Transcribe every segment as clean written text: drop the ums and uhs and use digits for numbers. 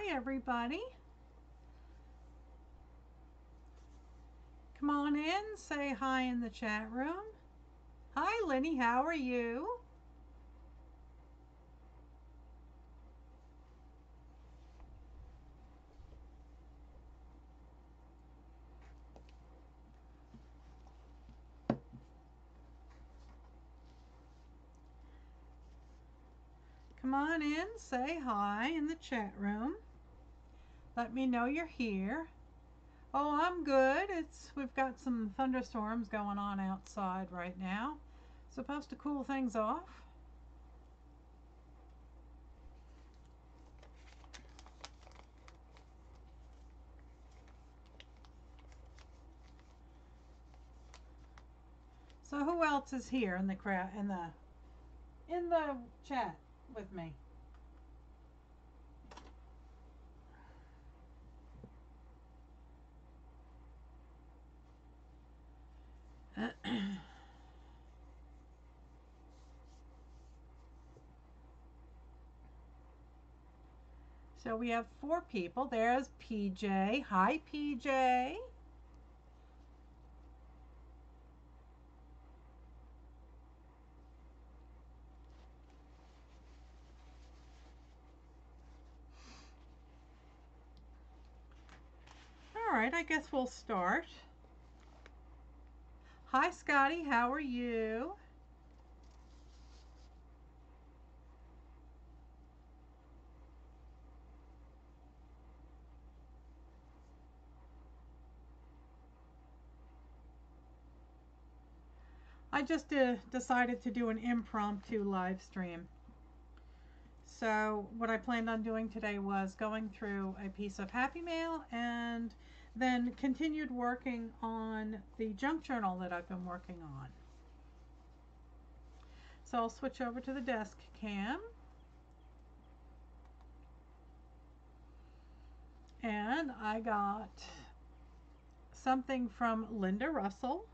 Hi, everybody. Come on in, say hi in the chat room. Hi, Lenny, how are you? Come on in, say hi in the chat room. Let me know you're here. Oh, I'm good. We've got some thunderstorms going on outside right now. Supposed to cool things off. So who else is here in the crowd in the chat with me? So we have 4 people. There's PJ. Hi, PJ. All right, I guess we'll start. Hi, Scotty. How are you? I just decided to do an impromptu live stream. So what I planned on doing today was going through a piece of Happy Mail and then continued working on the junk journal that I've been working on. So I'll switch over to the desk cam. And I got something from Linda Russell,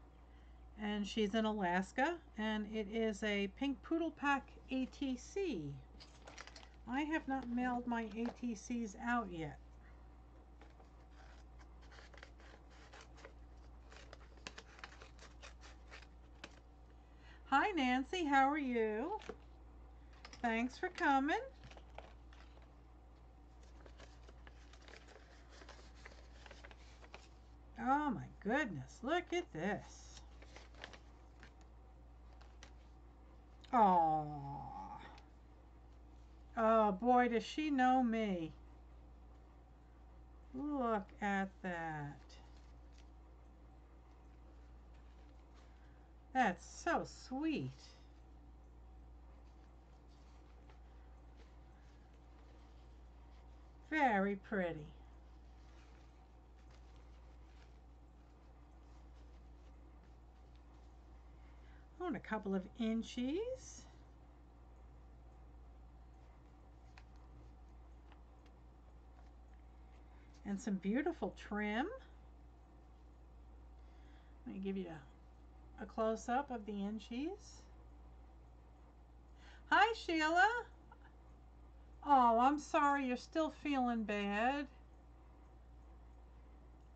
and she's in Alaska, and it is a Pink Poodle Pack ATC. I have not mailed my ATCs out yet. Hi, Nancy. How are you? Thanks for coming. Oh my goodness, look at this. Oh. Oh boy, does she know me. Look at that. That's so sweet. Very pretty. Oh, and a couple of inchies. And some beautiful trim. Let me give you a close-up of the inchies. Hi, Sheila. Oh, I'm sorry you're still feeling bad.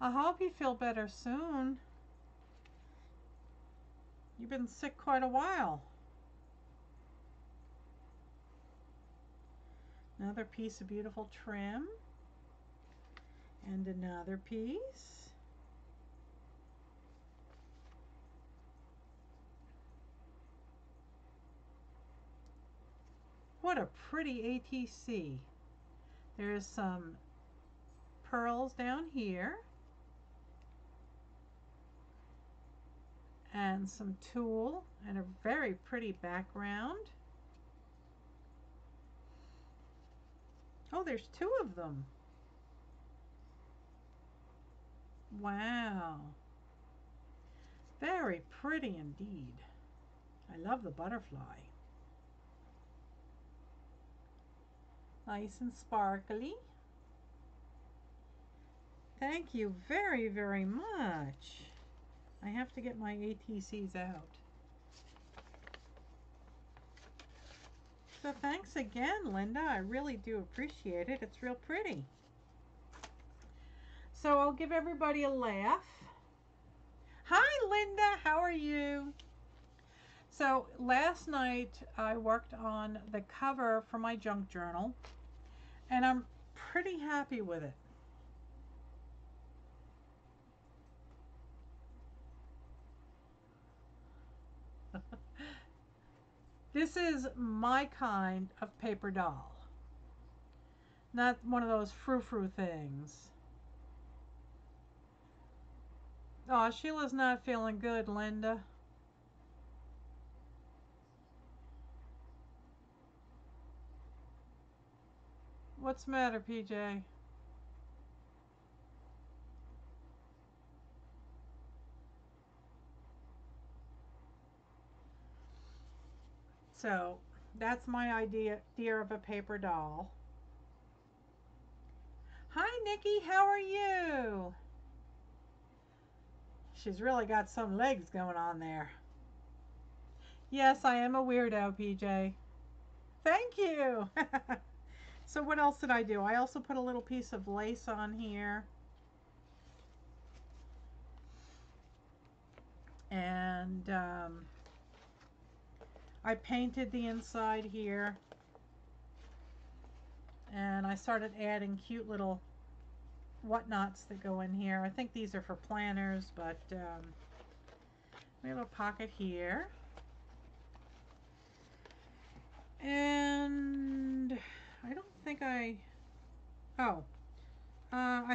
I hope you feel better soon. You've been sick quite a while. Another piece of beautiful trim. And another piece. What a pretty ATC. There's some pearls down here. And some tulle and a very pretty background. Oh, there's 2 of them. Wow. Very pretty indeed. I love the butterfly. Nice and sparkly. Thank you very, very much. I have to get my ATCs out. So thanks again, Linda. I really do appreciate it. It's real pretty. So I'll give everybody a laugh. Hi, Linda. How are you? So last night I worked on the cover for my junk journal, and I'm pretty happy with it. This is my kind of paper doll, not one of those frou-frou things. Oh, Sheila's not feeling good, Linda. What's the matter, PJ? So that's my idea of a paper doll. Hi, Nikki. How are you? She's really got some legs going on there. Yes, I am a weirdo, PJ. Thank you. So what else did I do? I also put a little piece of lace on here. And I painted the inside here. And I started adding cute little whatnots that go in here. I think these are for planners, but we have a pocket here. And I don't think I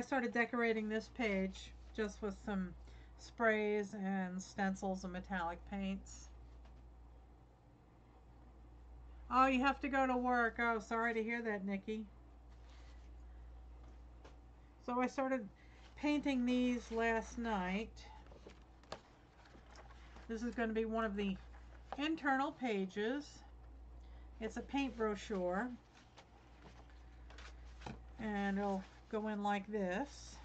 started decorating this page just with some sprays and stencils and metallic paints. Oh, you have to go to work. Oh, sorry to hear that, Nikki. So I started painting these last night. This is going to be one of the internal pages. It's a paint brochure, and it'll go in like this.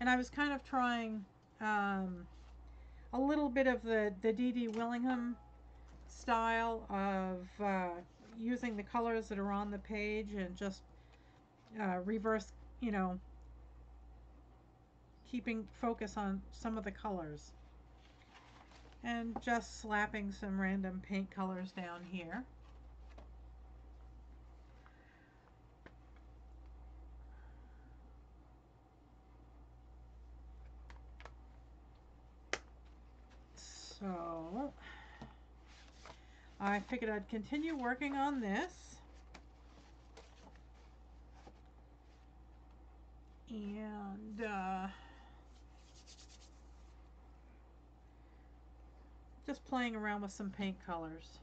And I was kind of trying a little bit of the D.D. Willingham style of using the colors that are on the page and just reverse, keeping focus on some of the colors. And just slapping some random paint colors down here. So I figured I'd continue working on this. And just playing around with some paint colors.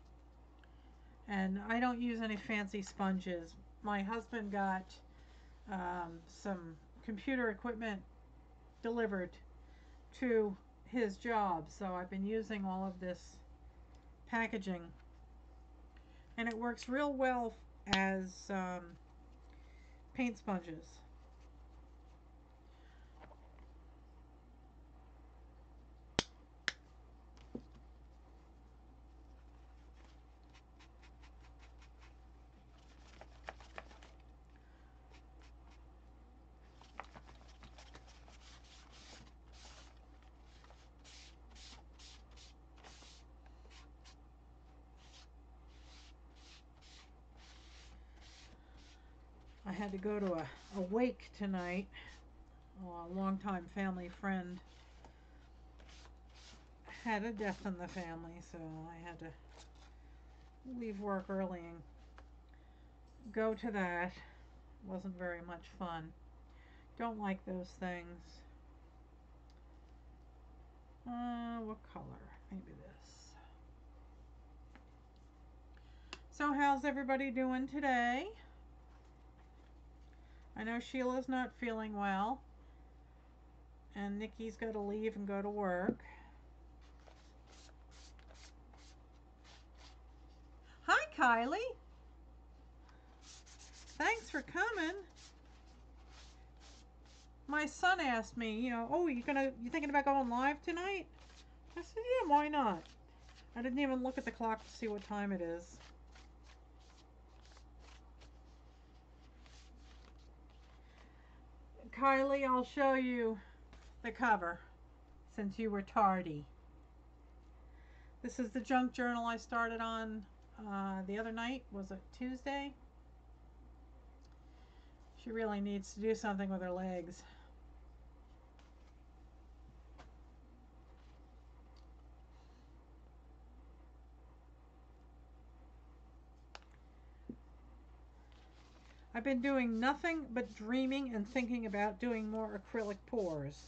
And I don't use any fancy sponges. My husband got some computer equipment delivered to his job, so I've been using all of this packaging, and it works real well as paint sponges. I had to go to a wake tonight. A longtime family friend had a death in the family, so I had to leave work early and go to that. Wasn't very much fun. Don't like those things. What color? Maybe this. So how's everybody doing today? I know Sheila's not feeling well, and Nikki's got to leave and go to work. Hi, Kylie. Thanks for coming. My son asked me, oh, you thinking about going live tonight? I said, yeah, why not? I didn't even look at the clock to see what time it is. Kylie, I'll show you the cover since you were tardy. This is the junk journal I started on the other night. Was it Tuesday? She really needs to do something with her legs. I've been doing nothing but dreaming and thinking about doing more acrylic pours.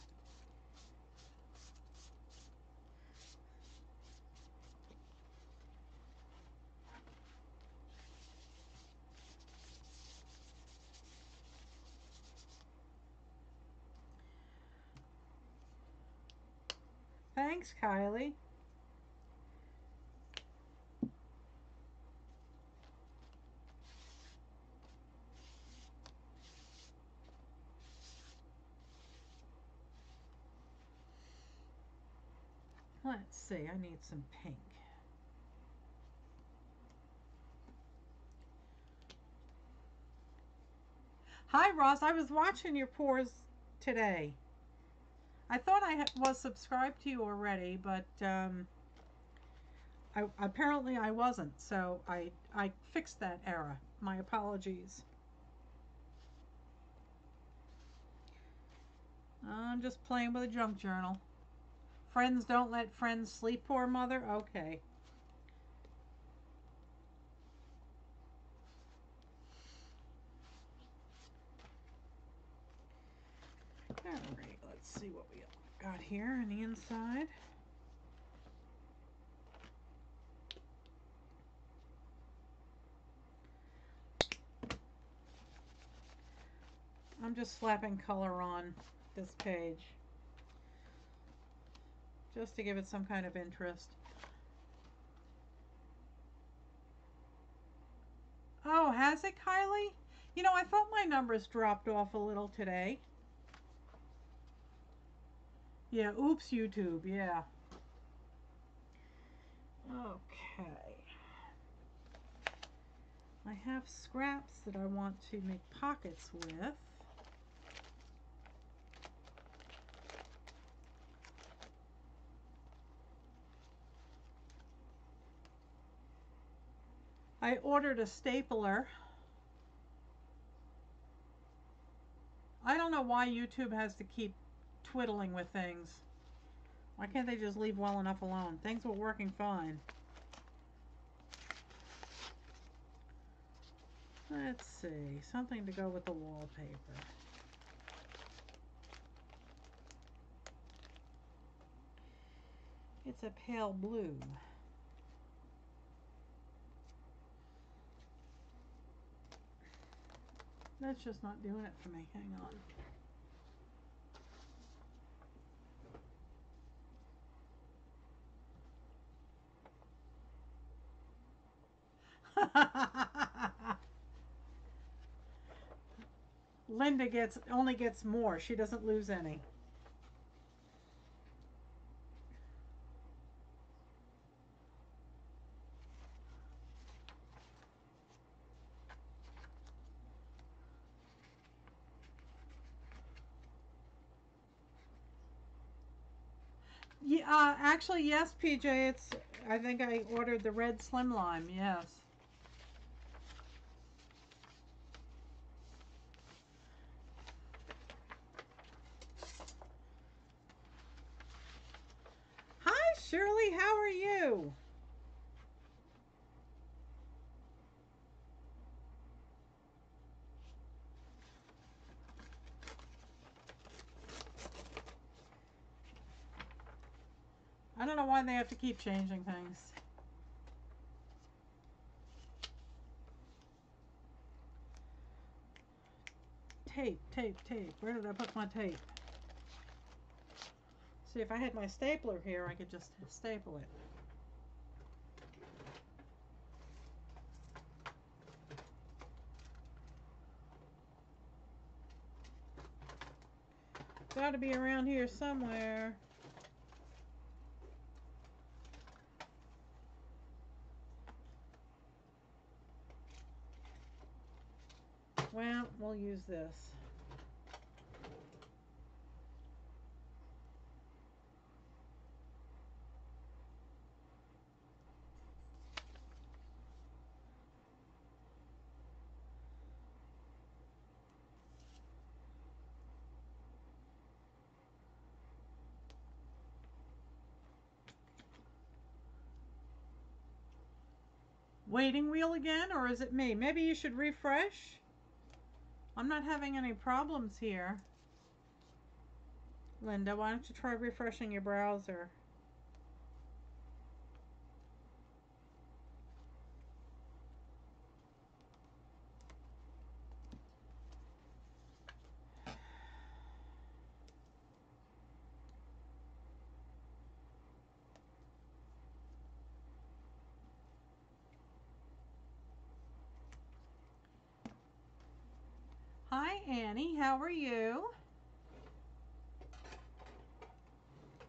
Thanks, Kylie. Let's see, I need some pink. Hi, Ross. I was watching your pours today. I thought I was subscribed to you already, but apparently I wasn't, so I fixed that error. My apologies. I'm just playing with a junk journal. Friends don't let friends sleep, poor mother? Okay. Alright, let's see what we got here on the inside. I'm just slapping color on this page just to give it some kind of interest. Oh, has it, Kylie? You know, I thought my numbers dropped off a little today. Yeah, oops, YouTube, yeah. Okay. I have scraps that I want to make pockets with. I ordered a stapler. I don't know why YouTube has to keep twiddling with things. Why can't they just leave well enough alone? Things were working fine. Let's see, something to go with the wallpaper. It's a pale blue. That's just not doing it for me. Hang on. Linda only gets more. She doesn't lose any. Yeah, actually, yes, PJ. I think I ordered the red slim lime. Yes. Hi, Shirley. How are you? I don't know why they have to keep changing things. Tape, tape, tape. Where did I put my tape? See, if I had my stapler here, I could just staple it. Got to be around here somewhere. Well, we'll use this. waiting wheel again, or is it me? Maybe you should refresh. I'm not having any problems here. Linda, why don't you try refreshing your browser? Hi, Annie. How are you?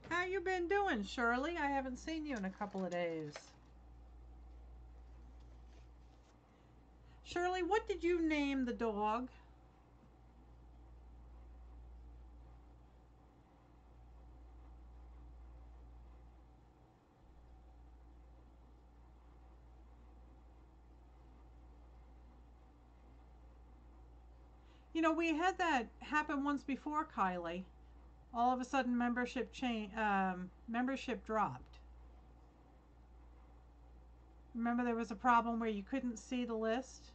How you been doing, Shirley? I haven't seen you in a couple of days. Shirley, what did you name the dog? You know, we had that happen once before, Kylie. All of a sudden, membership dropped. Remember, there was a problem where you couldn't see the list.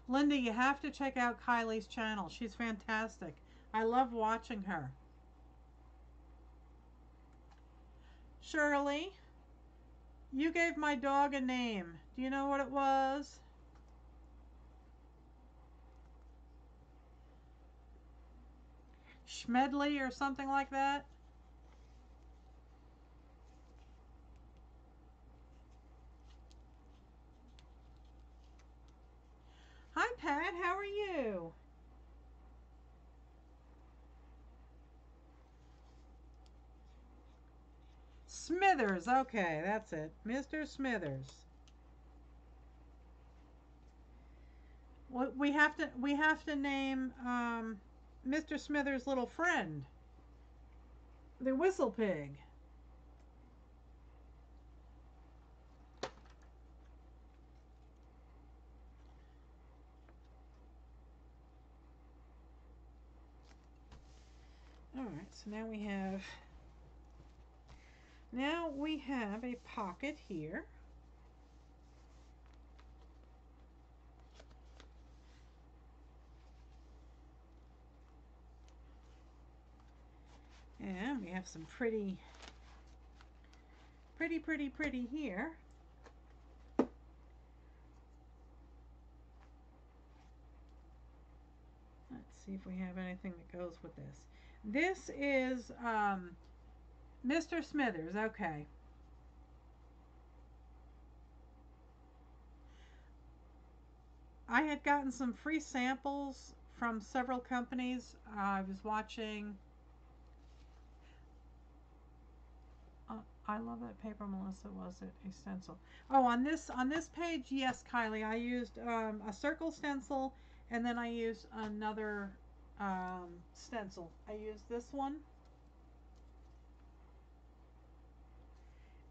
Linda, you have to check out Kylie's channel. She's fantastic. I love watching her. Shirley, you gave my dog a name. Do you know what it was? Schmedley or something like that? Hi, Pat. How are you? Smithers. Okay, that's it. Mr. Smithers. We have to name Mr. Smithers' little friend, the whistle pig. All right, so now we have a pocket here. And we have some pretty here. Let's see if we have anything that goes with this. This is Mr. Smithers. Okay. I had gotten some free samples from several companies. I was watching. I love that paper, Melissa. Was it a stencil? Oh, on this page, yes, Kylie. I used a circle stencil, and then I used another stencil. I used this one,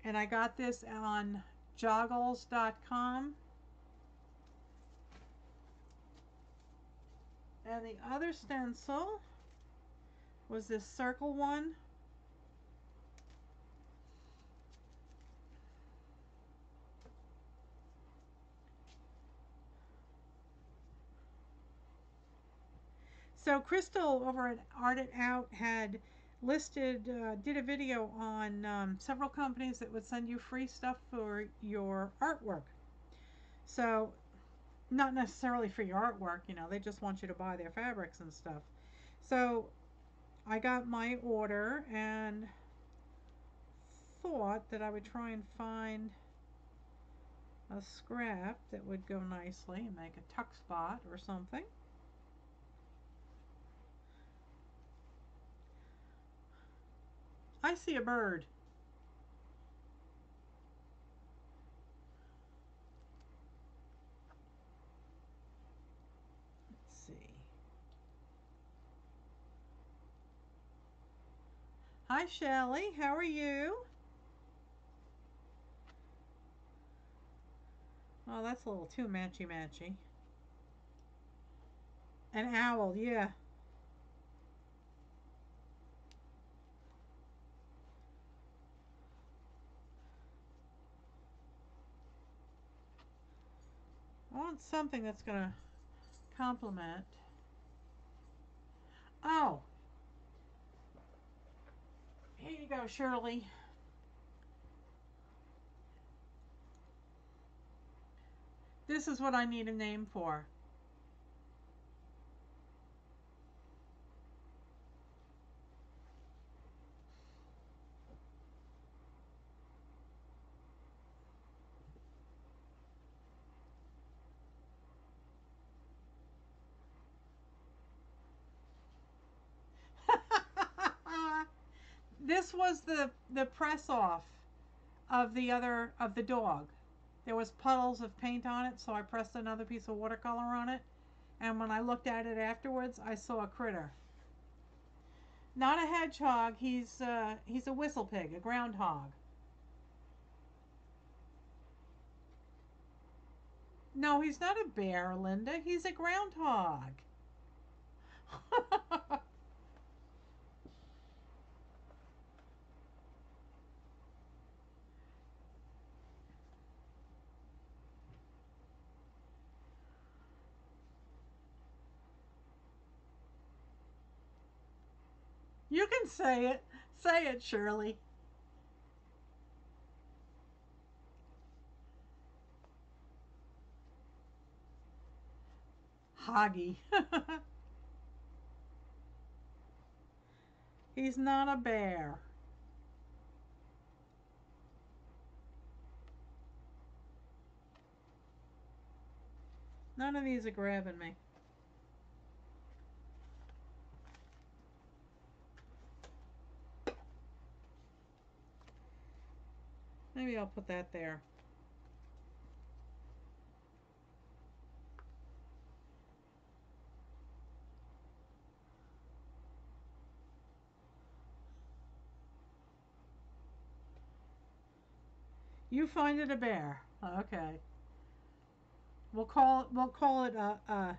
and I got this on joggles.com. And the other stencil was this circle one. So Crystal over at Art It Out had did a video on several companies that would send you free stuff for your artwork. So not necessarily for your artwork, you know, they just want you to buy their fabrics and stuff. So I got my order and thought that I would try and find a scrap that would go nicely and make a tuck spot or something. I see a bird. Let's see. Hi, Shelley. How are you? Oh, that's a little too matchy-matchy. An owl, yeah. want something that's going to complement. Oh, here you go, Shirley. This is what I need a name for. This was the press off of the dog. There was puddles of paint on it, so I pressed another piece of watercolor on it, and when I looked at it afterwards, I saw a critter. Not a hedgehog. He's a whistle pig, a groundhog. No, he's not a bear, Linda. He's a groundhog. You can say it. Say it, Shirley. Hoggy. He's not a bear. None of these are grabbing me. Maybe I'll put that there. You find it a bear. Okay. We'll call it a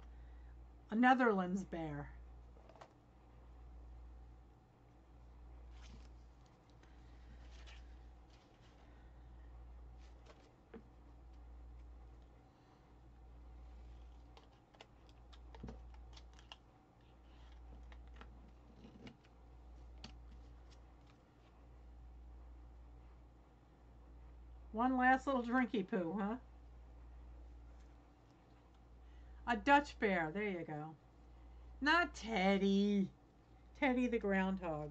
Netherlands bear. One last little drinky poo, huh? A Dutch bear. There you go. Not Teddy. Teddy the groundhog.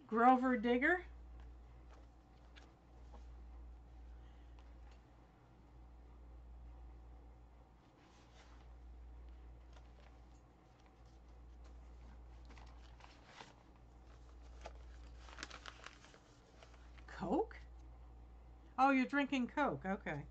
Grover Digger. Coke? Oh, you're drinking Coke. Okay.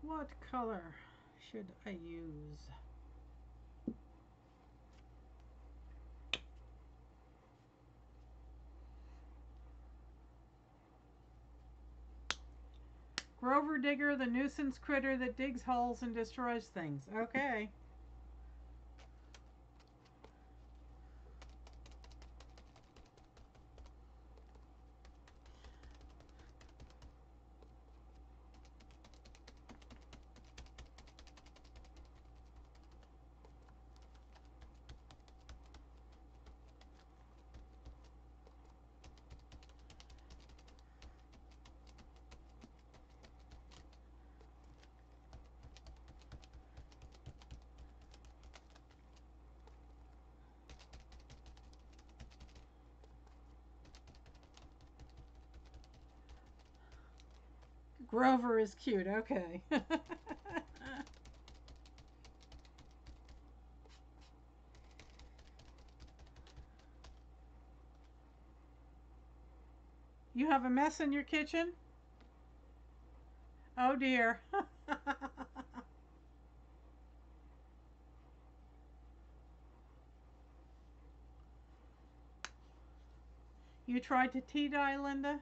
What color should I use? Grover Digger, the nuisance critter that digs holes and destroys things. Okay. Grover is cute. Okay. You have a mess in your kitchen? Oh dear. You tried to tea dye, Linda?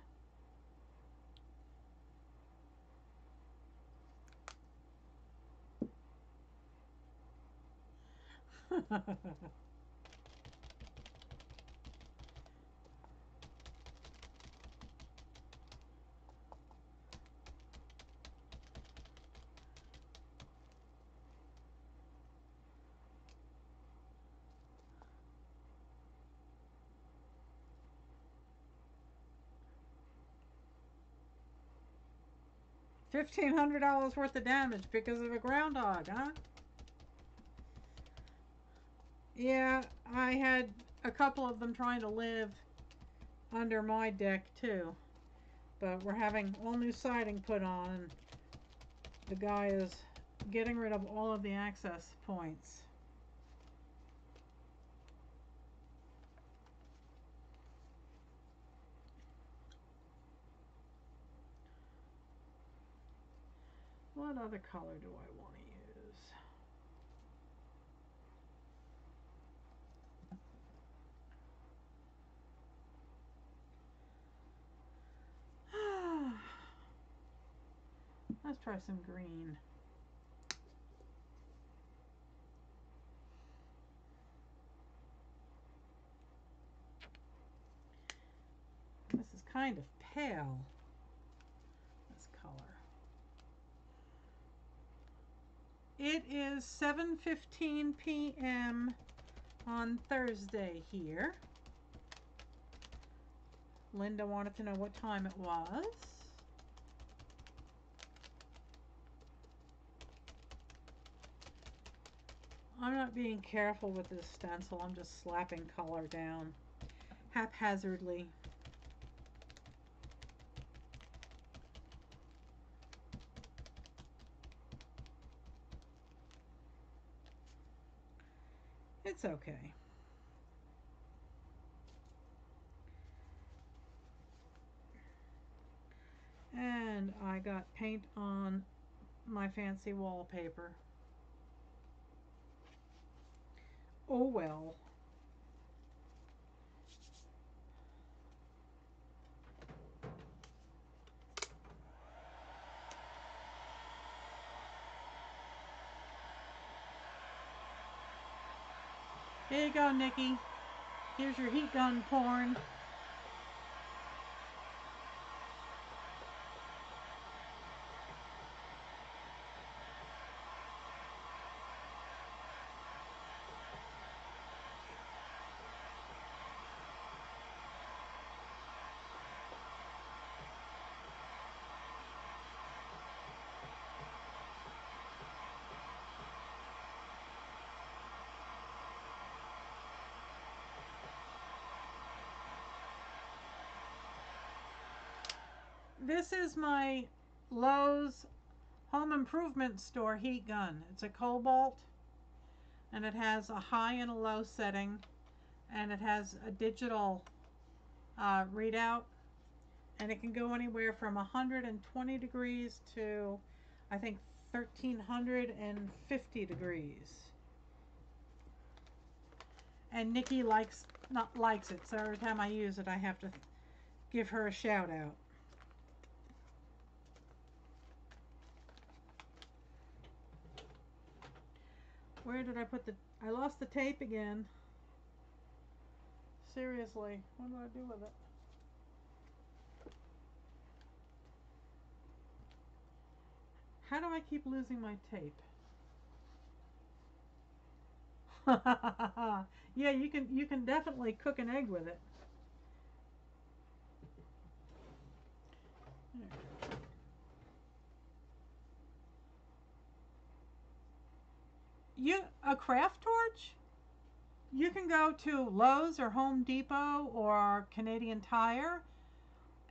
$1,500 worth of damage because of a groundhog, huh? Yeah, I had a couple of them trying to live under my deck too. But we're having all new siding put on, and the guy is getting rid of all of the access points. What other color do I want to use? Let's try some green. This is kind of pale, this color. It is 7:15 p.m. on Thursday here. Linda wanted to know what time it was. I'm not being careful with this stencil. I'm just slapping color down haphazardly. It's okay. And I got paint on my fancy wallpaper. Oh well. Here you go, Nikki. Here's your heat gun porn. This is my Lowe's Home Improvement Store heat gun. It's a cobalt, and it has a high and a low setting, and it has a digital readout, and it can go anywhere from 120 degrees to I think 1350 degrees. And Nikki not likes it, so every time I use it I have to give her a shout out. Where did I put I lost the tape again. Seriously, what do I do with it? How do I keep losing my tape? Yeah, you can definitely cook an egg with it. A craft torch? You can go to Lowe's or Home Depot or Canadian Tire,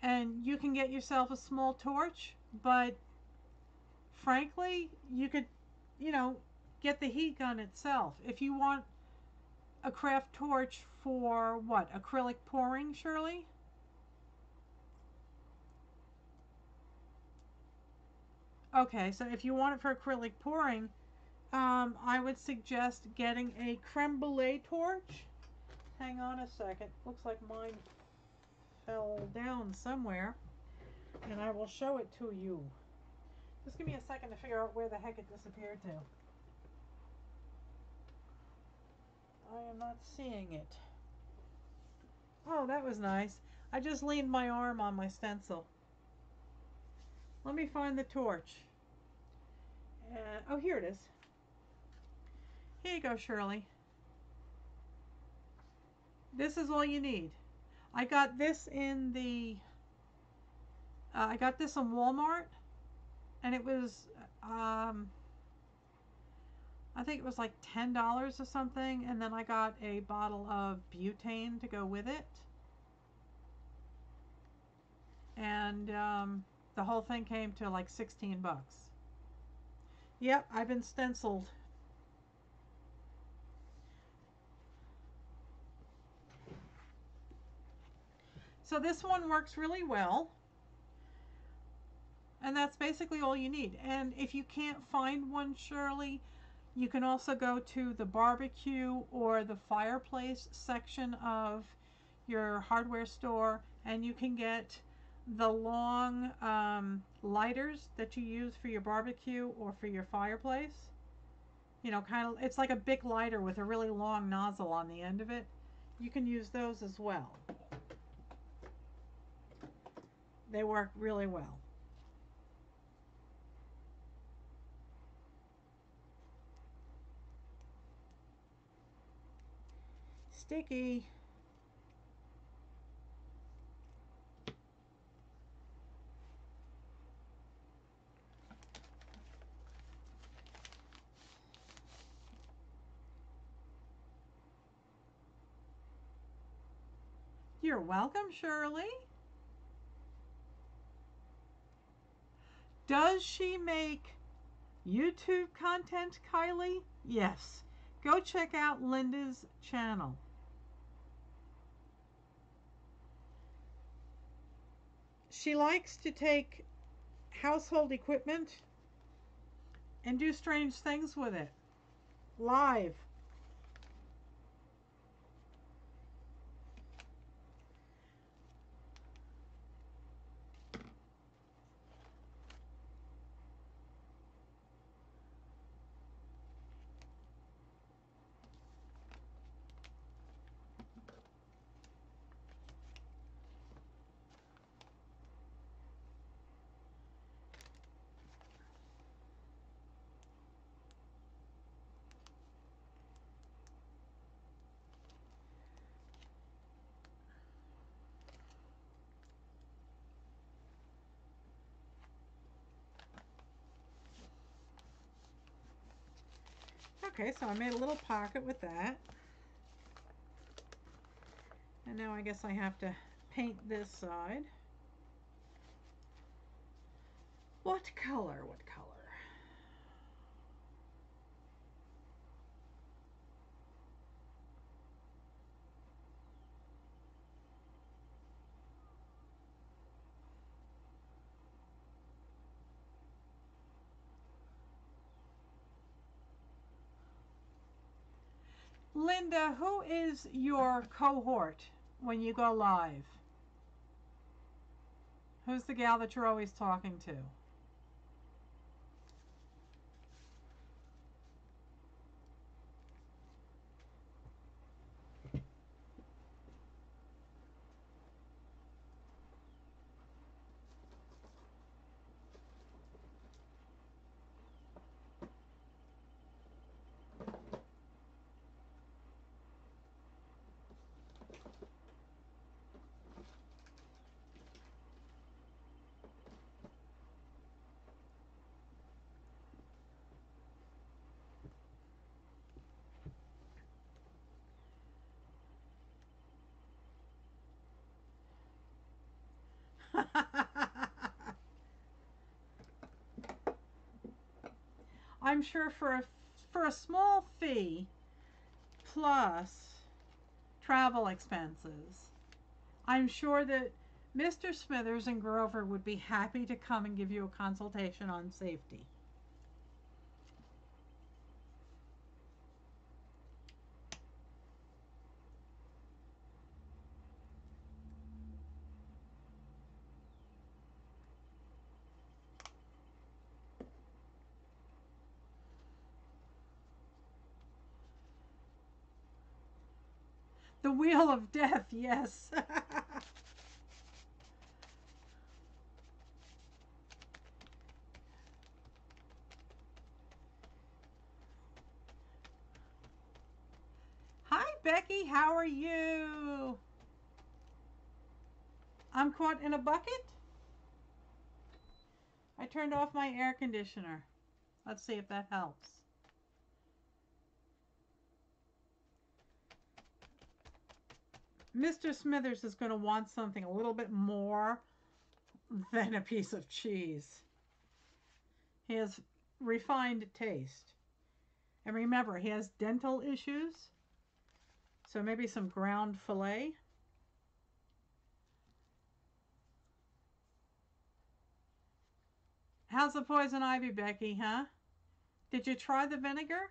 and you can get yourself a small torch, but frankly, you could, you know, get the heat gun itself. If you want a craft torch for what? Acrylic pouring, Shirley? Okay, so if you want it for acrylic pouring, I would suggest getting a creme brulee torch. Hang on a second. Looks like mine fell down somewhere, and I will show it to you. Just give me a second to figure out where the heck it disappeared to. I am not seeing it. Oh, that was nice. I just leaned my arm on my stencil. Let me find the torch. Oh, here it is. Here you go, Shirley. This is all you need. I got this in the... I got this in Walmart, and it was, I think it was like $10 or something, and then I got a bottle of butane to go with it. And the whole thing came to like 16 bucks. Yep, I've been stenciled. So this one works really well. And that's basically all you need. And if you can't find one, Shirley, you can also go to the barbecue or the fireplace section of your hardware store, and you can get the long lighters that you use for your barbecue or for your fireplace. You know, kind of, it's like a big lighter with a really long nozzle on the end of it. You can use those as well. They work really well. Sticky. You're welcome, Shirley. Does she make YouTube content, Kylie? Yes. Go check out Linda's channel. She likes to take household equipment and do strange things with it. Live. Okay, so I made a little pocket with that. And now I guess I have to paint this side. What color? What color? Linda, who is your cohort when you go live? Who's the gal that you're always talking to? I'm sure for a small fee plus travel expenses, I'm sure that Mr. Smithers and Grover would be happy to come and give you a consultation on safety. The wheel of death, yes. Hi, Becky. How are you? I'm caught in a bucket? I turned off my air conditioner. Let's see if that helps. Mr. Smithers is going to want something a little bit more than a piece of cheese. He has refined taste. And remember, he has dental issues. So maybe some ground filet. How's the poison ivy, Becky, huh? Did you try the vinegar?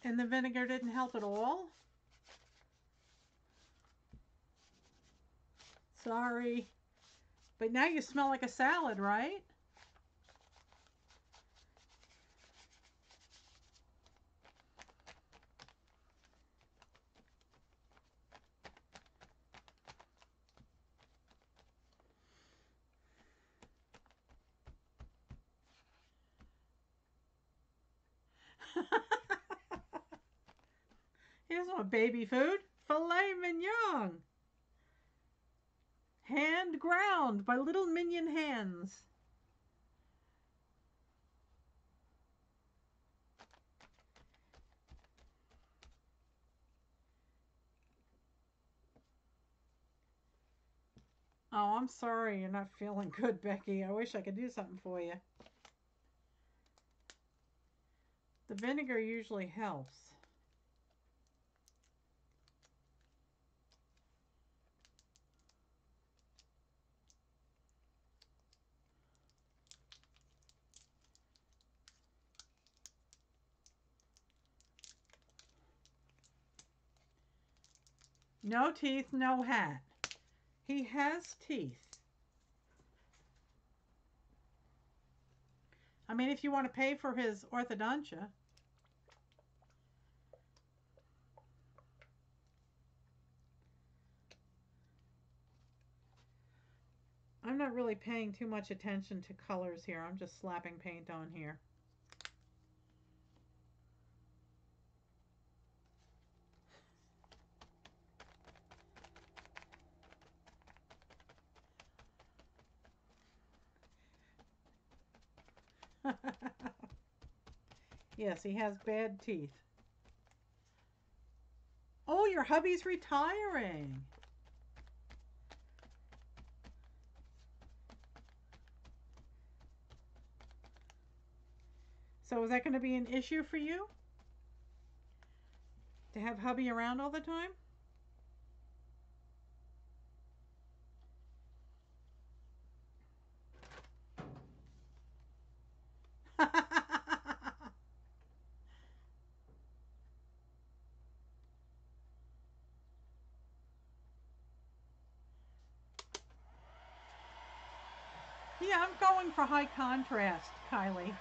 And the vinegar didn't help at all? Sorry. But now you smell like a salad, right? He doesn't want baby food. Filet mignon. Hand ground by little minion hands. Oh, I'm sorry you're not feeling good, Becky. I wish I could do something for you. The vinegar usually helps. No teeth, no hat. He has teeth. I mean, if you want to pay for his orthodontia. I'm not really paying too much attention to colors here. I'm just slapping paint on here. Yes, he has bad teeth. Oh, your hubby's retiring. So is that going to be an issue for you? To have hubby around all the time? Yeah, I'm going for high contrast, Kylie.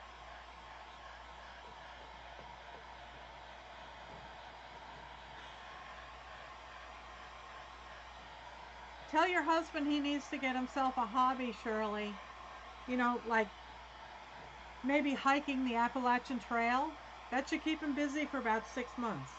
Tell your husband he needs to get himself a hobby, Shirley. You know, like maybe hiking the Appalachian Trail. That should keep him busy for about 6 months.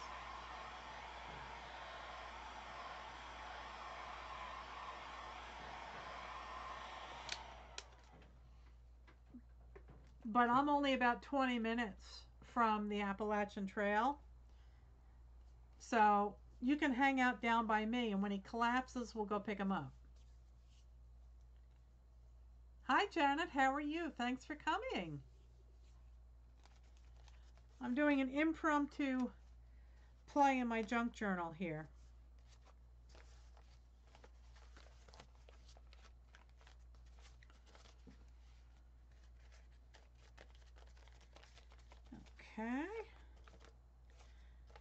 But I'm only about 20 minutes from the Appalachian Trail. So you can hang out down by me, and when he collapses, we'll go pick him up. Hi, Janet. How are you? Thanks for coming. I'm doing an impromptu play in my junk journal here. Okay.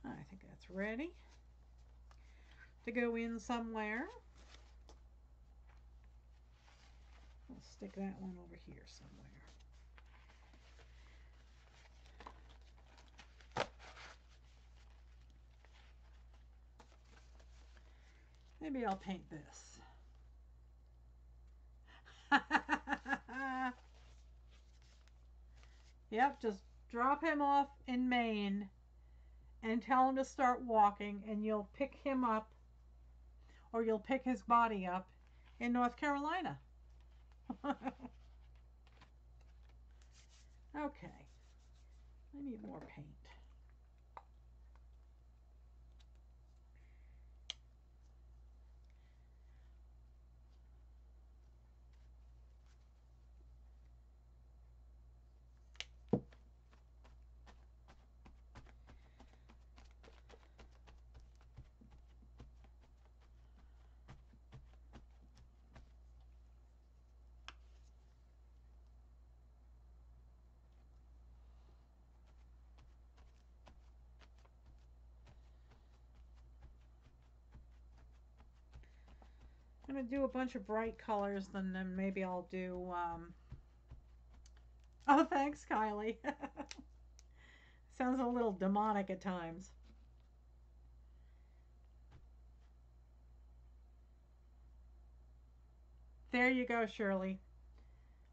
I think that's ready to go in somewhere. I'll stick that one over here somewhere. Maybe I'll paint this. Yep, just drop him off in Maine and tell him to start walking, and you'll pick him up, or you'll pick his body up in North Carolina. Okay, I need more paint. I'm going to do a bunch of bright colors, and then maybe I'll do, oh, thanks, Kylie. Sounds a little demonic at times. There you go, Shirley.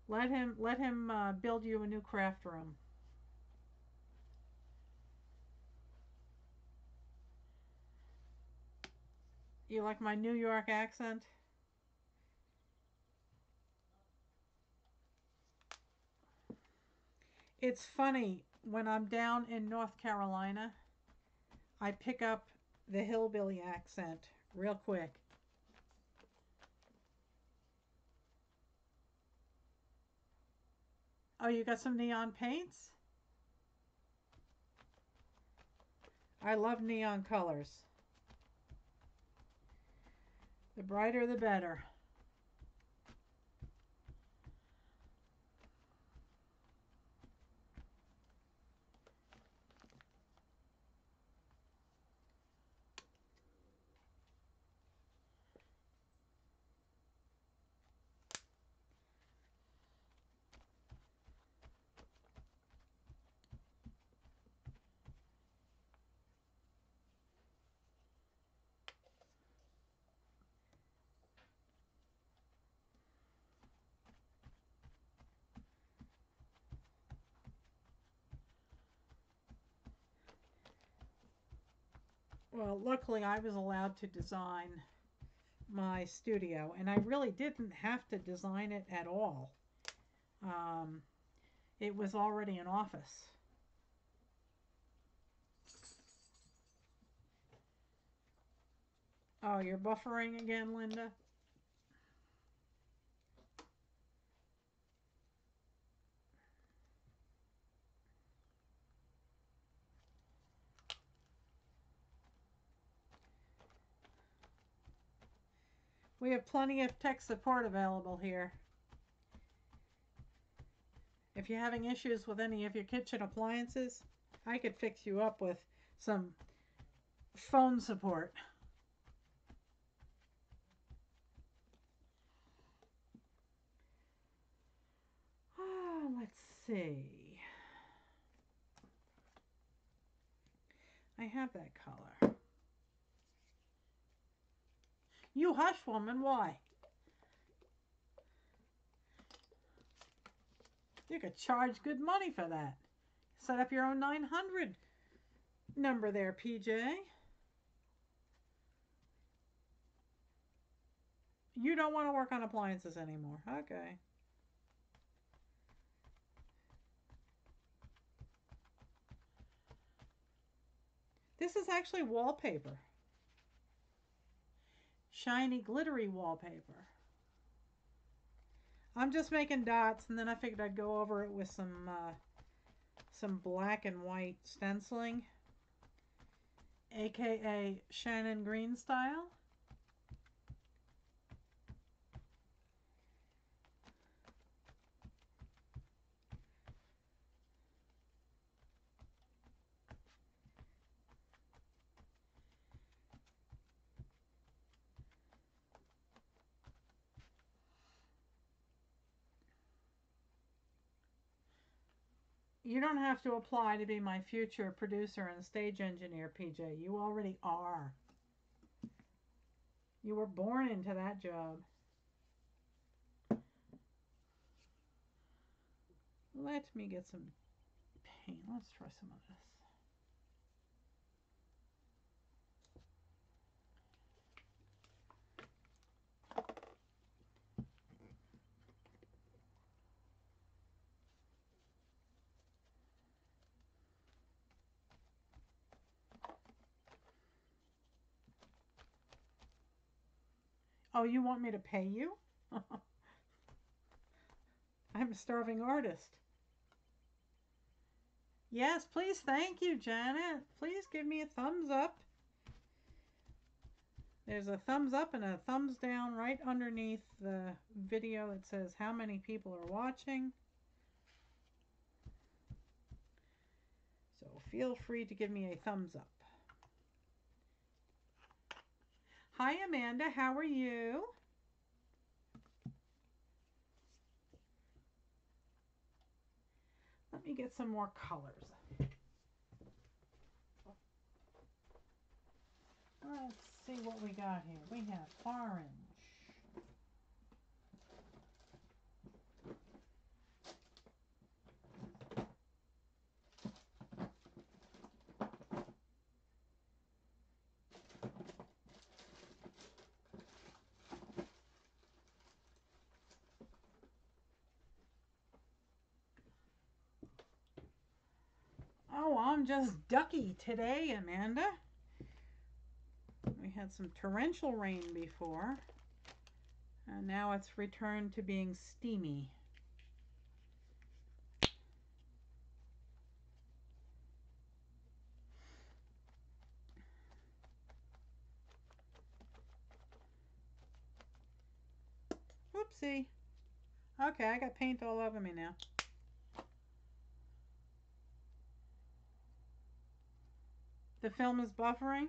Let him build you a new craft room. You like my New York accent? It's funny, when I'm down in North Carolina, I pick up the hillbilly accent real quick. Oh, you got some neon paints? I love neon colors. The brighter the better. Well, luckily I was allowed to design my studio, and I really didn't have to design it at all. Um, it was already an office. Oh, you're buffering again, Linda? We have plenty of tech support available here. If you're having issues with any of your kitchen appliances, I could fix you up with some phone support. Let's see. I have that color. You hush, woman. Why? You could charge good money for that. Set up your own 900 number there, PJ. You don't want to work on appliances anymore. Okay. This is actually wallpaper. Shiny, glittery wallpaper. I'm just making dots, and then I figured I'd go over it with some black and white stenciling, aka Shannon Green style. You don't have to apply to be my future producer and stage engineer, PJ. You already are. You were born into that job. Let me get some paint. Let's try some of this. Oh, you want me to pay you? I'm a starving artist. Yes, please. Thank you, Janet. Please give me a thumbs up. There's a thumbs up and a thumbs down right underneath the video. It says how many people are watching. So feel free to give me a thumbs up. Hi, Amanda. How are you? Let me get some more colors. Let's see what we got here. We have orange. Oh, I'm just ducky today, Amanda. We had some torrential rain before, and now it's returned to being steamy. Whoopsie. Okay, I got paint all over me now. The film is buffering.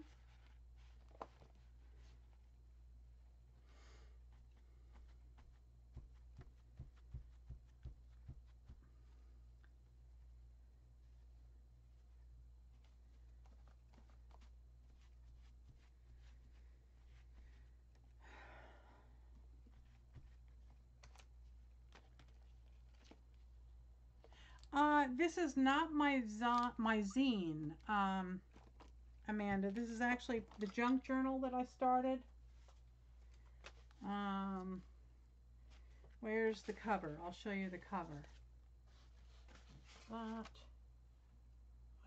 This is not my zine, Amanda. This is actually the junk journal that I started. Where's the cover? I'll show you the cover. But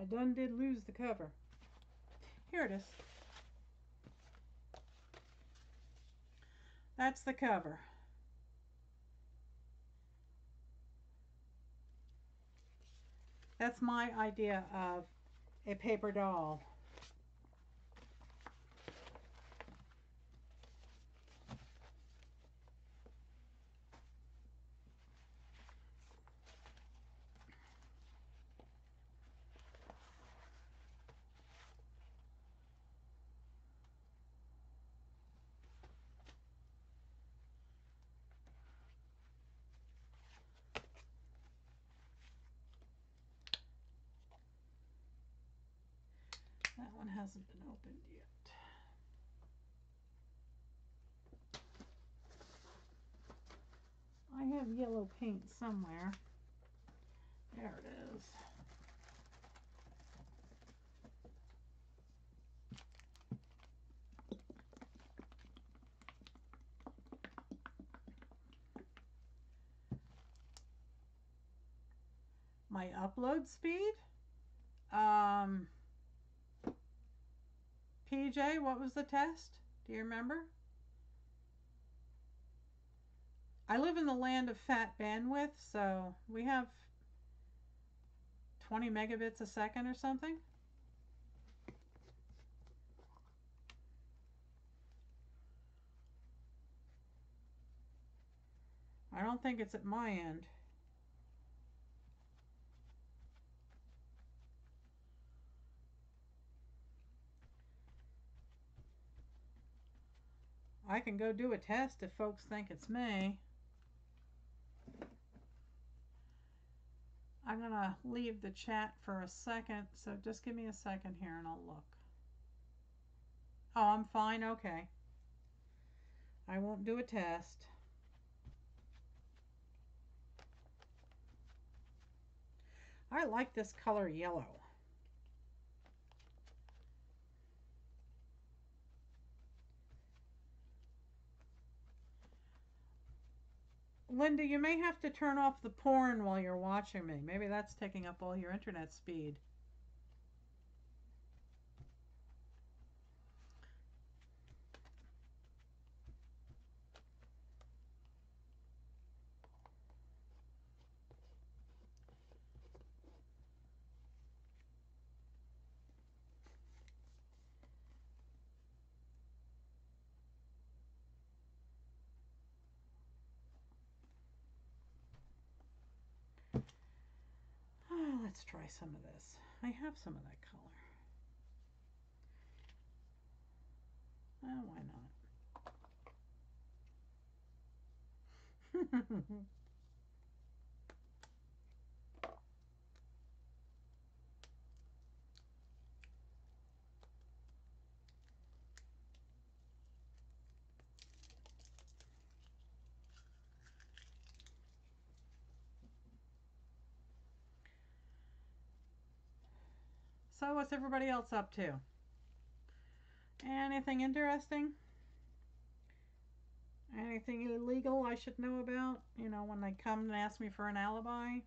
I done did lose the cover. Here it is. That's the cover. That's my idea of a paper doll. That one hasn't been opened yet. I have yellow paint somewhere. There it is. My upload speed? PJ, what was the test? Do you remember? I live in the land of fat bandwidth, so we have 20 megabits a second or something. I don't think it's at my end. I can go do a test if folks think it's me. I'm going to leave the chat for a second, so just give me a second here and I'll look. Oh, I'm fine? Okay. I won't do a test. I like this color yellow. Linda, you may have to turn off the porn while you're watching me. Maybe that's taking up all your internet speed. Oh, let's try some of this. I have some of that color. Oh, why not? So what's everybody else up to? Anything interesting? Anything illegal I should know about? You know, when they come and ask me for an alibi?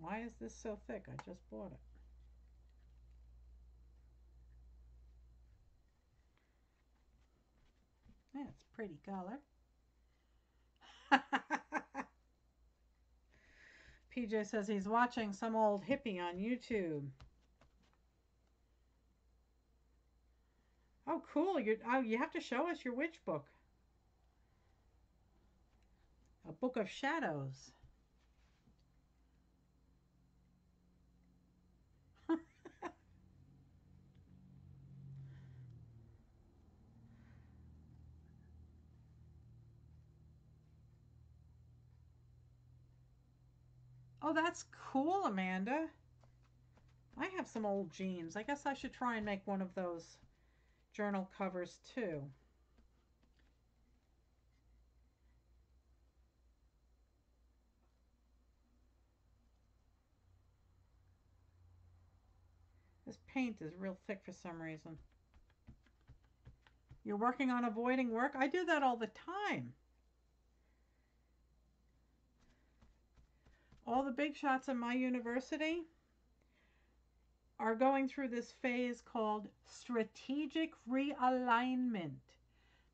Why is this so thick? I just bought it. Yeah, it's a pretty color. PJ says he's watching some old hippie on YouTube. Oh, cool. You have to show us your witch book. A book of shadows. Oh, that's cool, Amanda. I have some old jeans. I guess I should try and make one of those journal covers too. This paint is real thick for some reason. You're working on avoiding work? I do that all the time. All the big shots in my university are going through this phase called strategic realignment.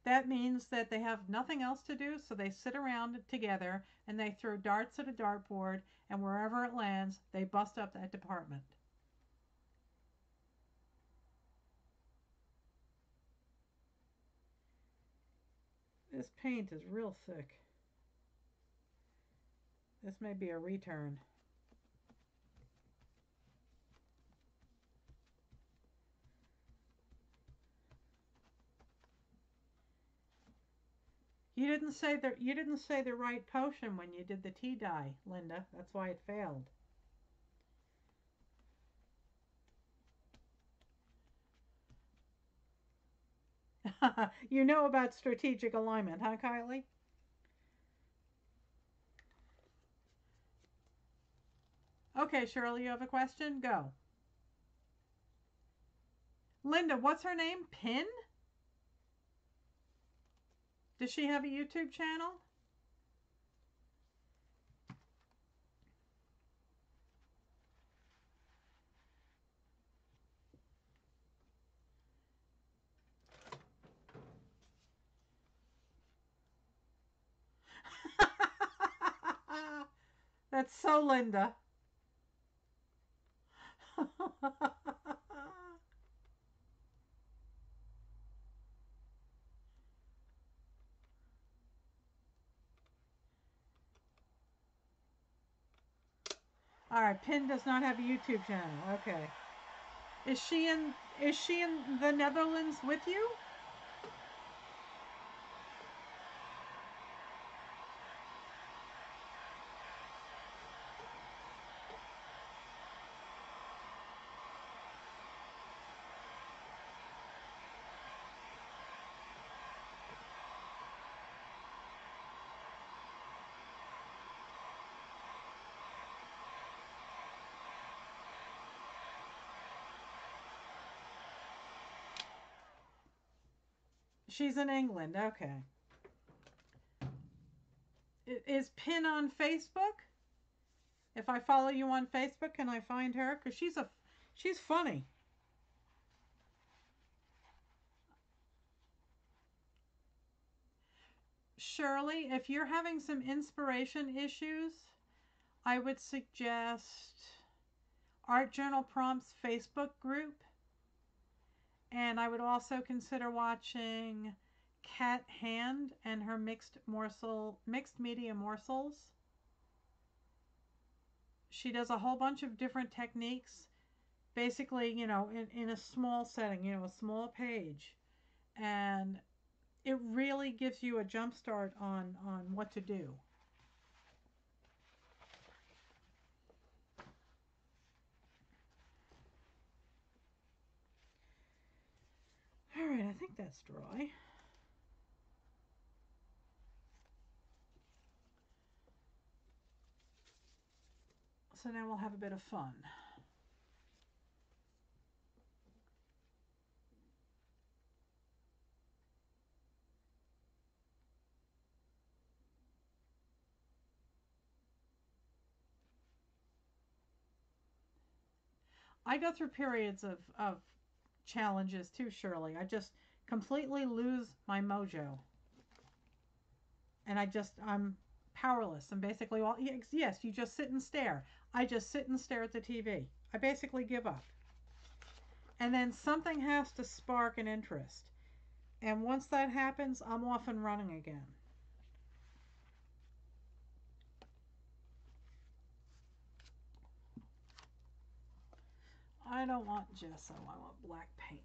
That means that they have nothing else to do, so they sit around together and they throw darts at a dartboard, and wherever it lands, they bust up that department. This paint is real thick. This may be a return. You didn't say the right potion when you did the tea dye, Linda. That's why it failed. You know about strategic alignment, huh, Kylie? Okay, Shirley, you have a question? Go. Linda, what's her name? Pin? Does she have a YouTube channel? That's so Linda. All right, Pin does not have a YouTube channel. Okay. Is she in the Netherlands with you? She's in England. Okay. Is Pin on Facebook? If I follow you on Facebook, can I find her? Cause she's funny. Shirley, if you're having some inspiration issues, I would suggest Art Journal Prompts Facebook group, and I would also consider watching Cat Hand and her mixed media morsels. She does a whole bunch of different techniques, basically, in a small setting, a small page, and it really gives you a jump start on what to do. All right, I think that's dry. So now we'll have a bit of fun. I go through periods of challenges too, Shirley. I just completely lose my mojo. And I'm powerless. And basically, well, yes, you just sit and stare. I just sit and stare at the TV. I basically give up. And then something has to spark an interest. And once that happens, I'm off and running again. I don't want gesso, I want black paint.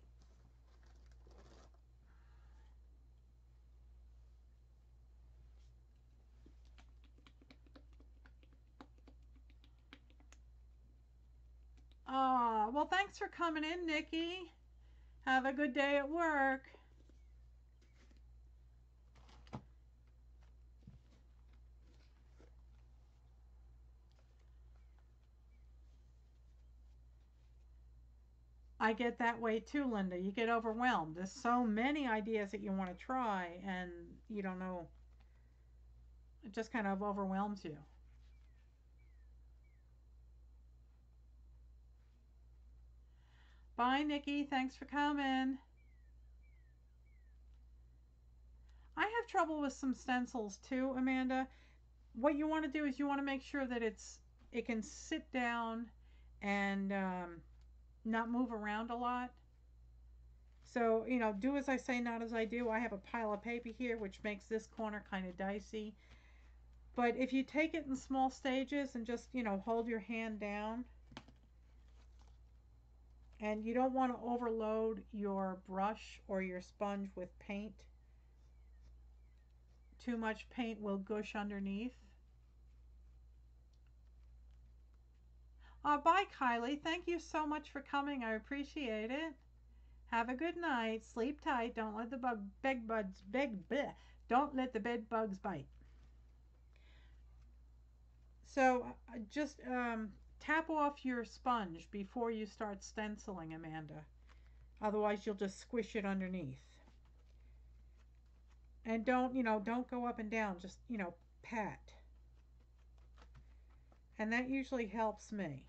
Ah, well, thanks for coming in, Nikki. Have a good day at work. I get that way too, Linda. You get overwhelmed. There's so many ideas that you want to try, and you don't know. It just kind of overwhelms you. Bye, Nikki. Thanks for coming. I have trouble with some stencils too, Amanda. What you want to do is you want to make sure that it can sit down and not move around a lot. So, do as I say, not as I do. I have a pile of paper here, which makes this corner kind of dicey. But if you take it in small stages and just, hold your hand down, and you don't want to overload your brush or your sponge with paint. Too much paint will gush underneath. Bye, Kylie. Thank you so much for coming. I appreciate it. Have a good night. Sleep tight. Don't let the don't let the bed bugs bite. So just tap off your sponge before you start stenciling, Amanda. Otherwise, you'll just squish it underneath. And don't go up and down. Just, pat. And that usually helps me.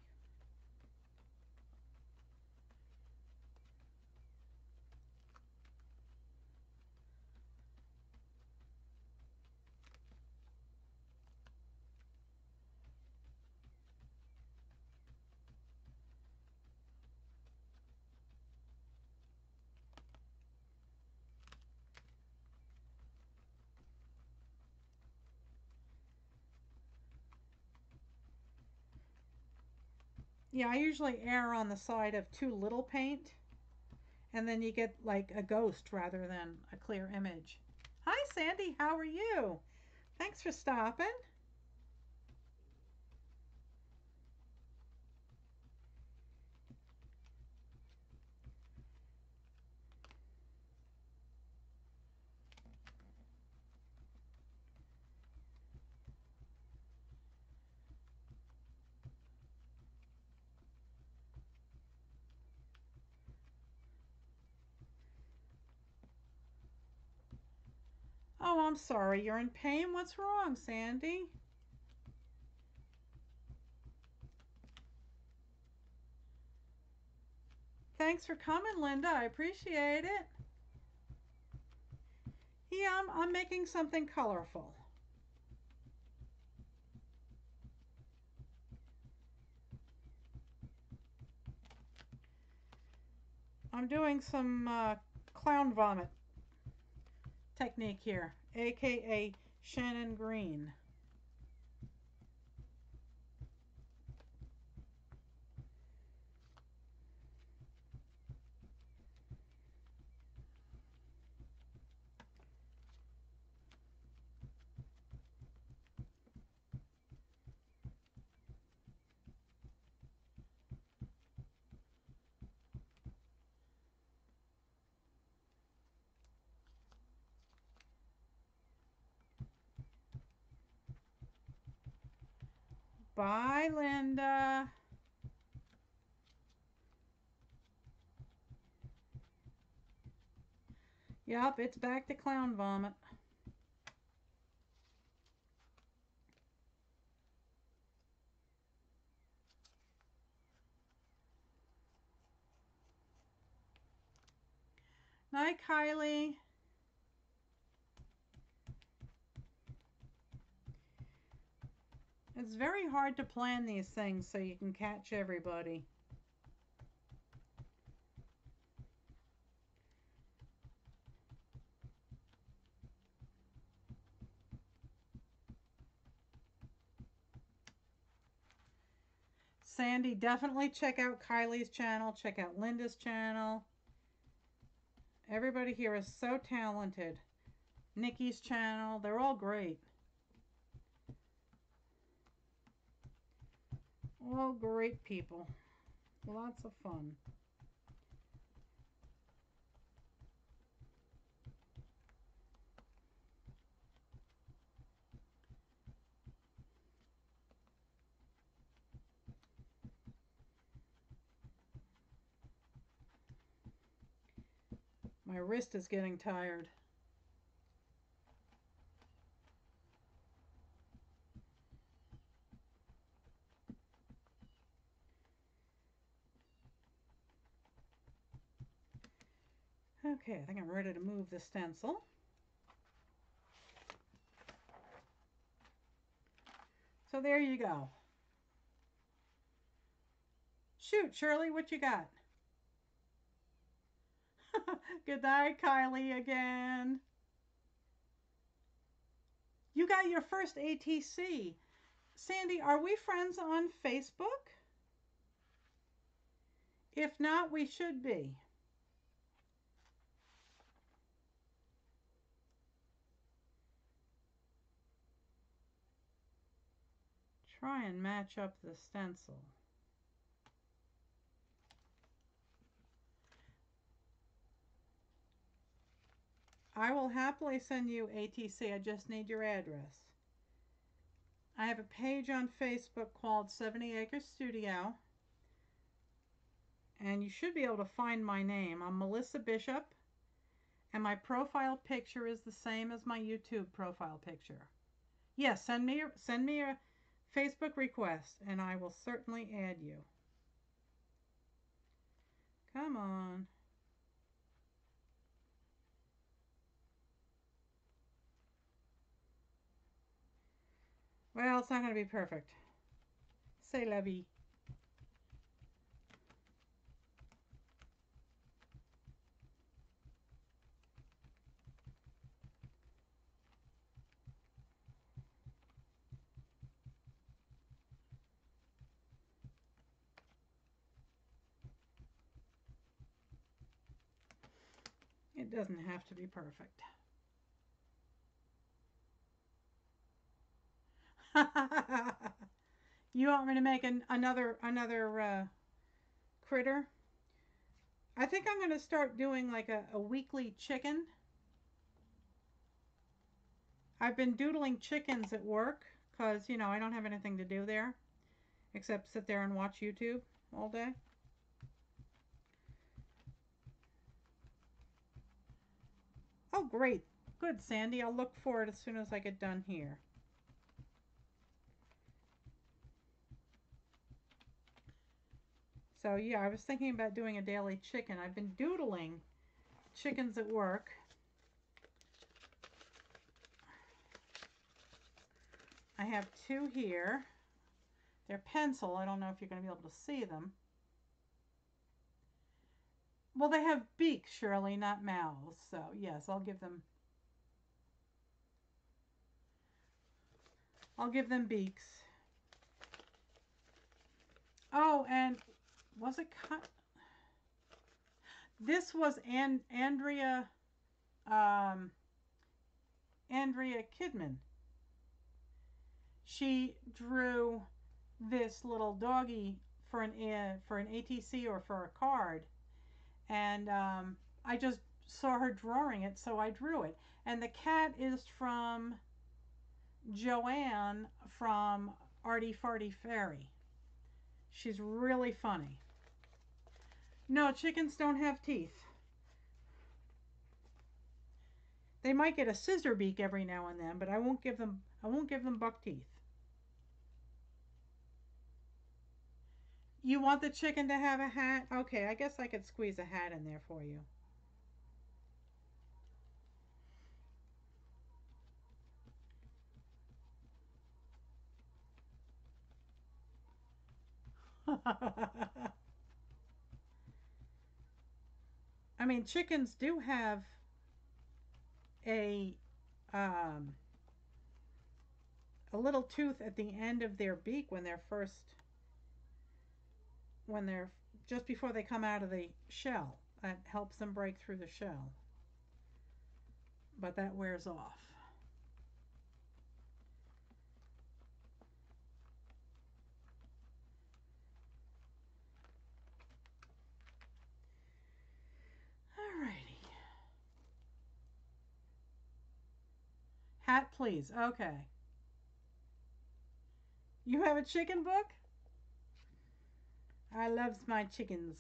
Yeah, I usually err on the side of too little paint, and then you get like a ghost rather than a clear image. Hi, Sandy. How are you? Thanks for stopping. Oh, I'm sorry. You're in pain? What's wrong, Sandy? Thanks for coming, Linda. I appreciate it. Yeah, I'm making something colorful. I'm doing some clown vomit technique here, aka Shannon Green. Bye, Linda. Yep, it's back to clown vomit. Night, Kylie. It's very hard to plan these things so you can catch everybody. Sandy, definitely check out Kylie's channel. Check out Linda's channel. Everybody here is so talented. Nikki's channel. They're all great. All great people. Lots of fun. My wrist is getting tired. Okay, I think I'm ready to move the stencil. So there you go. Shoot, Shirley, what you got? Good night, Kylie, again. You got your first ATC. Sandy, are we friends on Facebook? If not, we should be. Try and match up the stencil. I will happily send you ATC. I just need your address. I have a page on Facebook called 70 Acre Studio, and you should be able to find my name. I'm Melissa Bishop, and my profile picture is the same as my YouTube profile picture. Yes, send me a Facebook request, and I will certainly add you. Come on. Well, it's not going to be perfect. C'est la vie. It doesn't have to be perfect. You want me to make another critter? I think I'm going to start doing like a weekly chicken. I've been doodling chickens at work because, you know, I don't have anything to do there except sit there and watch YouTube all day. Oh, great. Good, Sandy. I'll look for it as soon as I get done here. So, yeah, I was thinking about doing a daily chicken. I've been doodling chickens at work. I have two here. They're pencil. I don't know if you're going to be able to see them. Well, they have beaks, Shirley, not mouths. So, yes, I'll give them beaks. Oh, and was it cut? This was Andrea Kidman. She drew this little doggy for an ATC or for a card, and I just saw her drawing it, so I drew it. And the cat is from Joanne from Artie Farty Fairy. She's really funny. No, chickens don't have teeth. They might get a scissor beak every now and then, but I won't give them buck teeth. You want the chicken to have a hat? Okay, I guess I could squeeze a hat in there for you. I mean, chickens do have a little tooth at the end of their beak when they're just before they come out of the shell. That helps them break through the shell. But that wears off. Alrighty. Hat, please. Okay. You have a chicken book? I loves my chickens.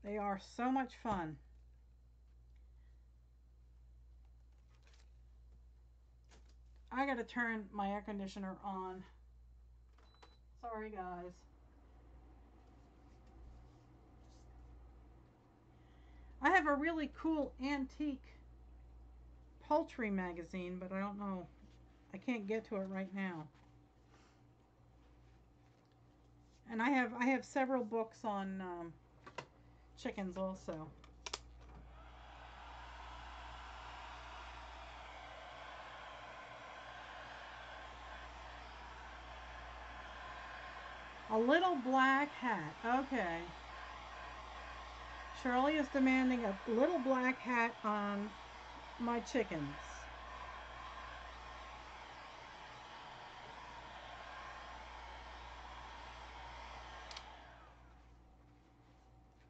They are so much fun. I gotta turn my air conditioner on. Sorry, guys. I have a really cool antique poultry magazine, but I don't know. I can't get to it right now. And I have several books on chickens also. A little black hat. Okay. Shirley is demanding a little black hat on my chickens.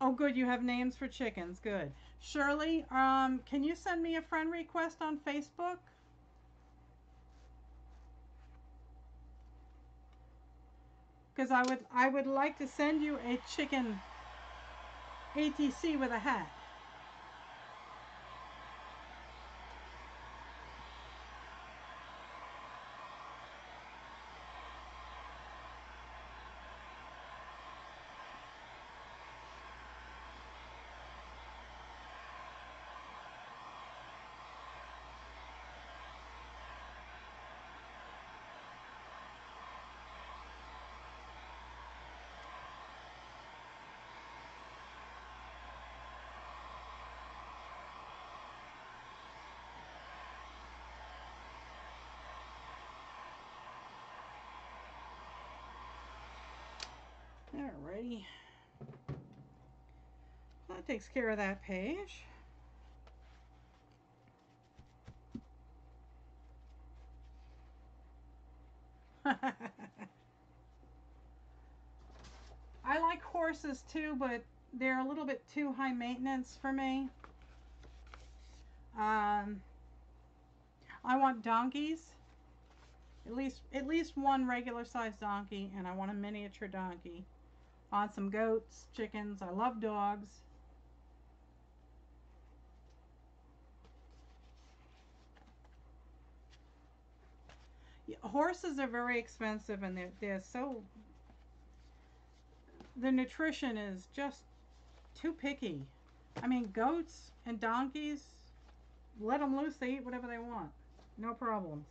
Oh, good. You have names for chickens. Good. Shirley, can you send me a friend request on Facebook? Because I would like to send you a chicken ATC with a hat. Alrighty. That takes care of that page. I like horses too, but they're a little bit too high maintenance for me. I want donkeys. At least one regular sized donkey, and I want a miniature donkey. I want some goats, chickens. I love dogs. Yeah, horses are very expensive, and they're so, the nutrition is just too picky. I mean, goats and donkeys, let them loose. They eat whatever they want. No problems.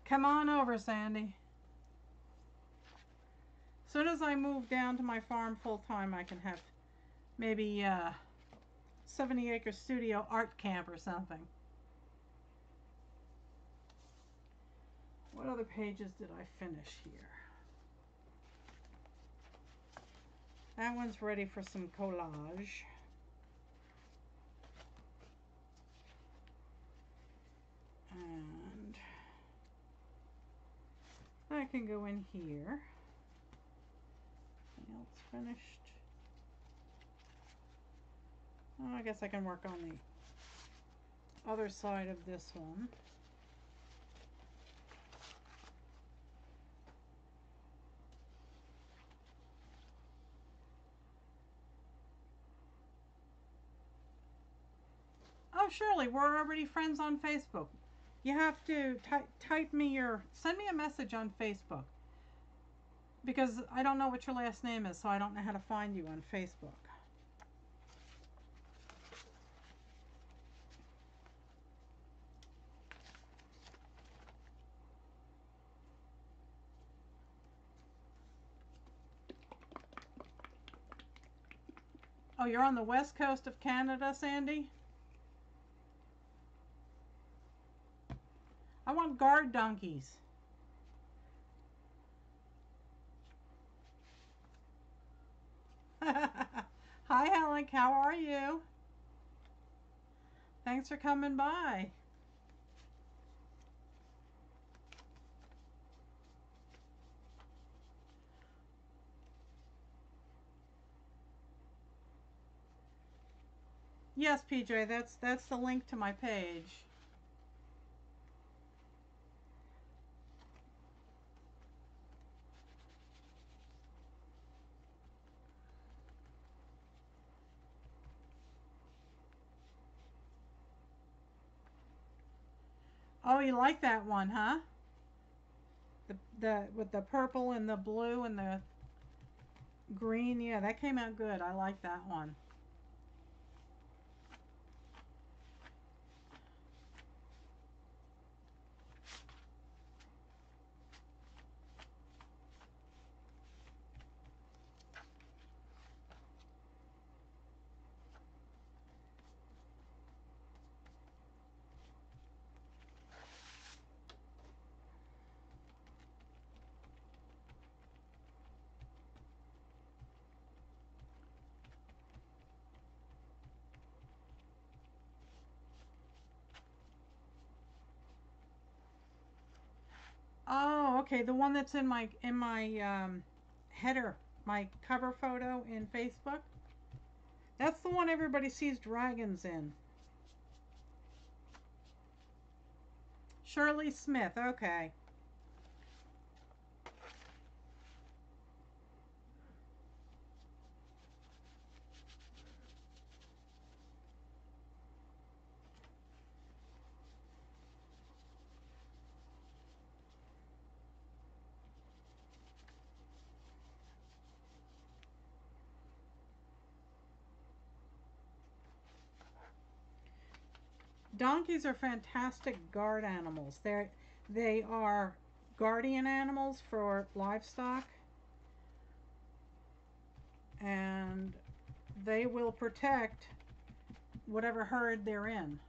Come on over, Sandy. As soon as I move down to my farm full time, I can have maybe 70-acre studio art camp or something. What other pages did I finish here? That one's ready for some collage. And that can go in here. Anything else finished? Oh, I guess I can work on the other side of this one. Oh, Shirley, we're already friends on Facebook. You have to send me a message on Facebook. Because I don't know what your last name is, so I don't know how to find you on Facebook. Oh, you're on the west coast of Canada, Sandy? I want guard donkeys. Hi, Helen. How are you? Thanks for coming by. Yes, PJ, that's the link to my page. Oh, you like that one, huh? The with the purple and the blue and the green. Yeah, that came out good. I like that one. Oh, okay, the one that's in my header my cover photo in Facebook. That's the one everybody sees dragons in. Shirley Smith, okay. Donkeys are fantastic guard animals. They are guardian animals for livestock, and they will protect whatever herd they're in.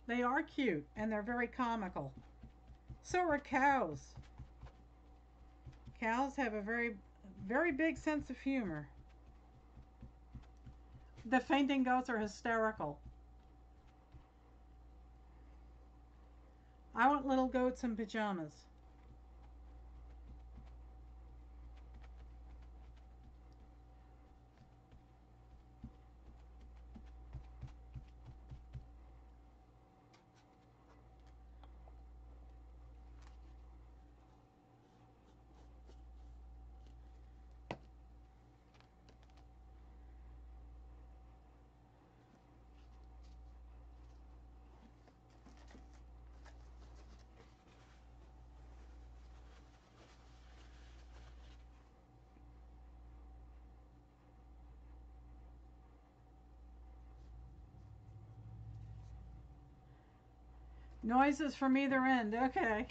They are cute and they're very comical. So are cows. Cows have a very big sense of humor. The fainting goats are hysterical. I want little goats in pajamas. Noises from either end. Okay.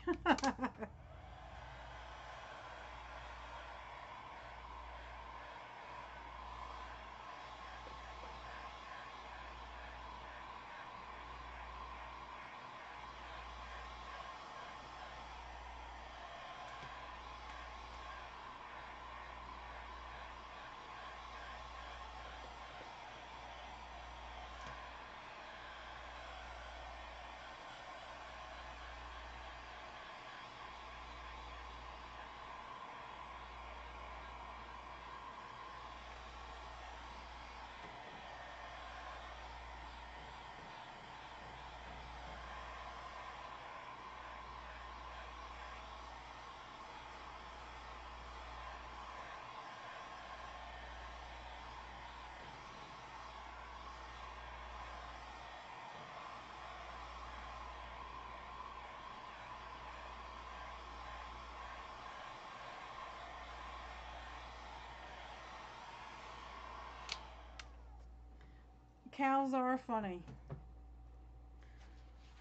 Cows are funny.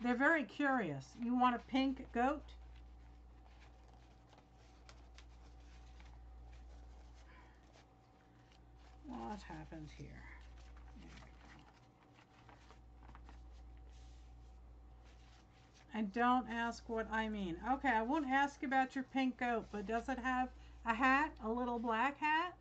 They're very curious. You want a pink goat? What happened here? And don't ask what I mean. Okay, I won't ask about your pink goat, but does it have a hat? A little black hat?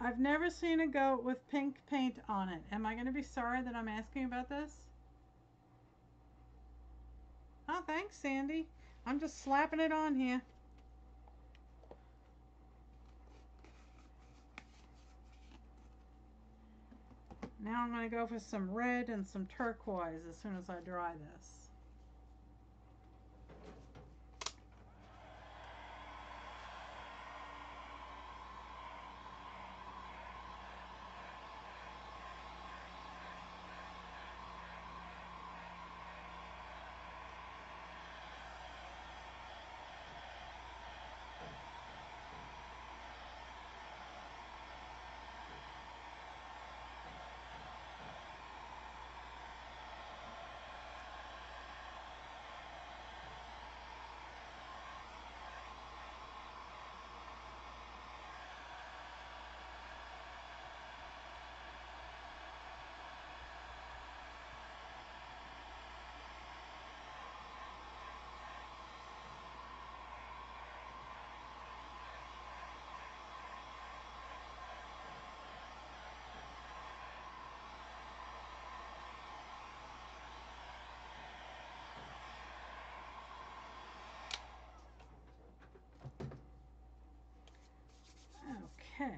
I've never seen a goat with pink paint on it. Am I going to be sorry that I'm asking about this? Oh, thanks, Sandy. I'm just slapping it on here. Now I'm going to go for some red and some turquoise as soon as I dry this. Okay.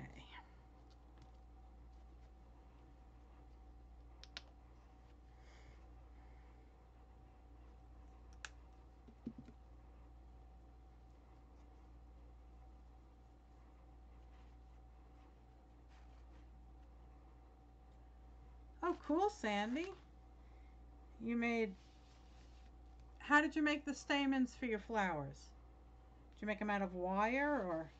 Oh, cool, Sandy. You made... How did you make the stamens for your flowers? Did you make them out of wire or...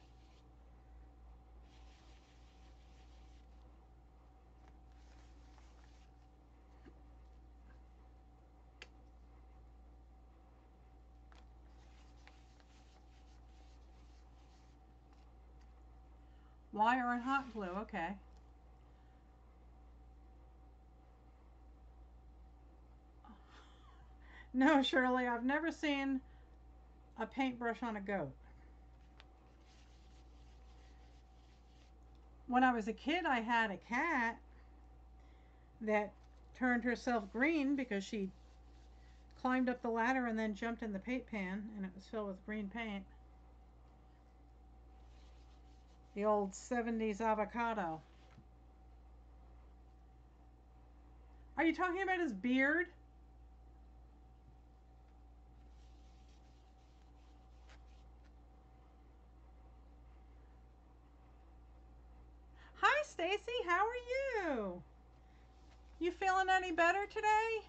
Wire and hot glue, okay. No, Shirley, I've never seen a paintbrush on a goat. When I was a kid, I had a cat that turned herself green because she climbed up the ladder and then jumped in the paint pan, and it was filled with green paint. The old 70s avocado. Are you talking about his beard? Hi, Stacy. How are you? You feeling any better today?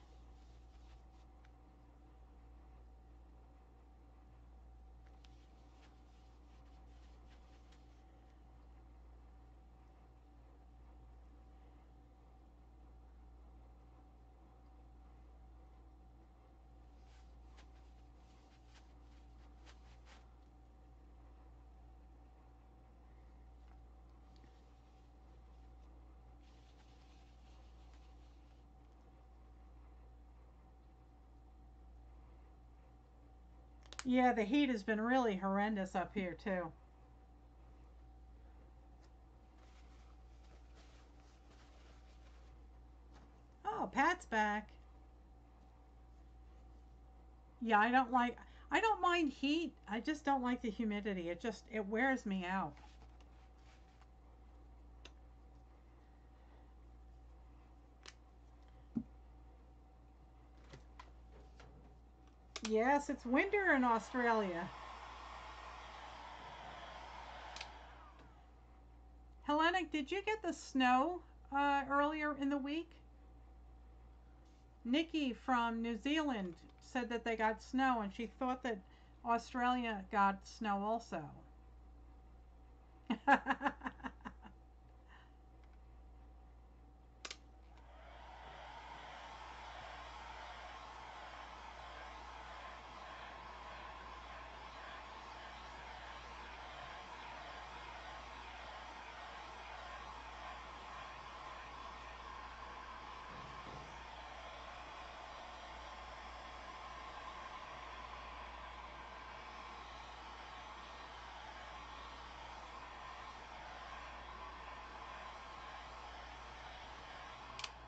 Yeah, the heat has been really horrendous up here, too. Oh, Pat's back. Yeah, I don't mind heat. I just don't like the humidity. It wears me out. Yes, it's winter in Australia. Hellenic, did you get the snow earlier in the week? Nikki from New Zealand said that they got snow and she thought that Australia got snow also.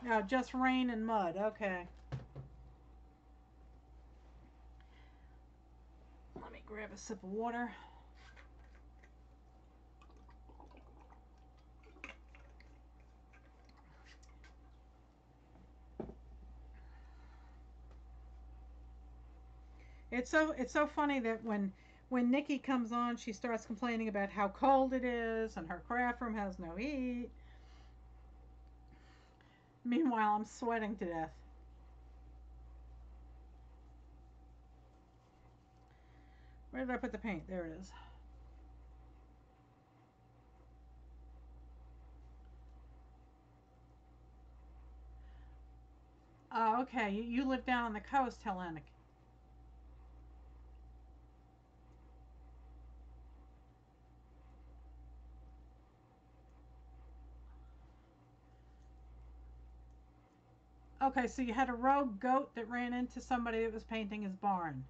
Oh, just rain and mud. Okay. Let me grab a sip of water. It's so funny that when Nikki comes on, she starts complaining about how cold it is and her craft room has no heat. Meanwhile, I'm sweating to death. Where did I put the paint? There it is. Oh, okay. You live down on the coast, Hellenic. Okay, so you had a rogue goat that ran into somebody that was painting his barn.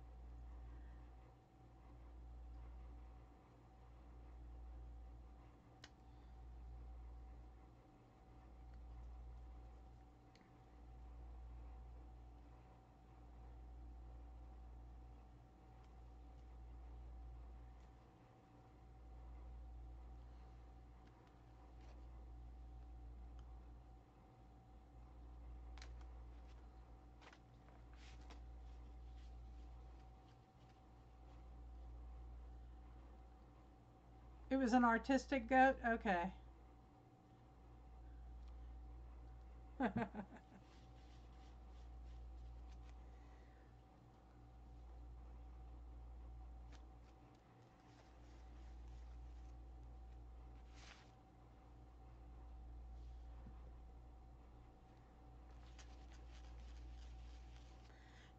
It was an artistic goat? Okay.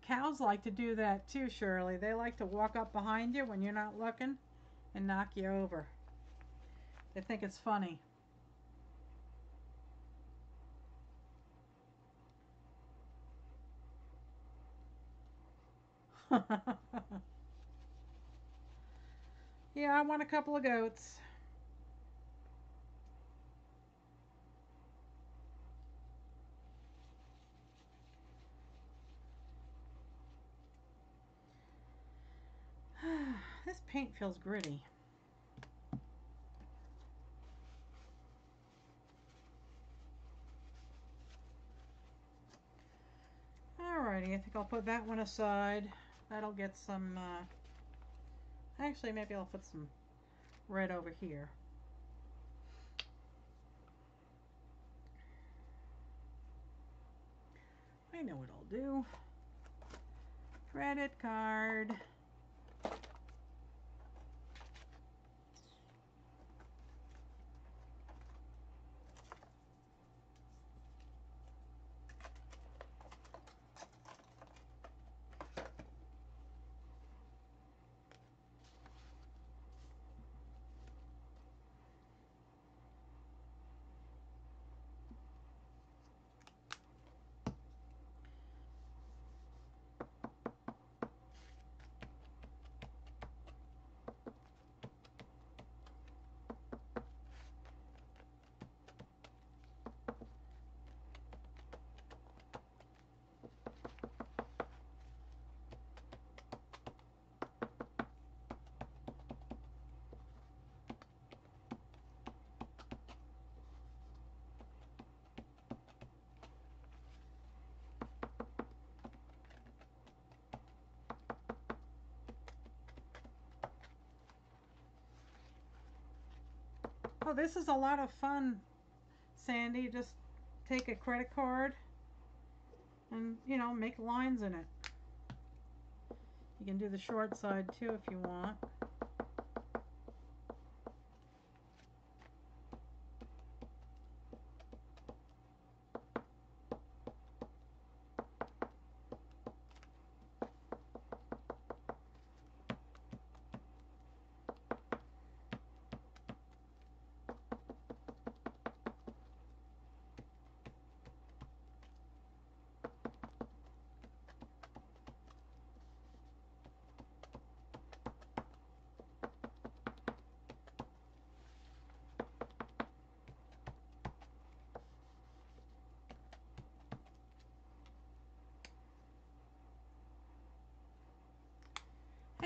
Cows like to do that too, Shirley. They like to walk up behind you when you're not looking and knock you over. They think it's funny. Yeah, I want a couple of goats. This paint feels gritty. Alrighty, I think I'll put that one aside. That'll get some, actually maybe I'll put some red over here. I know what I'll do. Credit card. Oh, this is a lot of fun, Sandy. Just take a credit card and, make lines in it. You can do the short side too if you want.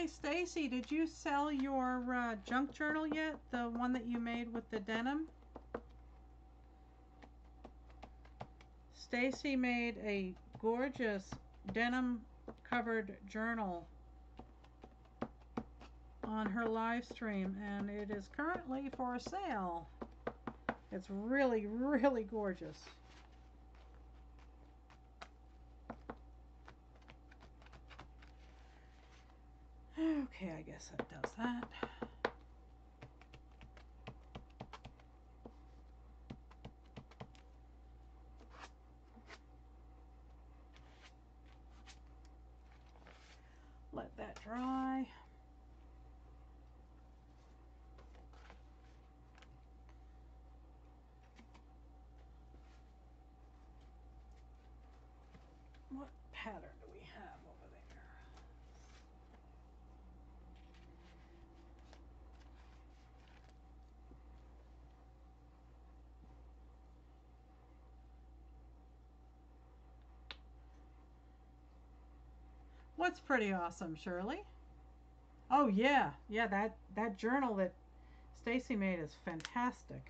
Hey Stacy, did you sell your junk journal yet? The one that you made with the denim? Stacy made a gorgeous denim covered journal on her live stream, and it is currently for sale. It's really, really gorgeous. Okay, I guess that does that. Let that dry. What pattern do we have over there? What's pretty awesome, Shirley? Oh yeah, yeah, that journal that Stacy made is fantastic.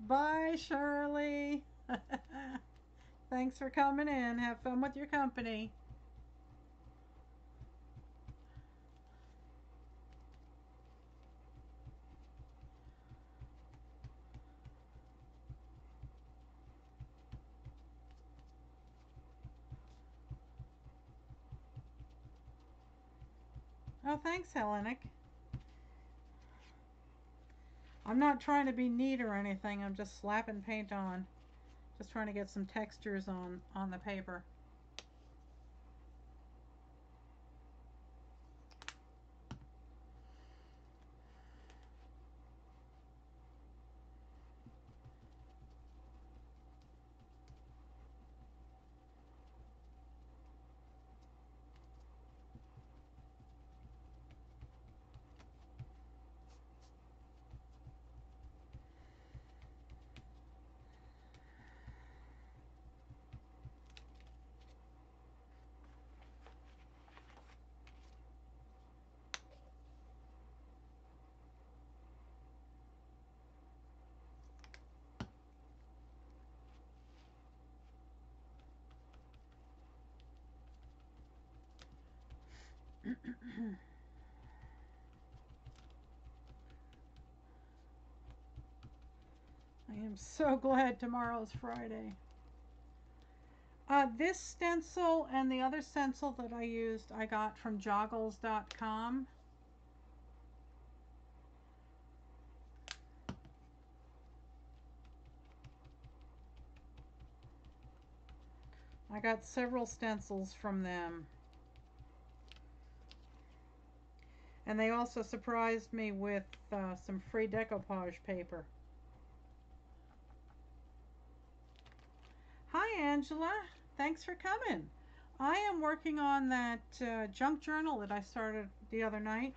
Bye, Shirley. Thanks for coming in. Have fun with your company. Oh, thanks, Hellenic. I'm not trying to be neat or anything. I'm just slapping paint on. Just trying to get some textures on the paper. I am so glad tomorrow's Friday. This stencil and the other stencil that I used, I got from joggles.com. I got several stencils from them. And they also surprised me with some free decoupage paper. Hi, Angela. Thanks for coming. I am working on that junk journal that I started the other night.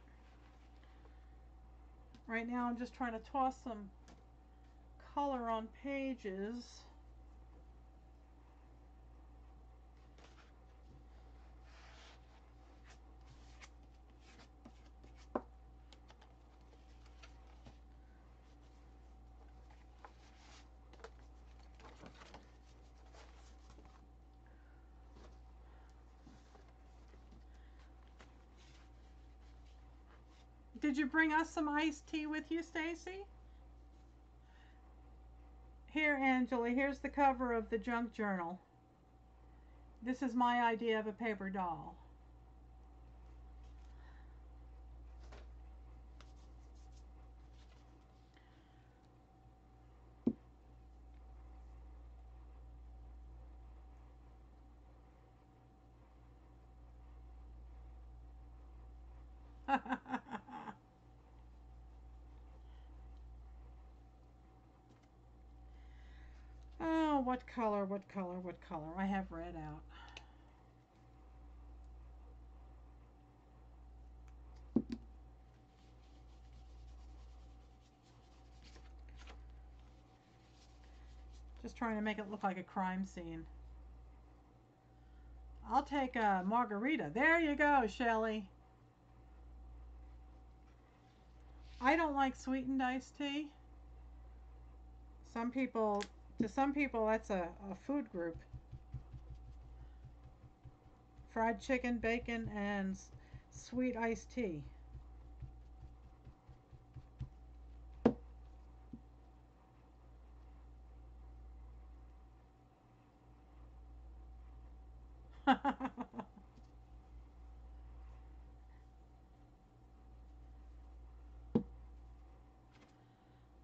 Right now I'm just trying to toss some color on pages. Did you bring us some iced tea with you, Stacy? Here, Angela, here's the cover of the junk journal. This is my idea of a paper doll. Oh, what color, what color, what color? I have red out. Just trying to make it look like a crime scene. I'll take a margarita. There you go, Shelly. I don't like sweetened iced tea. To some people, that's a food group. Fried chicken, bacon, and sweet iced tea.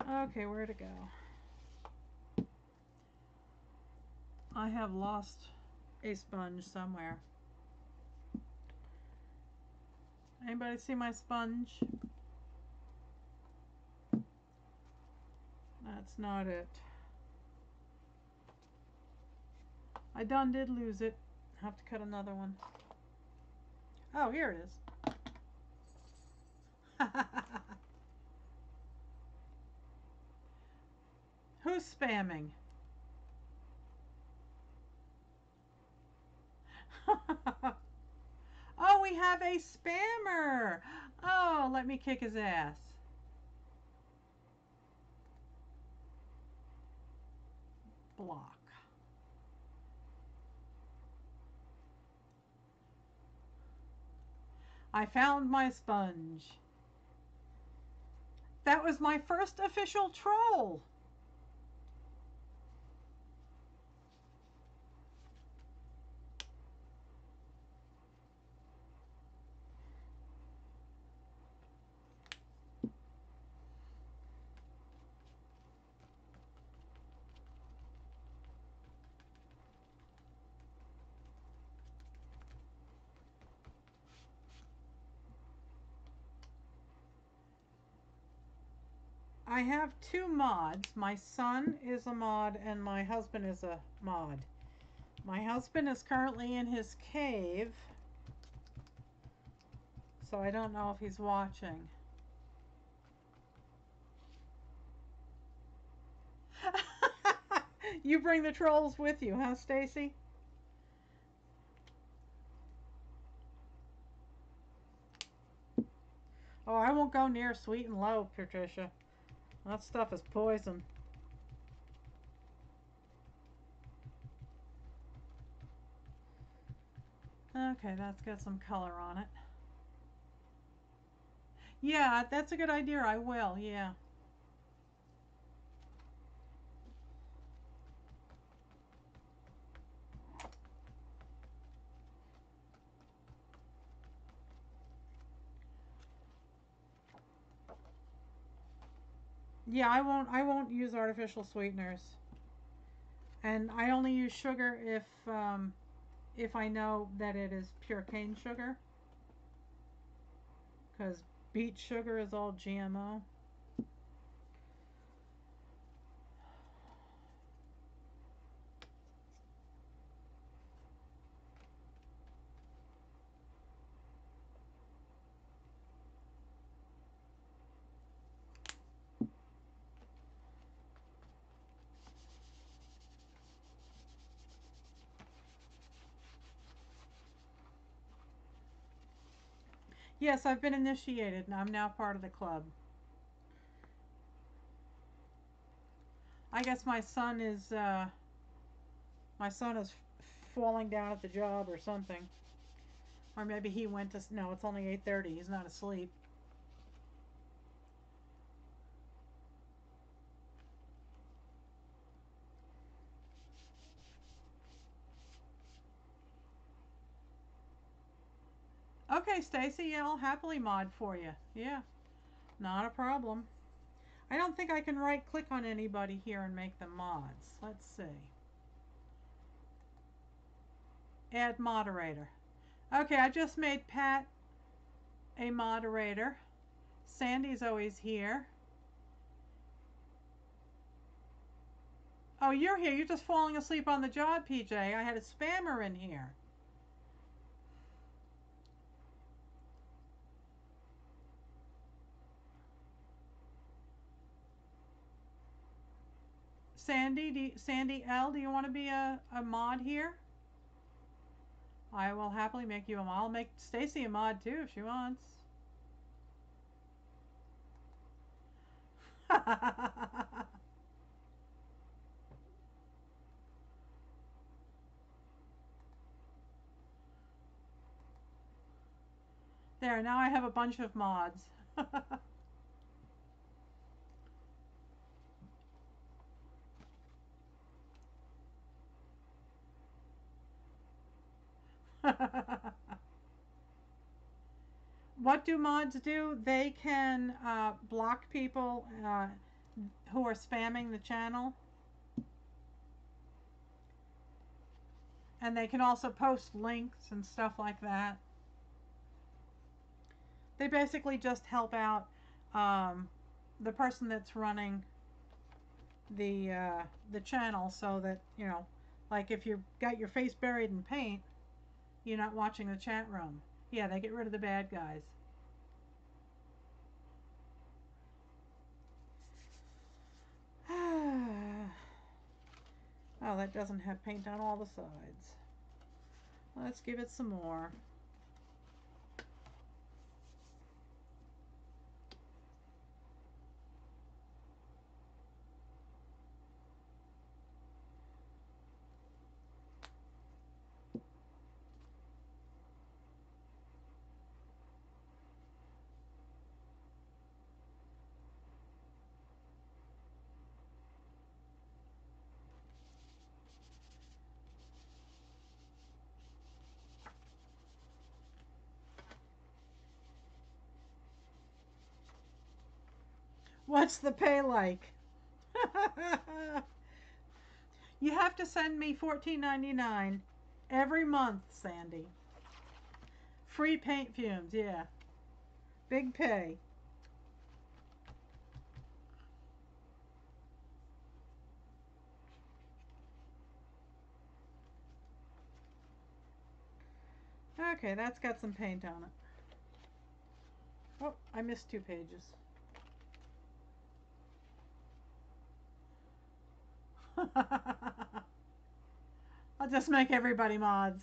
Okay, where to go? I have lost a sponge somewhere. Anybody see my sponge? That's not it. I done did lose it. Have to cut another one. Oh, here it is. Who's spamming? Oh, we have a spammer. Oh, let me kick his ass. Block. I found my sponge. That was my first official troll. I have two mods. My son is a mod and my husband is a mod. My husband is currently in his cave, so I don't know if he's watching. You bring the trolls with you, huh, Stacy? Oh, I won't go near sweet and low, Patricia. That stuff is poison. Okay, that's got some color on it. Yeah, that's a good idea. I will, yeah. Yeah, I won't use artificial sweeteners. And I only use sugar if I know that it is pure cane sugar, because beet sugar is all GMO. Yes, I've been initiated and I'm now part of the club. I guess my son is falling down at the job or something. Or maybe he went to, no, it's only 8:30. He's not asleep. Okay, Stacy, yeah, I'll happily mod for you. Yeah, not a problem. I don't think I can right click on anybody here and make them mods. Let's see. Add moderator. Okay, I just made Pat a moderator. Sandy's always here. Oh, you're here. You're just falling asleep on the job, PJ. I had a spammer in here. Sandy L, do you want to be a mod here? I will happily make you a mod. I'll make Stacy a mod too if she wants. There, now I have a bunch of mods. What do mods do? They can block people who are spamming the channel. And they can also post links and stuff like that. They basically just help out the person that's running the channel, so that, you know, like if you've got your face buried in paint, you're not watching the chat room. Yeah, they get rid of the bad guys. Oh, that doesn't have paint on all the sides. Let's give it some more. What's the pay like? You have to send me $14.99 every month, Sandy. Free paint fumes, yeah. Big pay. Okay, that's got some paint on it. Oh, I missed 2 pages. I'll just make everybody mods.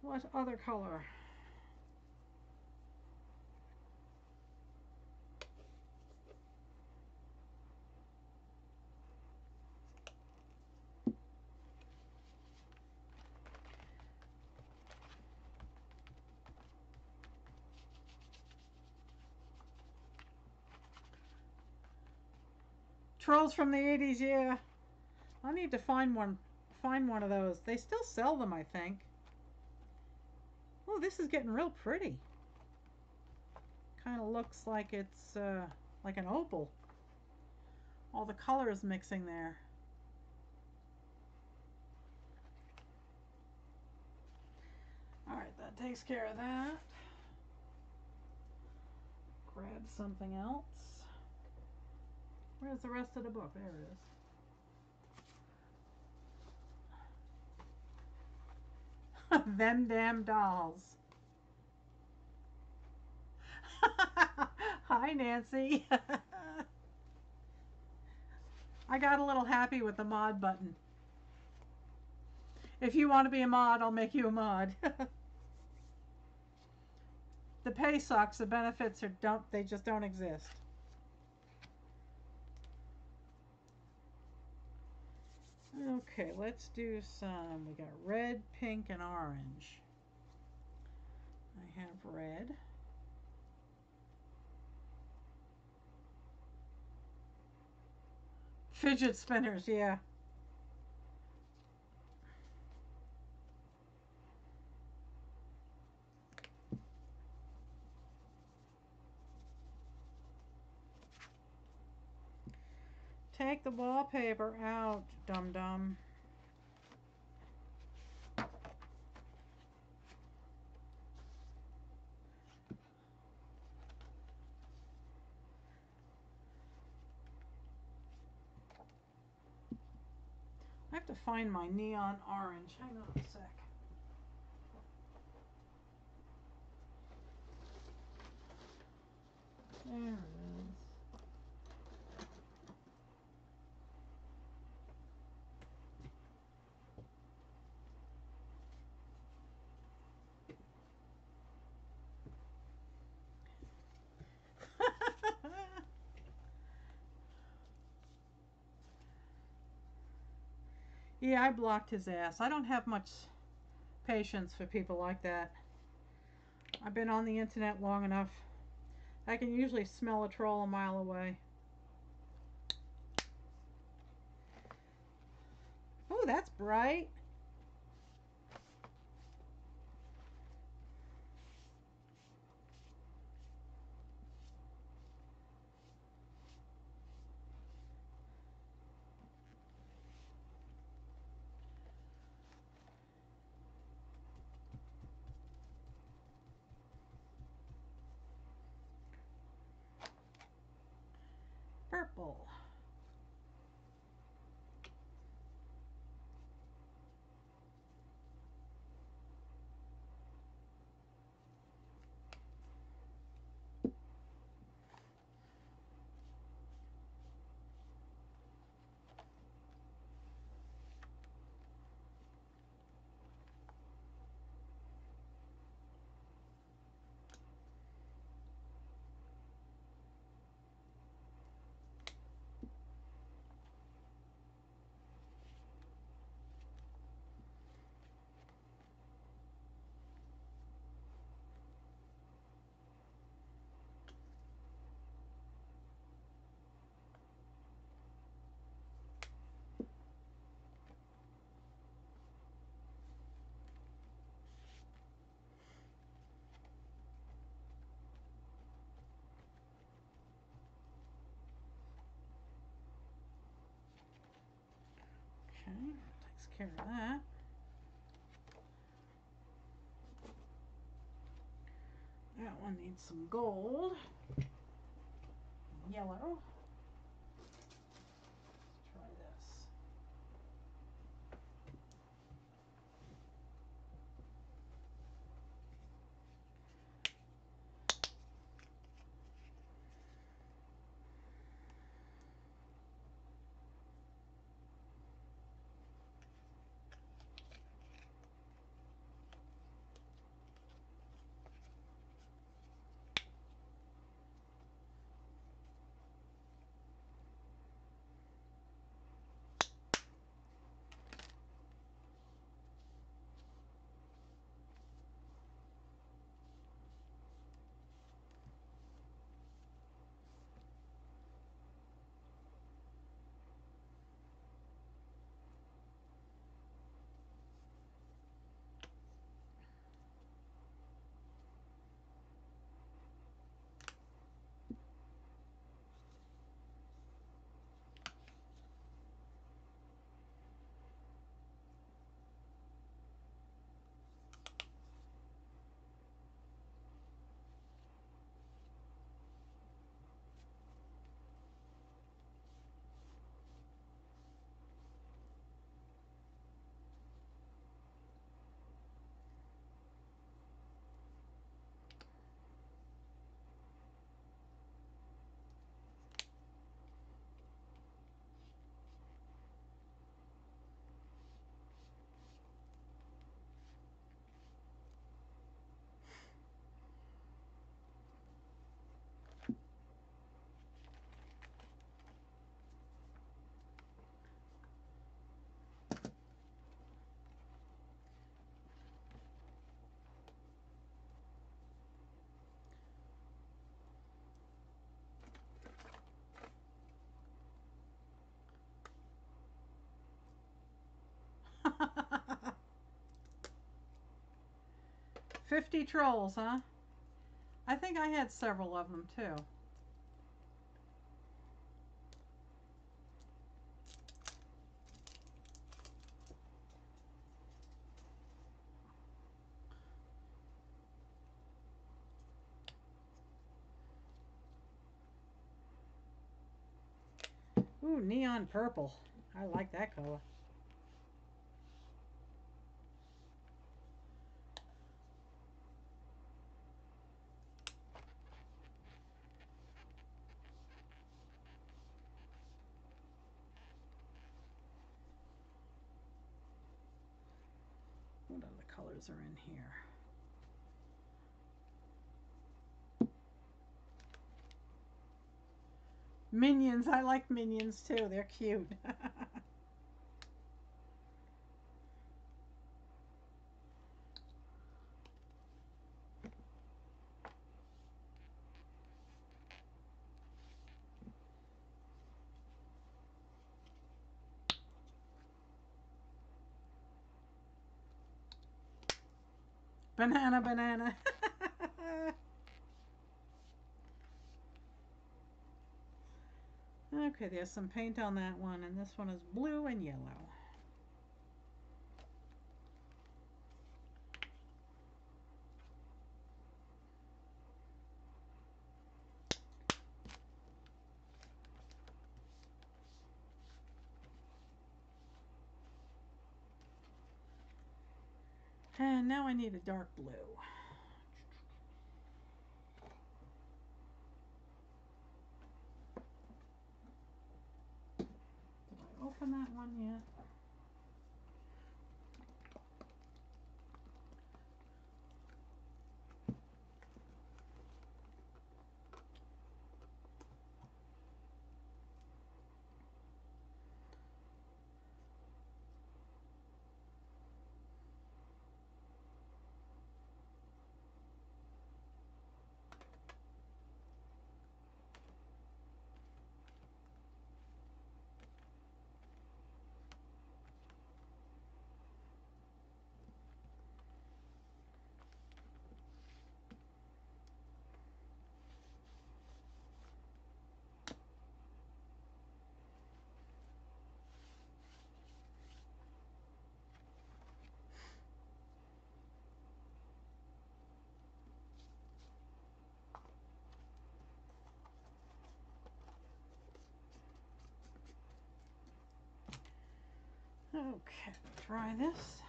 What other color? Trolls from the 80s, yeah. I need to find one of those. They still sell them, I think. Oh, this is getting real pretty. Kind of looks like it's like an opal. All the colors mixing there. Alright, that takes care of that. Grab something else. Where's the rest of the book? There it is. Them damn dolls. Hi, Nancy. I got a little happy with the mod button. If you want to be a mod, I'll make you a mod. The pay sucks. The benefits they just don't exist. Okay, let's do some. We got red, pink, and orange. I have red. Fidget spinners, yeah. Take the wallpaper out, dum-dum. I have to find my neon orange. Hang on a sec. There it is. Yeah, I blocked his ass. I don't have much patience for people like that. I've been on the internet long enough. I can usually smell a troll a mile away. Oh, that's bright. Purple. Okay, takes care of that. That one needs some gold. Yellow. Let's try this. $50 trolls, huh? I think I had several of them too. Ooh, neon purple. I like that color. What other colors are in here? Minions. I like minions too. They're cute. Banana, banana. Okay, there's some paint on that one, and this one is blue and yellow. And now I need a dark blue. Did I open that one yet? Okay, try this.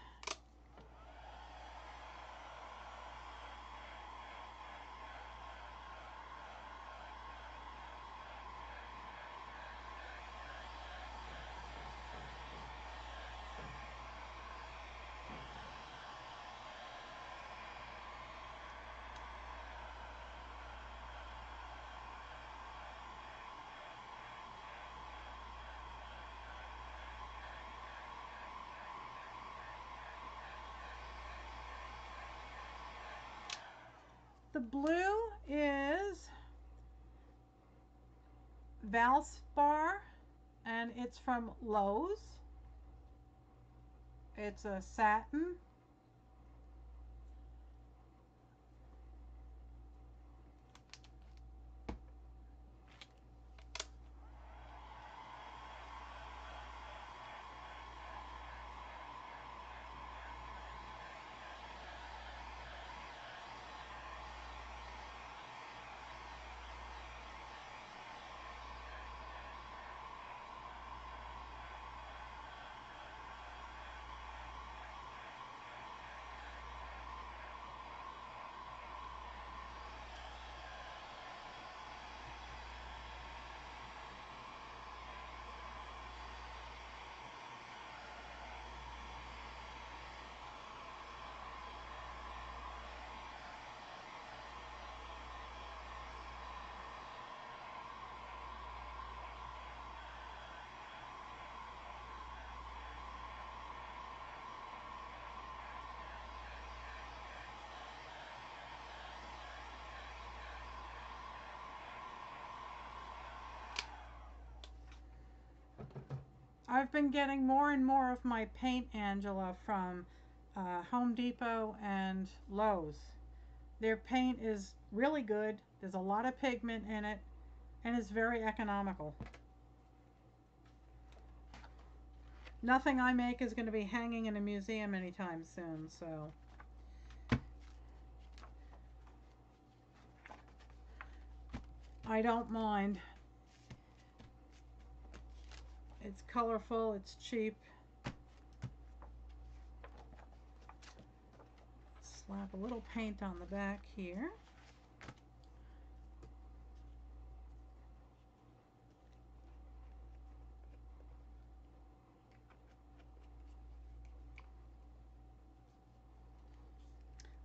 The blue is Valspar, and it's from Lowe's. It's a satin. I've been getting more and more of my paint, Angela, from Home Depot and Lowe's. Their paint is really good. There's a lot of pigment in it, and it's very economical. Nothing I make is going to be hanging in a museum anytime soon, so I don't mind. It's colorful, it's cheap. Slap a little paint on the back here.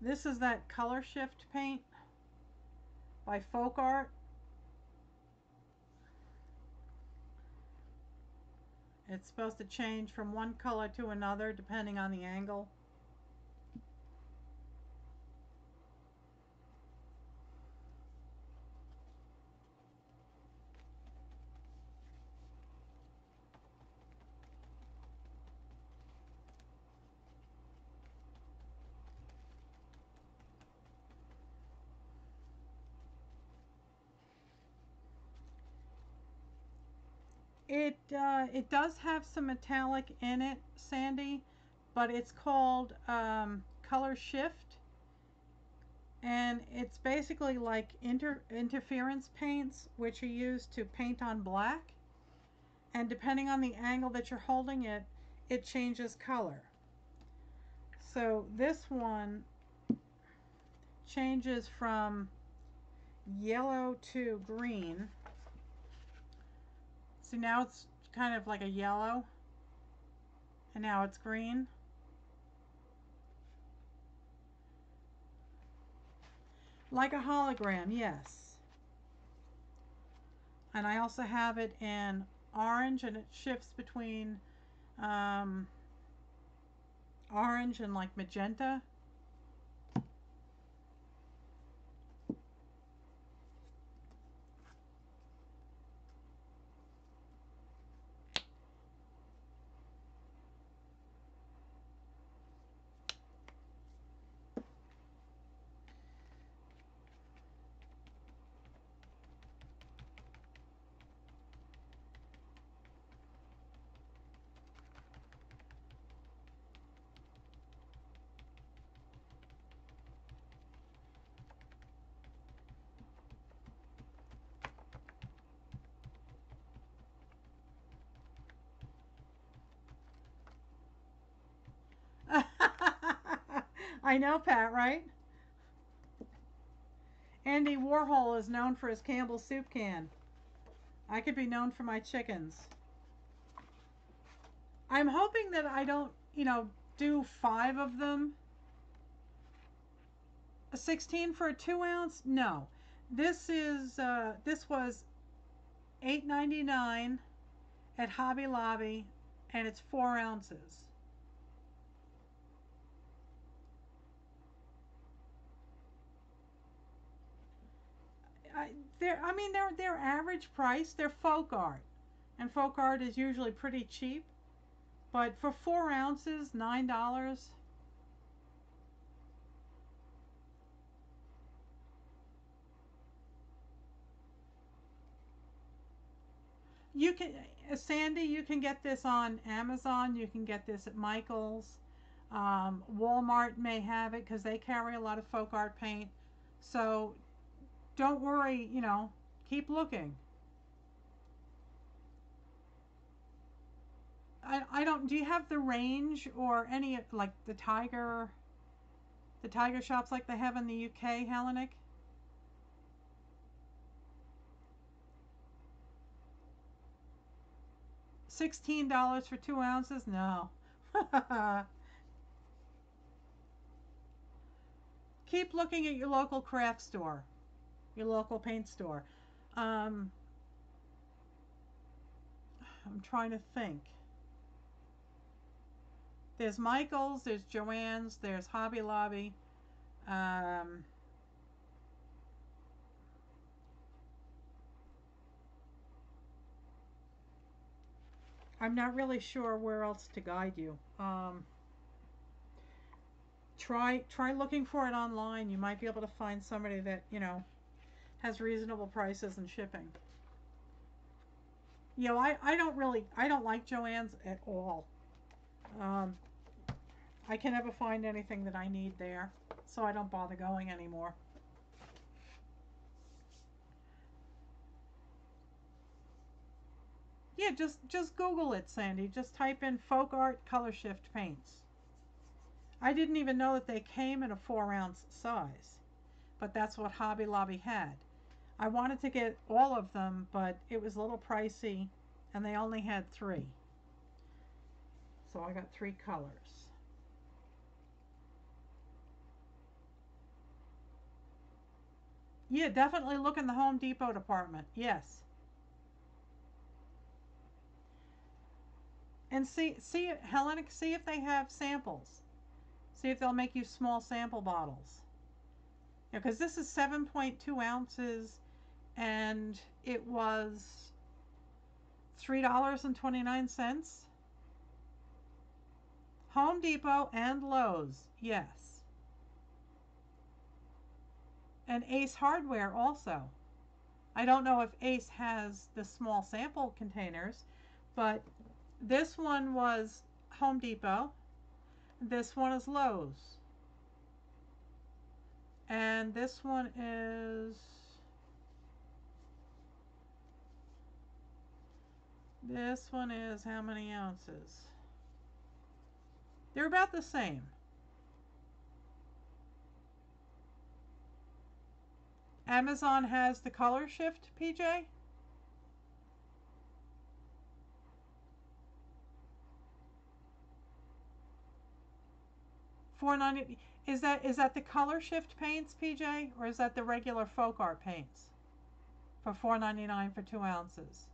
This is that color shift paint by Folk Art. It's supposed to change from one color to another depending on the angle. It does have some metallic in it, Sandy, but it's called color shift, and it's basically like interference paints, which are used to paint on black, and depending on the angle that you're holding it, it changes color. So this one changes from yellow to green. See, now it's kind of like a yellow, and now it's green. Like a hologram, yes. And I also have it in orange, and it shifts between orange and like magenta. I know, Pat, right? Andy Warhol is known for his Campbell's soup can. I could be known for my chickens. I'm hoping that I don't, do 5 of them. A 16 for a 2-ounce? No. This was $8.99 at Hobby Lobby, and it's 4 ounces. They're average price. They're Folk Art, and Folk Art is usually pretty cheap. But for 4 ounces, $9. You can, Sandy, you can get this on Amazon. You can get this at Michael's. Walmart may have it because they carry a lot of Folk Art paint. So don't worry, keep looking. I don't, do you have the range or any, like the tiger shops like they have in the UK, Hellenic? $16 for 2 ounces? No. Keep looking at your local craft store, your local paint store. I'm trying to think. There's Michael's, there's Joann's, there's Hobby Lobby. I'm not really sure where else to guide you. Try looking for it online. You might be able to find somebody that has reasonable prices and shipping. I don't like Joann's at all. I can never find anything that I need there, so I don't bother going anymore. Yeah, just Google it, Sandy. Just type in folk art color shift paints. I didn't even know that they came in a 4-ounce size, but that's what Hobby Lobby had. I wanted to get all of them, but it was a little pricey, and they only had 3. So I got 3 colors. Yeah, definitely look in the Home Depot department. Yes. And see, Helen, see if they have samples. See if they'll make you small sample bottles. Yeah, because this is 7.2 ounces, and it was $3.29. Home Depot and Lowe's, yes. And Ace Hardware also. I don't know if Ace has the small sample containers, but this one was Home Depot. This one is Lowe's. And this one is... This one is how many ounces? They're about the same. Amazon has the color shift, PJ? $4.90. Is that the color shift paints, PJ, or is that the regular folk art paints for $4.99 for 2 ounces?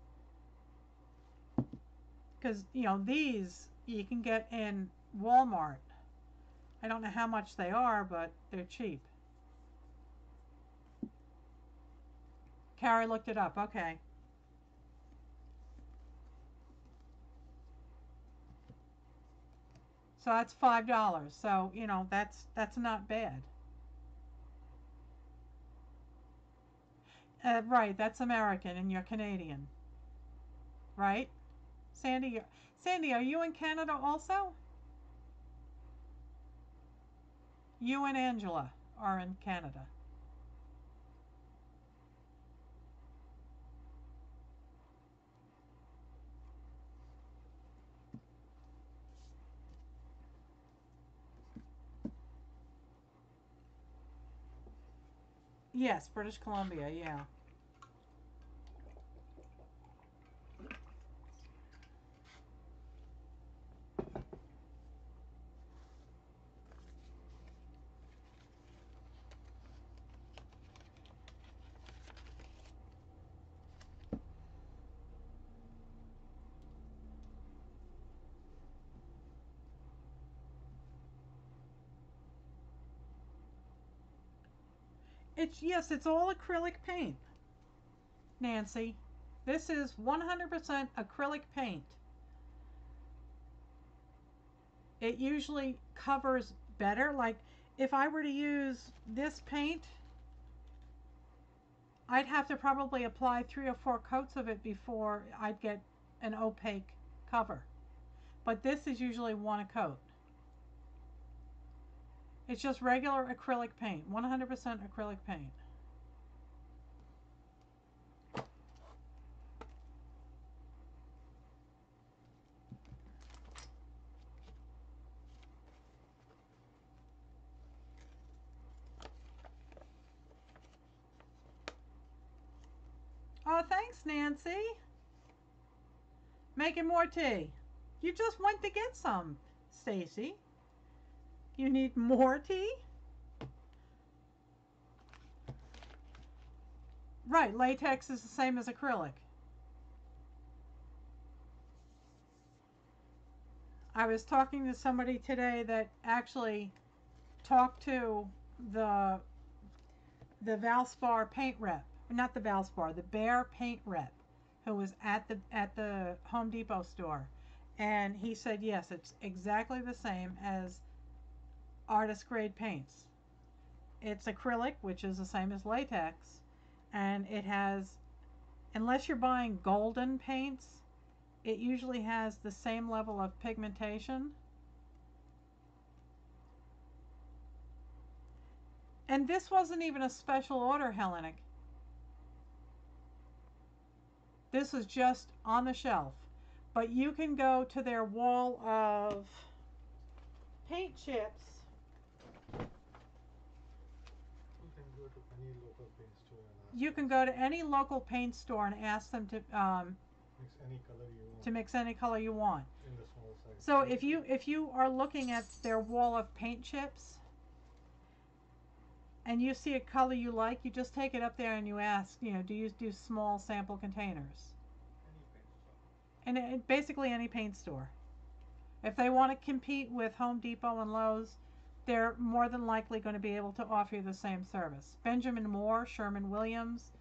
Because these you can get in Walmart. I don't know how much they are, but they're cheap. Carrie looked it up. Okay. So that's $5. So that's not bad. Right, that's American, and you're Canadian, right? Sandy, Sandy, are you in Canada also? You and Angela are in Canada. Yes, British Columbia, yeah. Yes, it's all acrylic paint, Nancy. This is 100% acrylic paint. It usually covers better. Like if I were to use this paint, I'd have to probably apply 3 or 4 coats of it before I'd get an opaque cover. But this is usually 1 coat. It's just regular acrylic paint, 100% acrylic paint. Oh, thanks, Nancy. Making more tea. You just went to get some, Stacy. You need more tea? Right, latex is the same as acrylic. I was talking to somebody today that actually talked to the Valspar paint rep, not the Valspar, the Behr paint rep, who was at the Home Depot store, and he said yes, it's exactly the same as artist grade paints. It's acrylic, which is the same as latex, and it has, unless you're buying golden paints, it usually has the same level of pigmentation. And this wasn't even a special order, Hellenic. This is just on the shelf. But you can go to their wall of paint chips. You can go to any local paint store and ask. You can go to any local paint store and ask them to mix any color you want. mix any color you want. In the small size. So if you are looking at their wall of paint chips and you see a color you like, you just take it up there and you ask, you know, do you do small sample containers? Any paint store. And basically any paint store. If they want to compete with Home Depot and Lowe's, they're more than likely going to be able to offer you the same service. Benjamin Moore, Sherman-Williams,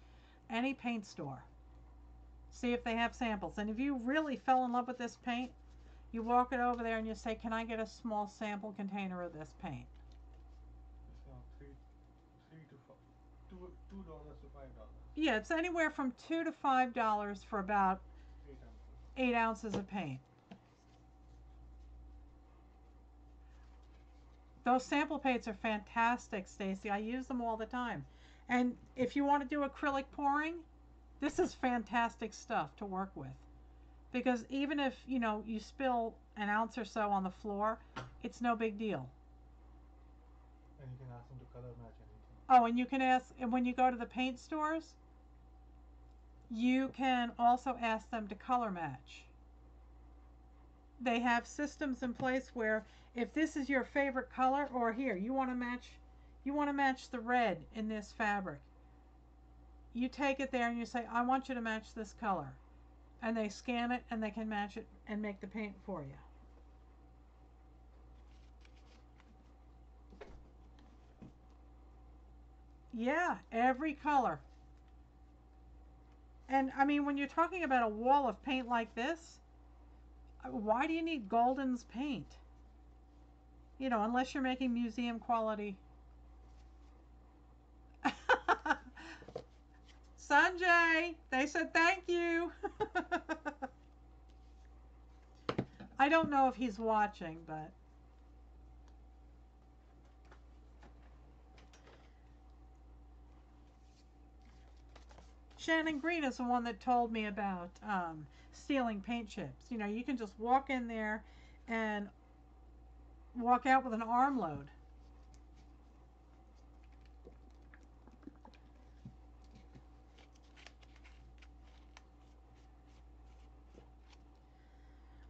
any paint store. See if they have samples. And if you really fell in love with this paint, you walk it over there and you say, can I get a small sample container of this paint? $2 to $5. Yeah, it's anywhere from $2 to $5 for about 8 ounces of paint. Those sample paints are fantastic, Stacy. I use them all the time. And if you want to do acrylic pouring, this is fantastic stuff to work with. Because even if, you know, you spill an ounce or so on the floor, it's no big deal. And you can ask them to color match anything. Oh, and you can ask, and when you go to the paint stores, you can also ask them to color match. They have systems in place where if this is your favorite color, or here, you want to match the red in this fabric. You take it there and you say, I want you to match this color. And they scan it and they can match it and make the paint for you. Yeah, every color. And I mean, when you're talking about a wall of paint like this, why do you need Golden's paint? You know, unless you're making museum quality. Sanjay, they said thank you. I don't know if he's watching, but Shannon Green is the one that told me about stealing paint chips. You know, you can just walk in there and walk out with an armload.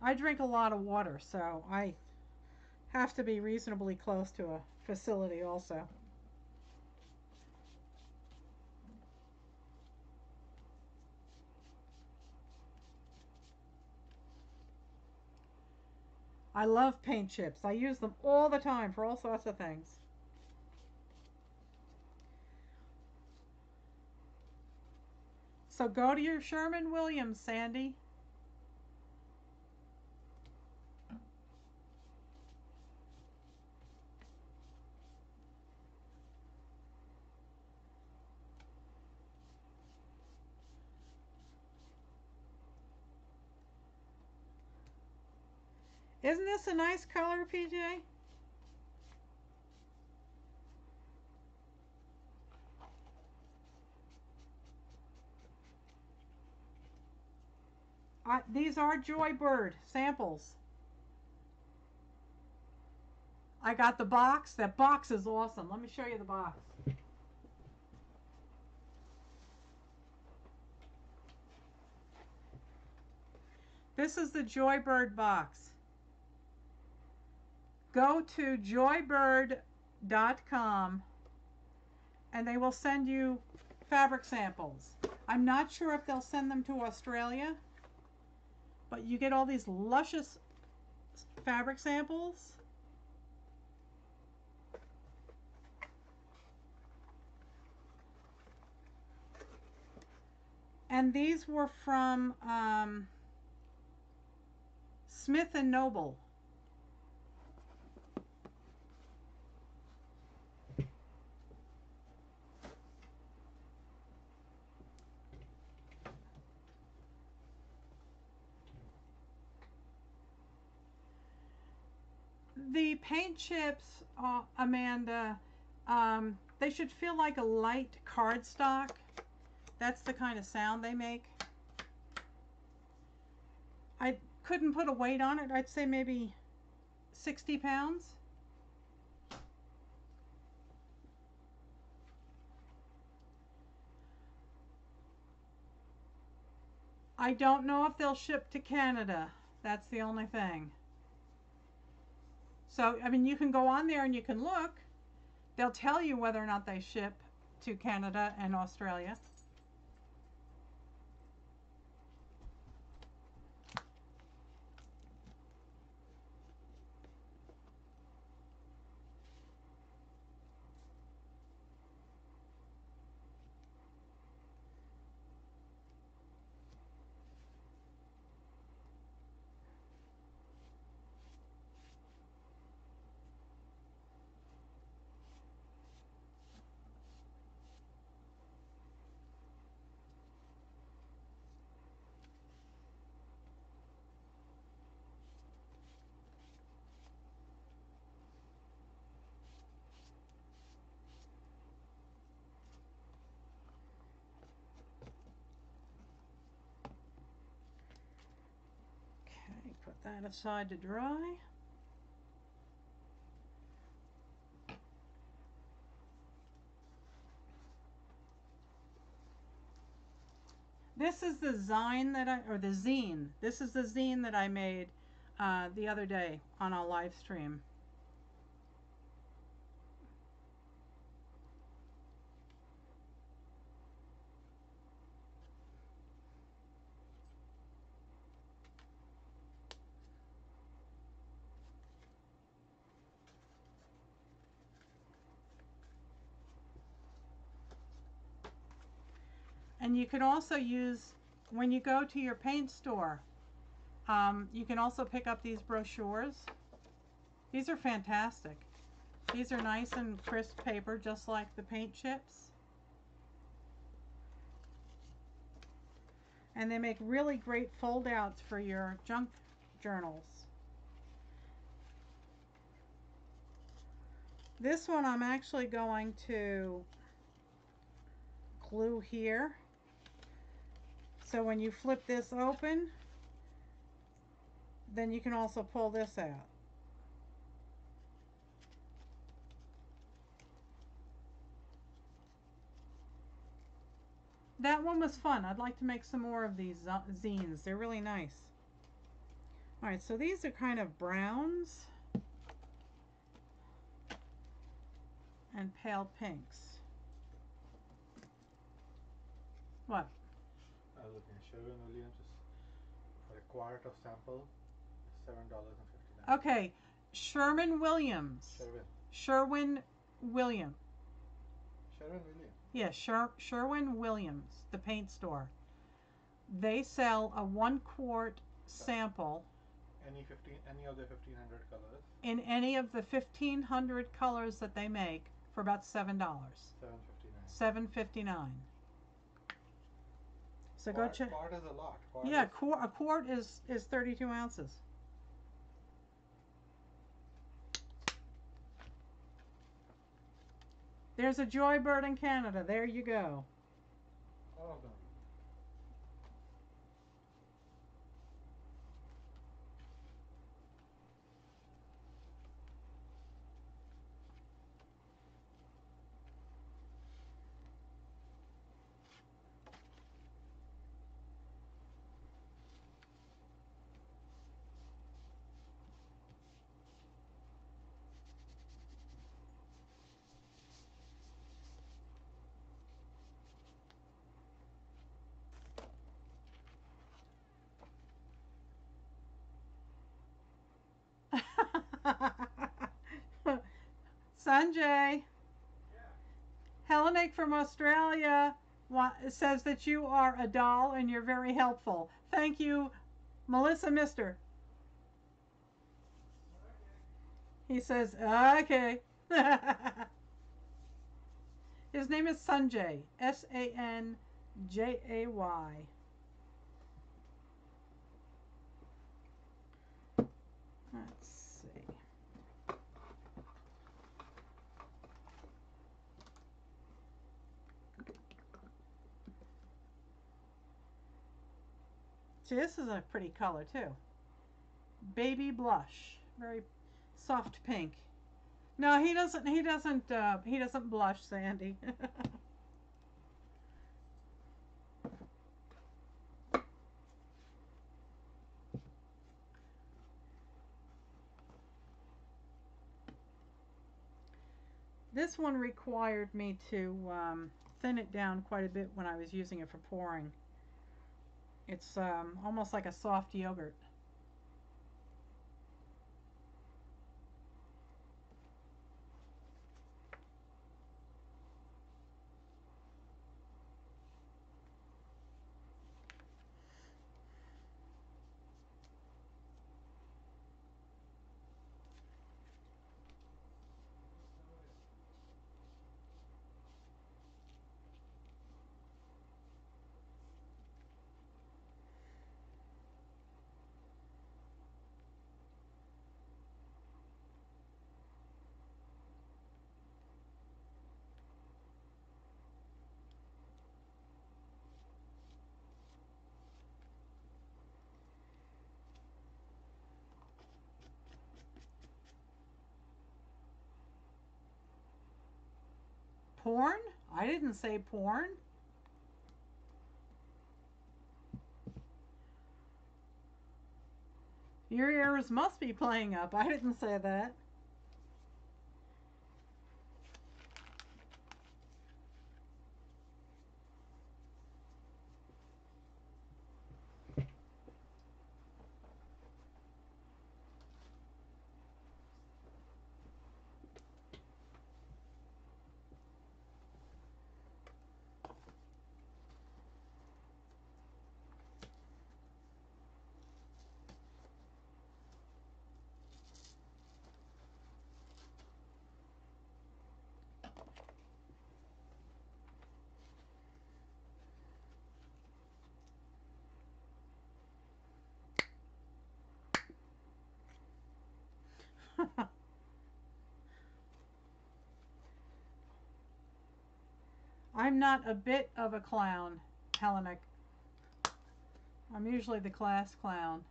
I drink a lot of water, so I have to be reasonably close to a facility also. I love paint chips. I use them all the time for all sorts of things. So go to your Sherman-Williams, Sandy. Isn't this a nice color, PJ? These are Joybird samples. I got the box. That box is awesome. Let me show you the box. This is the Joybird box. Go to joybird.com and they will send you fabric samples. I'm not sure if they'll send them to Australia, but you get all these luscious fabric samples. And these were from Smith & Noble. The paint chips, Amanda, they should feel like a light cardstock. That's the kind of sound they make. I couldn't put a weight on it. I'd say maybe 60 pounds. I don't know if they'll ship to Canada. That's the only thing. So, I mean, you can go on there and you can look. They'll tell you whether or not they ship to Canada and Australia. Okay, put that aside to dry. This is the zine the zine. This is the zine that I made the other day on a live stream. And you can also use, when you go to your paint store, you can also pick up these brochures. These are fantastic. These are nice and crisp paper, just like the paint chips. And they make really great fold-outs for your junk journals. This one I'm actually going to glue here. So when you flip this open, then you can also pull this out. That one was fun. I'd like to make some more of these zines. They're really nice. Alright, so these are kind of browns and pale pinks. What? I was looking at Sherwin-Williams for a quart of sample, $7.59. Okay, Sherwin-Williams. Sherwin-Williams. Sherwin-Williams. Yeah, Sherwin-Williams, the paint store. They sell a 1 quart sample. Any of the 1,500 colors. In any of the 1,500 colors that they make for about $7. $7.59. So go check. Quart is a lot. Yeah, a quart is 32 ounces. There's a Joybird in Canada. There you go. All of them. Sanjay. Hellenic from Australia says that you are a doll and you're very helpful. Thank you, Melissa Mister. He says, okay. His name is Sanjay. Sanjay. Let's see. See, this is a pretty color too. Baby blush, very soft pink. No, he doesn't. He doesn't. He doesn't blush, Sandy. This one required me to thin it down quite a bit when I was using it for pouring. It's almost like a soft yogurt. Porn? I didn't say porn. Your ears must be playing up. I didn't say that. I'm not a bit of a clown, Helena. I'm usually the class clown.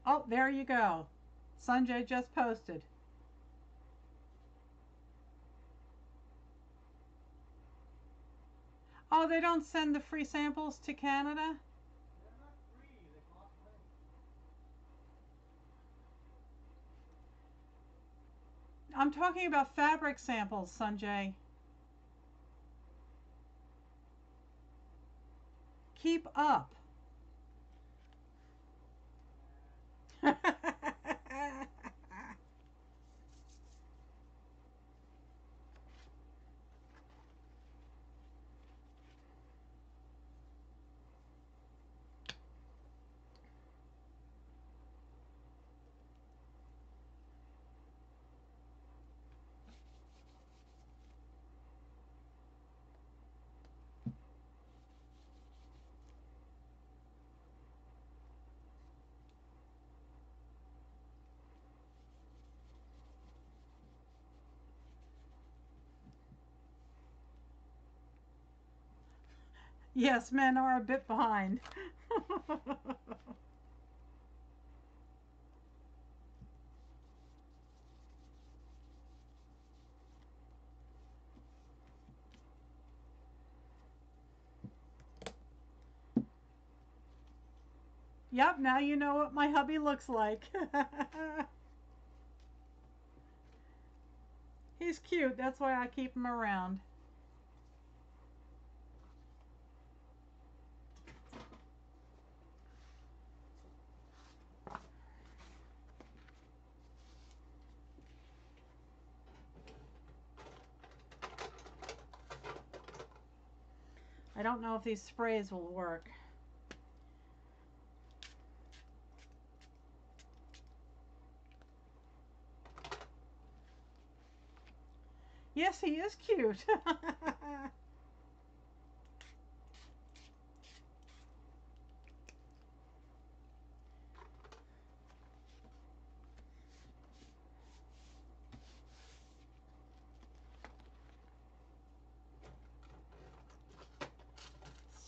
Oh, there you go. Sanjay just posted. Oh, they don't send the free samples to Canada? They're not free, they cost money. I'm talking about fabric samples, Sanjay. Keep up. Yes, men are a bit behind. Yep, now you know what my hubby looks like. He's cute, that's why I keep him around. I don't know if these sprays will work. Yes, he is cute.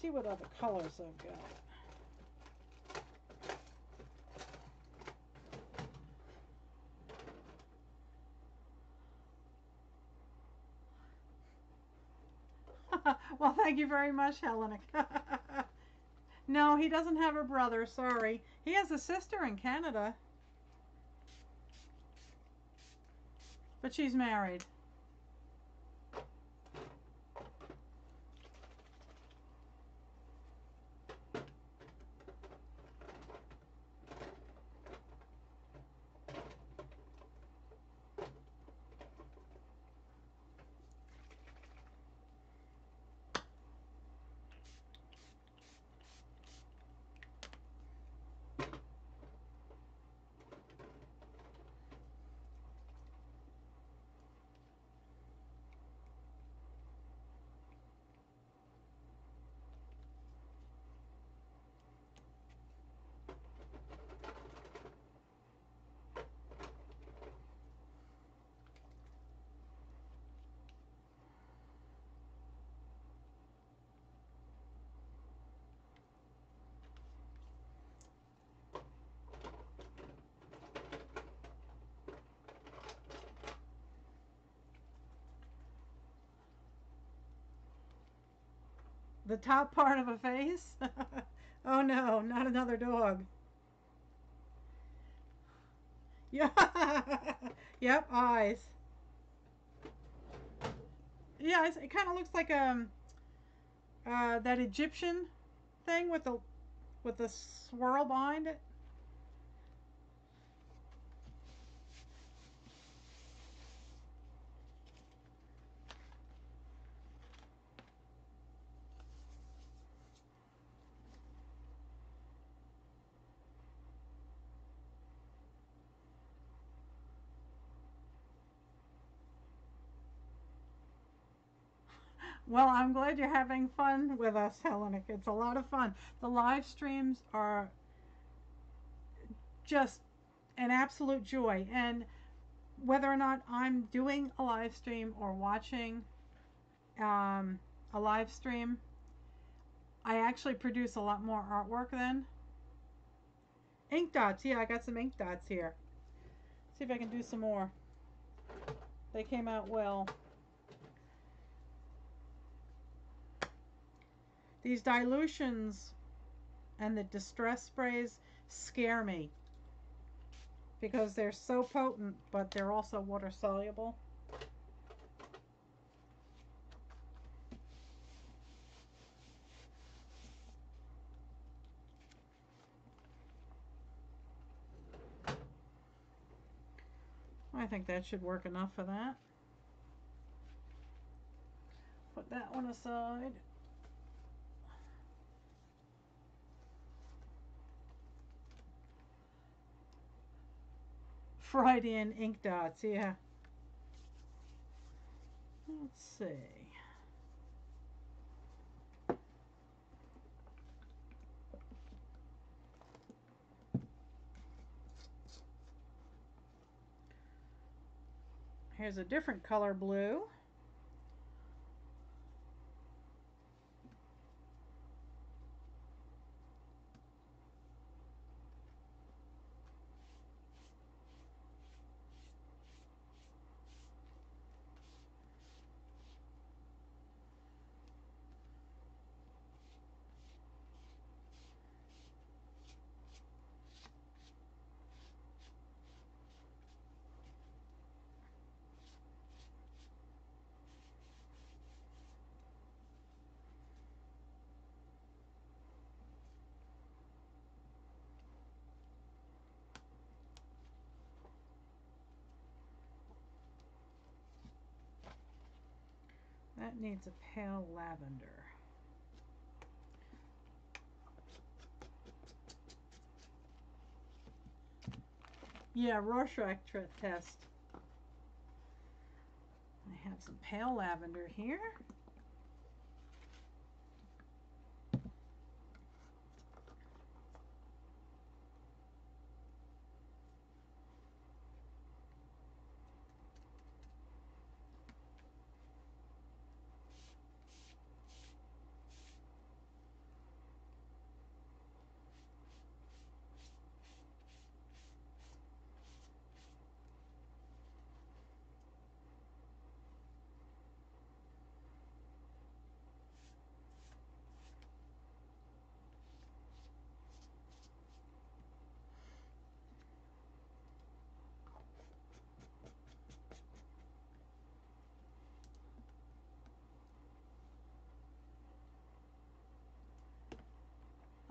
See what other colors I've got. Well, thank you very much, Helen. No, he doesn't have a brother, sorry. He has a sister in Canada, but she's married. The top part of a face? Oh no, not another dog. Yeah. Yep, eyes. Yeah, it kind of looks like that Egyptian thing with the swirl behind it. Well, I'm glad you're having fun with us, Hellenic. It's a lot of fun. The live streams are just an absolute joy. And whether or not I'm doing a live stream or watching a live stream, I actually produce a lot more artwork then. Ink dots, yeah, I got some ink dots here. See if I can do some more. They came out well. These dilutions and the distress sprays scare me because they're so potent, but they're also water soluble. I think that should work enough for that. Put that one aside. Freudian ink dots, yeah. Let's see. Here's a different color blue. That needs a pale lavender. Yeah, Rorschach test. I have some pale lavender here.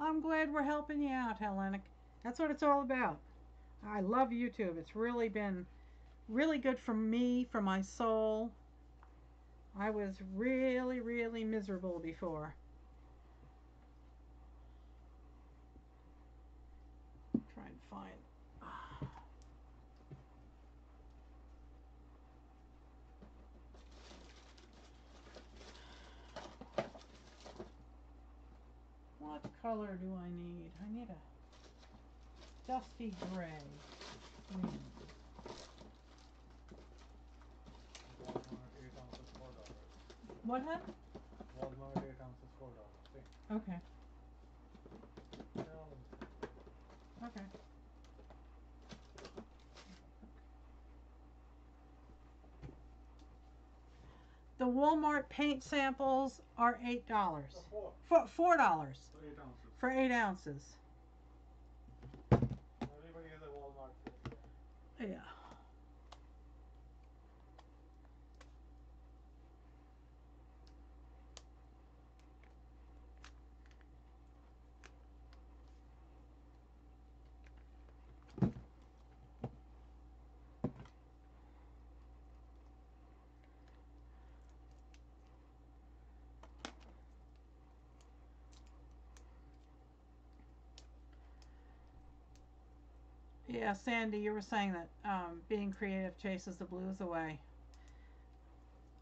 I'm glad we're helping you out, Hellenic. That's what it's all about. I love YouTube. It's really been really good for me, for my soul. I was really, really miserable before. Try and find. What color do I need? I need a dusty gray. Walmart 8 ounces $4. What happened? Walmart 8 ounces $4. See? Okay. They're all in the same. Okay. The Walmart paint samples are $8. $4 For 8 ounces. for 8 ounces. Everybody has a Walmart place. Yeah. Yeah, Sandy, you were saying that being creative chases the blues away.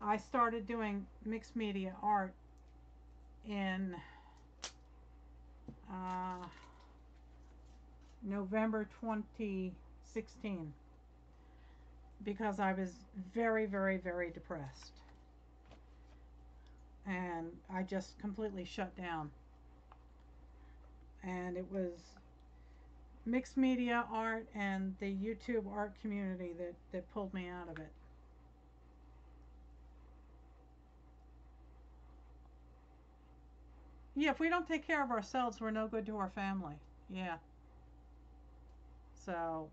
I started doing mixed media art in November 2016 because I was very, very, very depressed. And I just completely shut down. And it was mixed media art and the YouTube art community that pulled me out of it. Yeah, if we don't take care of ourselves, we're no good to our family. Yeah. So,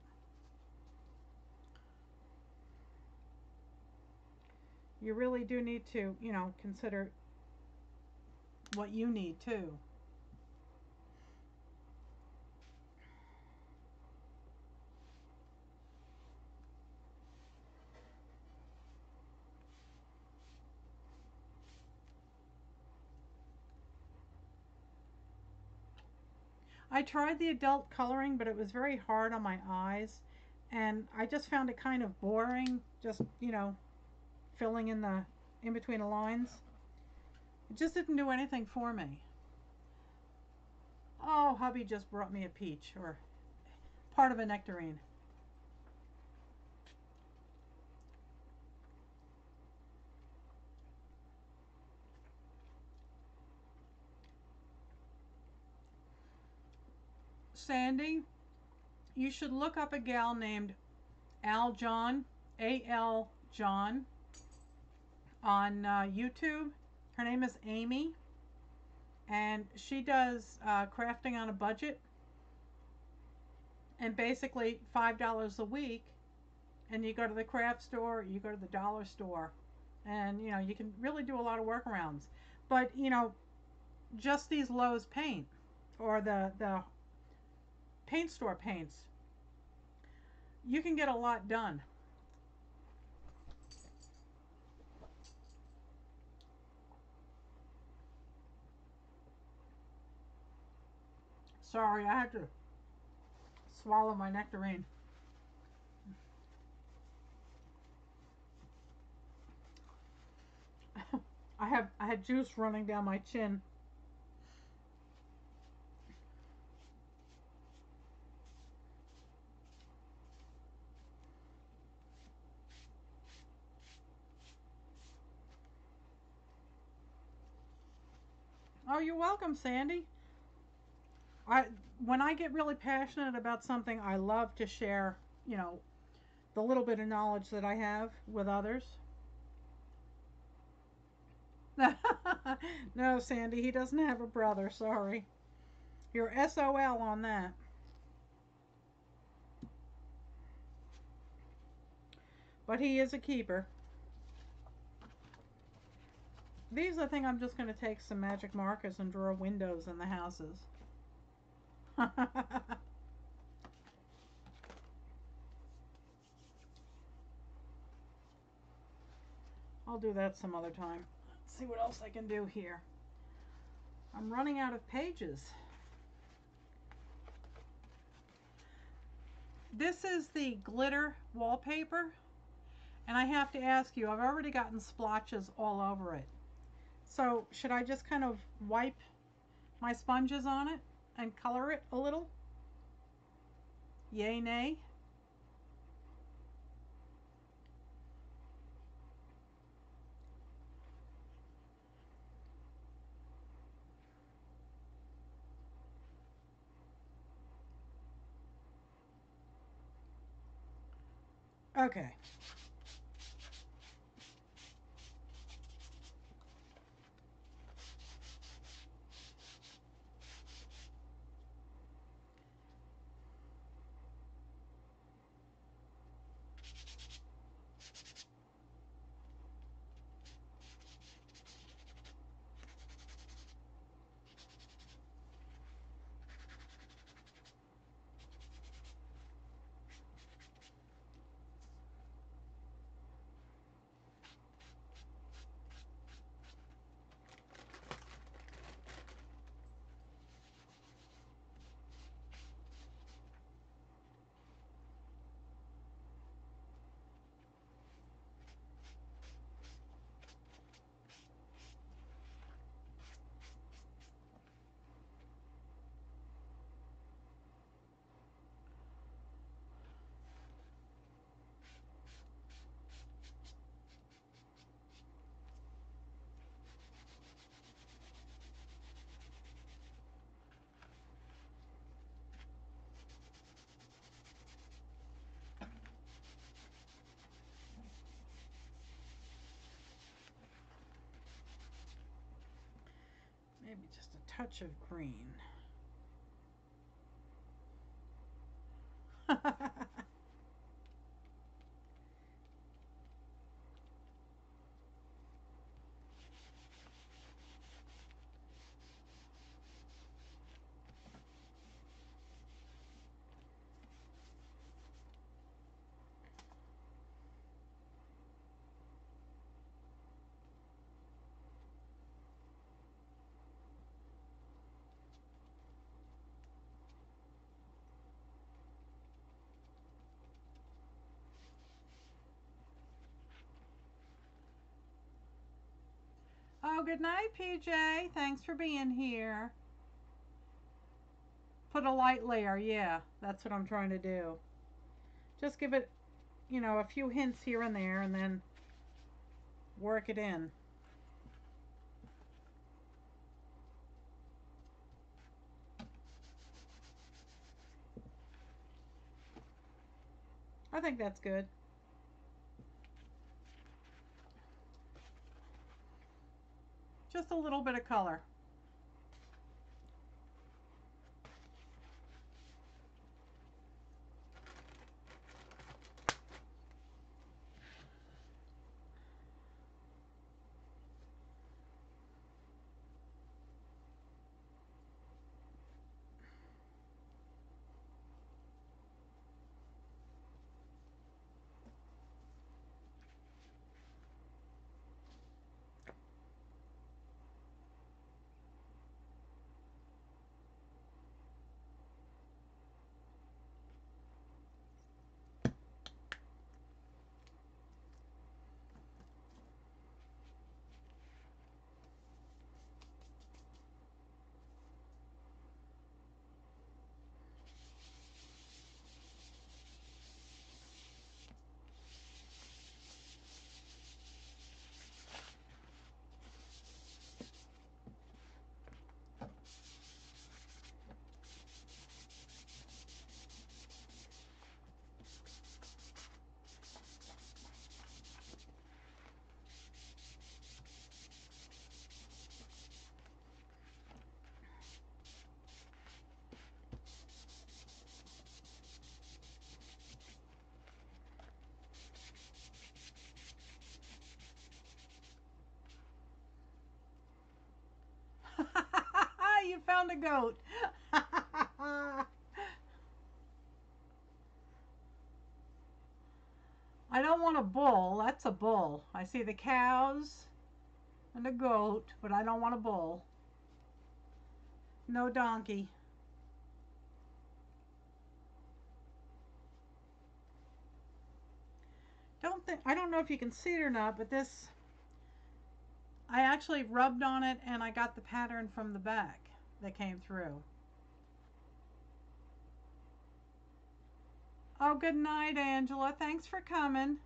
you really do need to, consider what you need too. I tried the adult coloring, but it was very hard on my eyes, and I just found it kind of boring, just, filling in between the lines. It just didn't do anything for me. Oh, hubby just brought me a peach, or part of a nectarine. Sandy, you should look up a gal named Al John, A-L John, on YouTube. Her name is Amy, and she does crafting on a budget, and basically $5 a week, and you go to the craft store, you go to the dollar store, and you can really do a lot of workarounds. But just these Lowe's paint or the paint store paints, you can get a lot done. Sorry, I had to swallow my nectarine. had juice running down my chin. Oh, you're welcome, Sandy. I when I get really passionate about something, I love to share, you know, the little bit of knowledge that I have with others. No, Sandy, he doesn't have a brother, sorry. You're SOL on that. But he is a keeper. These, I think I'm just going to take some magic markers and draw windows in the houses. I'll do that some other time. Let's see what else I can do here. I'm running out of pages. This is the glitter wallpaper, and I have to ask you, I've already gotten splotches all over it. So should I just kind of wipe my sponges on it and color it a little? Yay, nay? Okay. Maybe just a touch of green. Oh, good night, PJ. Thanks for being here. Put a light layer. Yeah, that's what I'm trying to do. Just give it, a few hints here and there, and then work it in. I think that's good. Just a little bit of color. on the goat. I don't want a bull. That's a bull. I see the cows and a goat, but I don't want a bull. No donkey. I don't know if you can see it or not, but this, I actually rubbed on it and I got the pattern from the back that came through. Oh, good night, Angela. Thanks for coming.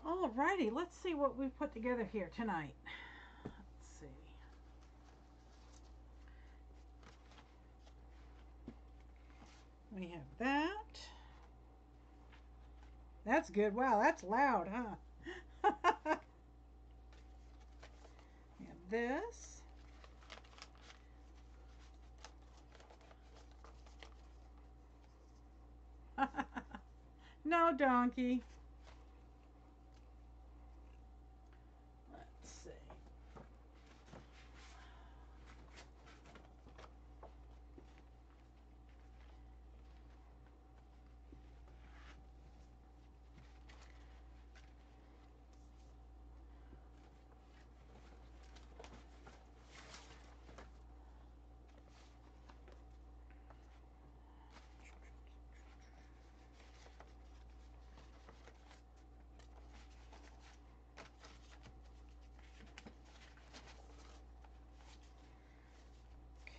Alrighty, let's see what we put together here tonight. Let's see. We have that. That's good. Wow, that's loud, huh? We have this. No donkey. Let's see.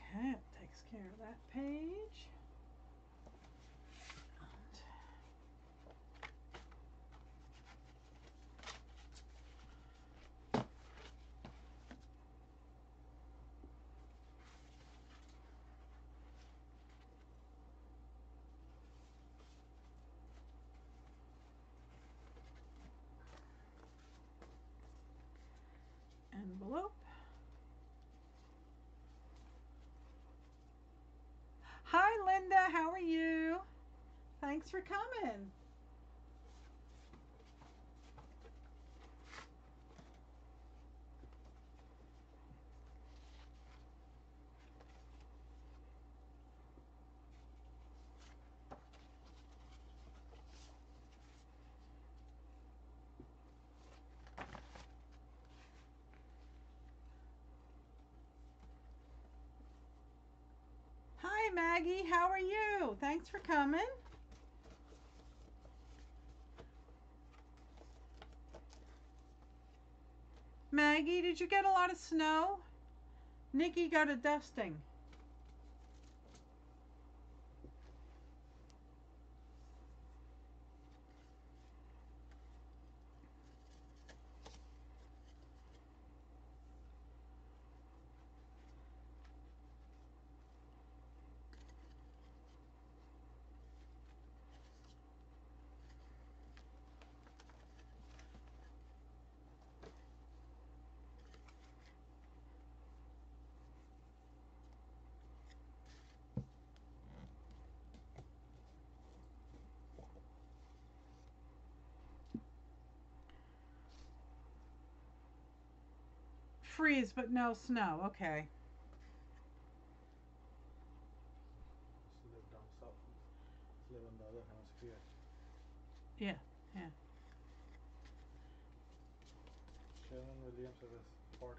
Okay, it takes care of that page. Envelope. Hi, Linda. How are you? Thanks for coming. Hi, Maggie. How are you? Thanks for coming. Maggie, did you get a lot of snow? Nikki got a dusting. Freeze, but no snow. Okay. Live down south. Live on the other hemisphere. Yeah, yeah. Sherwin Williams has a 40%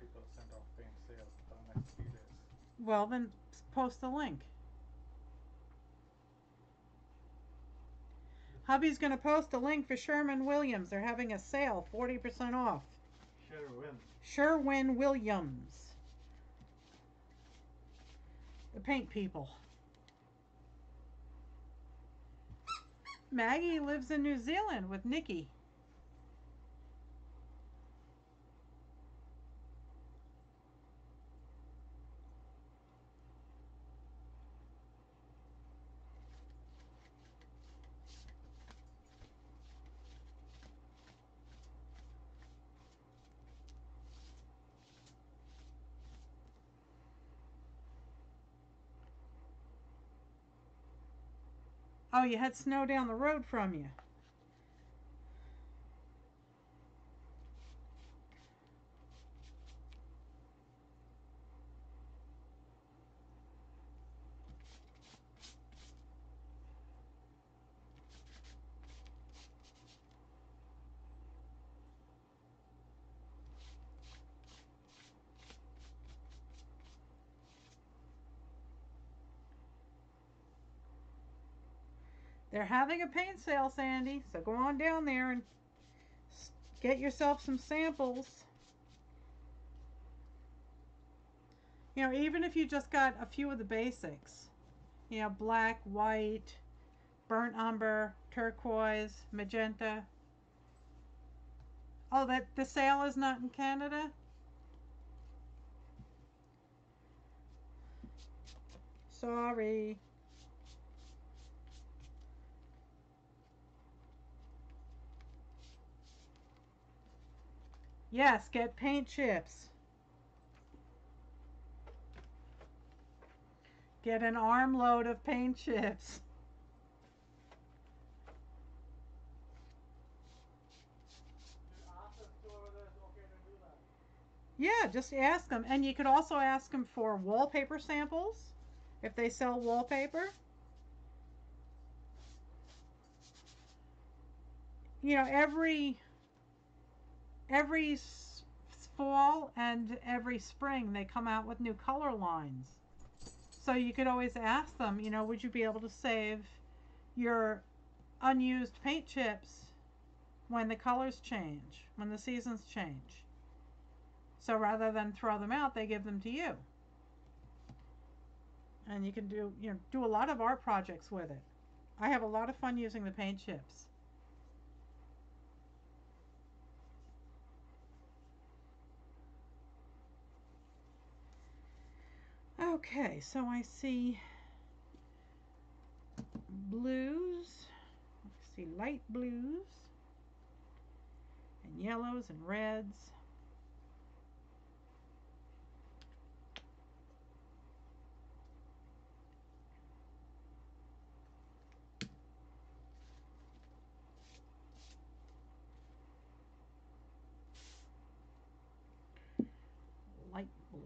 off paint sale for the next 3 days. Well, then post the link. Hubby's going to post a link for Sherman Williams. They're having a sale, 40% off. Sherwin. Sherwin Williams. The paint people. Maggie lives in New Zealand with Nikki. Oh, you had snow down the road from you. They're having a paint sale, Sandy, so go on down there and get yourself some samples. You know, even if you just got a few of the basics, you know, black, white, burnt umber, turquoise, magenta. Oh, that the sale is not in Canada? Sorry. Yes, get paint chips. Get an armload of paint chips. Yeah, just ask them. And you could also ask them for wallpaper samples if they sell wallpaper. You know, every fall and every spring they come out with new color lines. So you could always ask them, you know, would you be able to save your unused paint chips when the colors change, when the seasons change? So rather than throw them out, they give them to you. And you can do a lot of art projects with it. I have a lot of fun using the paint chips. Okay, so I see blues. I see light blues and yellows and reds. Light blue.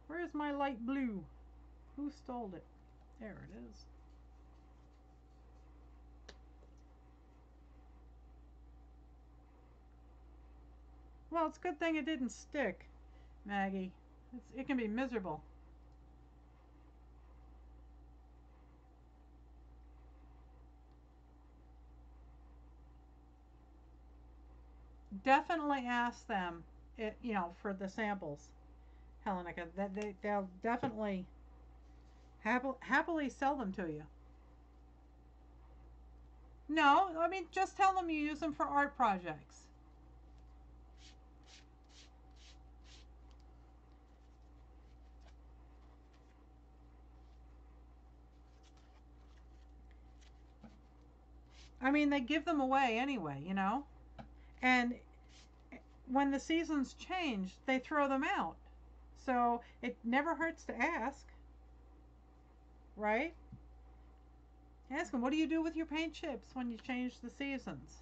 Where's my light blue? Who stole it? There it is. Well, it's a good thing it didn't stick, Maggie. It can be miserable. Definitely ask them, for the samples, Helenica. They'll definitely happily sell them to you. No, I mean, just tell them you use them for art projects. I mean, they give them away anyway, you know? And when the seasons change, they throw them out. So it never hurts to ask, right? Ask them, what do you do with your paint chips when you change the seasons?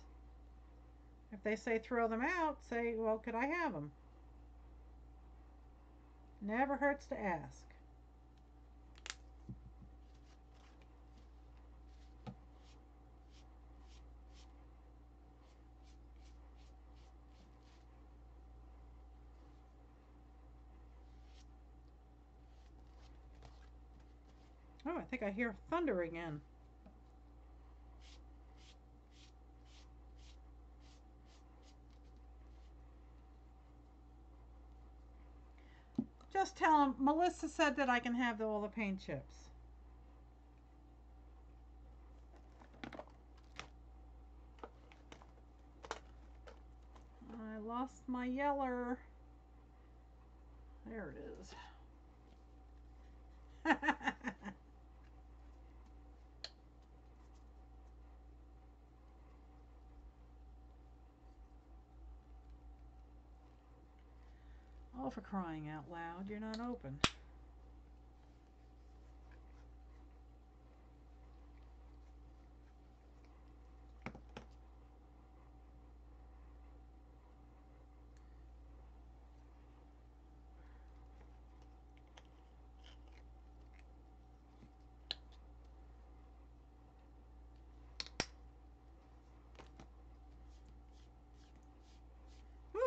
If they say throw them out, say, well, could I have them? Never hurts to ask. Oh, I think I hear thunder again. Just tell them, Melissa said that I can have all the paint chips. I lost my yeller. There it is. Oh, for crying out loud, you're not open.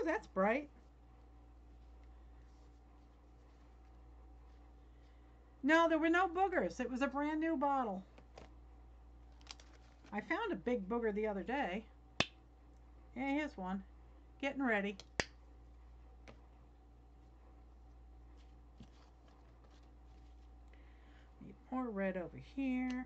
Ooh, that's bright. No, there were no boogers. It was a brand new bottle. I found a big booger the other day. Yeah, here's one. Getting ready. Need more red over here.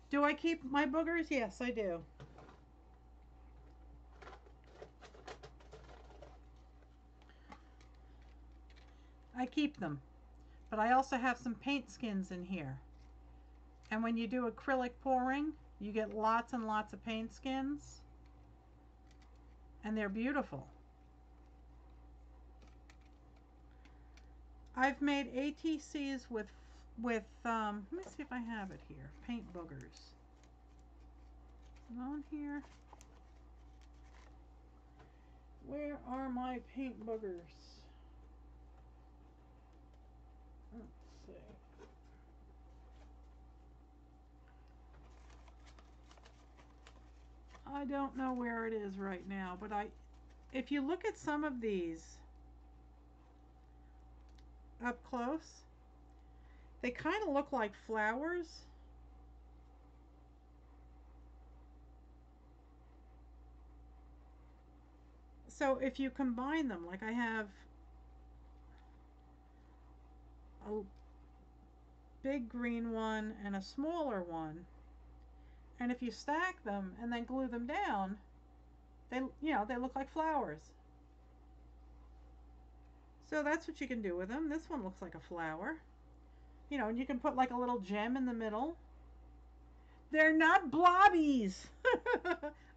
Do I keep my boogers? Yes, I do. I keep them. But I also have some paint skins in here. And when you do acrylic pouring, you get lots and lots of paint skins. And they're beautiful. I've made ATCs with let me see if I have it here. Paint boogers. Is it on here? Where are my paint boogers? Let's see. I don't know where it is right now, but if you look at some of these up close, they kind of look like flowers. So if you combine them, like I have a big green one and a smaller one, and if you stack them and then glue them down, they look like flowers. So that's what you can do with them. This one looks like a flower. And you can put like a little gem in the middle. They're not blobbies.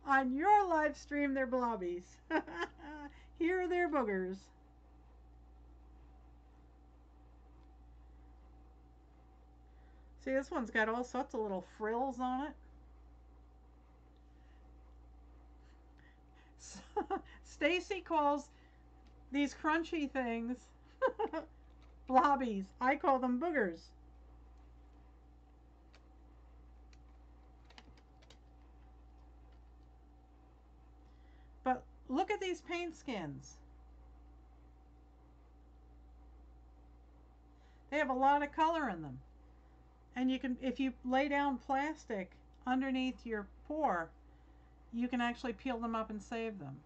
On your live stream, they're blobbies. Here are their boogers. See, this one's got all sorts of little frills on it. Stacy calls these crunchy things blobbies. I call them boogers. But look at these paint skins. They have a lot of color in them. And if you lay down plastic underneath your pour, you can actually peel them up and save them.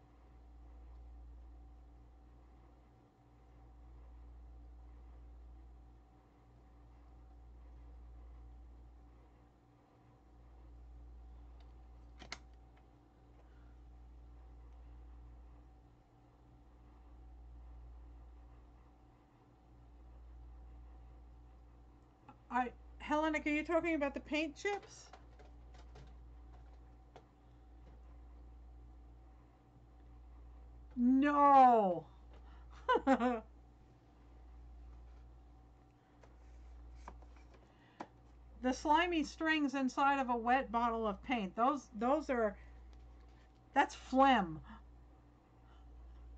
Helena, are you talking about the paint chips? No. The slimy strings inside of a wet bottle of paint. That's phlegm.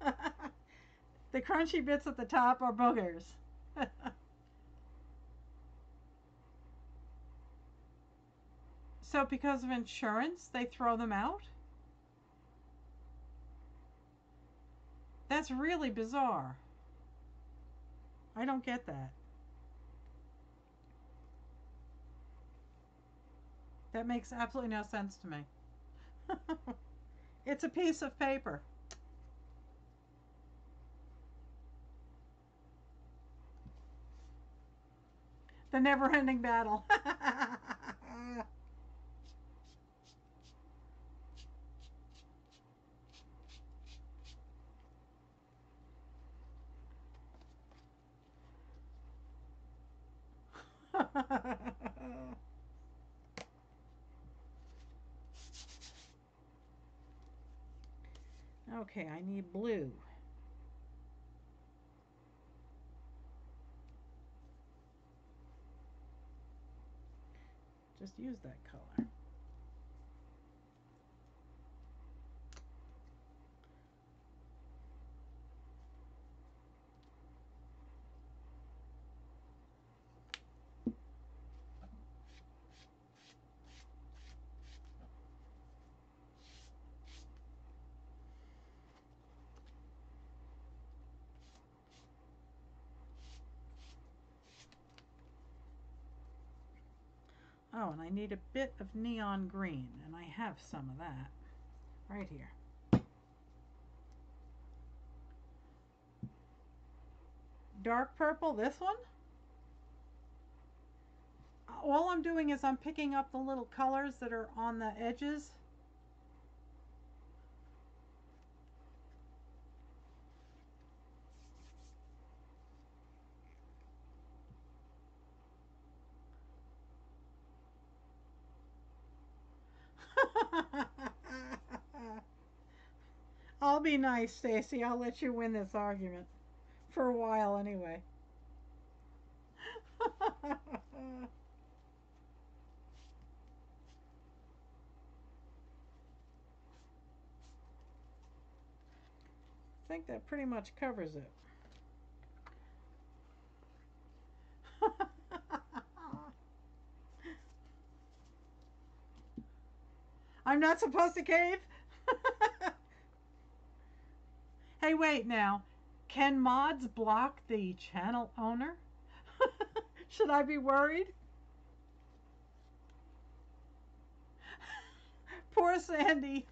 The crunchy bits at the top are boogers. So because of insurance, they throw them out? That's really bizarre. I don't get that. That makes absolutely no sense to me. It's a piece of paper. The never-ending battle. Okay, I need blue. Just use that color. Oh, and I need a bit of neon green, and I have some of that right here. Dark purple, this one? All I'm doing is I'm picking up the little colors that are on the edges. I'll be nice, Stacy. I'll let you win this argument. For a while, anyway. I think that pretty much covers it. I'm not supposed to cave? Hey, wait now. Can mods block the channel owner? Should I be worried? Poor Sandy.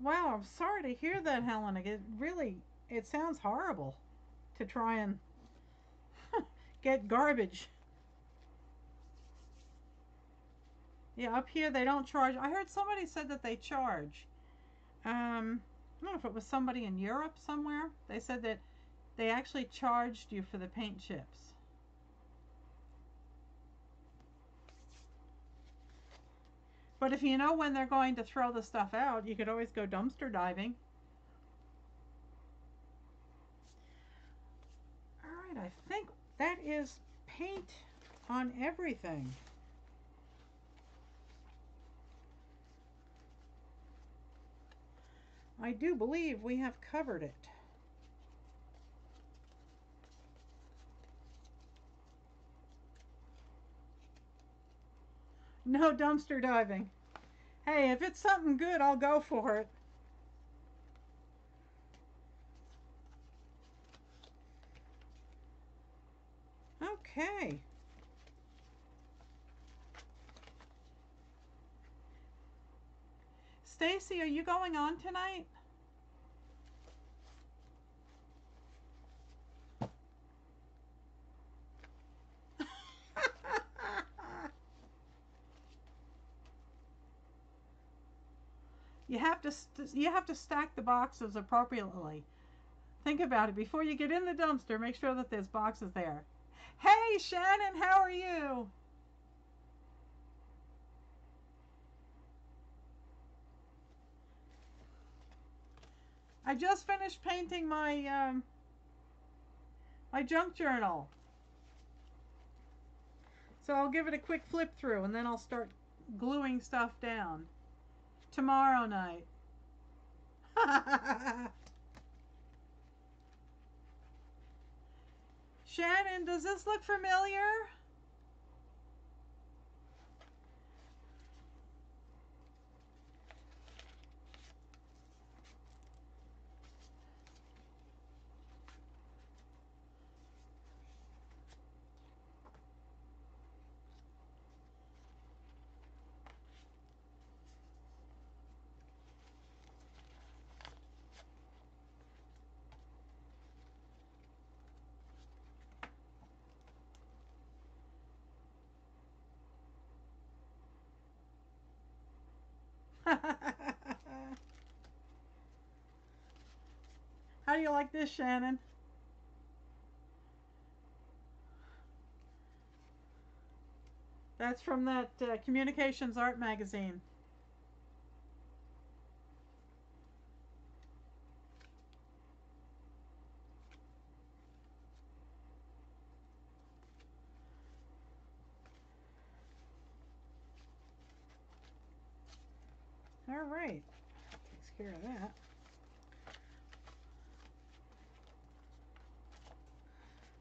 Wow, I'm sorry to hear that, Helen. It sounds horrible to try and get garbage. Yeah, up here they don't charge. I heard somebody said that they charge. I don't know if it was somebody in Europe somewhere. They said that they actually charged you for the paint chips. But if you know when they're going to throw the stuff out, you could always go dumpster diving. All right, I think that is paint on everything. I do believe we have covered it. No dumpster diving. Hey, if it's something good, I'll go for it. Okay. Stacy, are you going on tonight? You have to stack the boxes appropriately. Think about it. Before you get in the dumpster, make sure that there's boxes there. Hey, Shannon, how are you? I just finished painting my junk journal. So I'll give it a quick flip through and then I'll start gluing stuff down tomorrow night. Shannon, does this look familiar? How do you like this, Shannon? That's from that Communications Art magazine. All right. Takes care of that.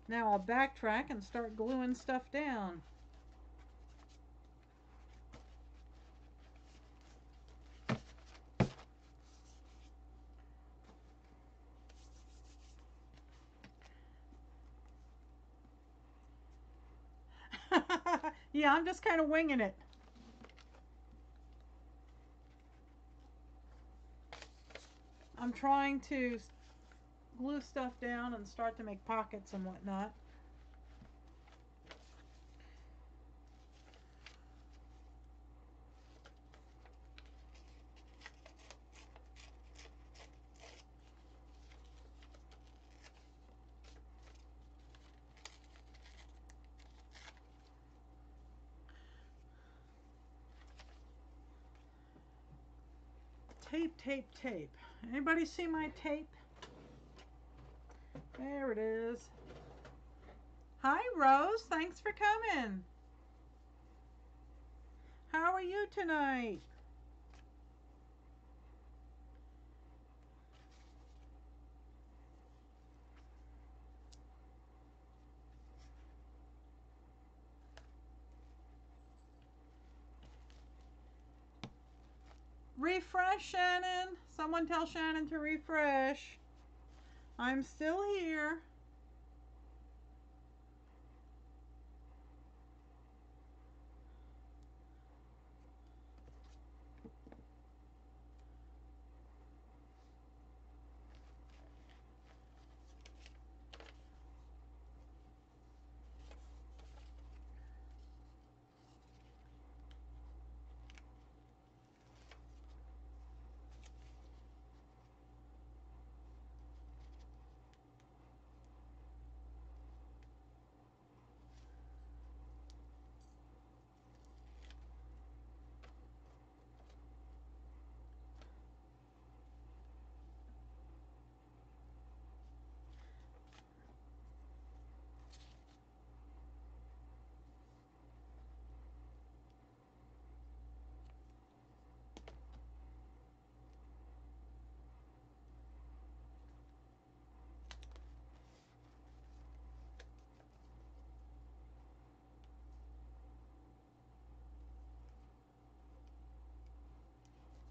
Now I'll backtrack and start gluing stuff down. Yeah, I'm just kind of winging it. I'm trying to glue stuff down and start to make pockets and whatnot. Tape, tape, tape. Anybody see my tape? There it is. Hi, Rose. Thanks for coming. How are you tonight? Refresh, Shannon. Someone tell Shannon to refresh. I'm still here.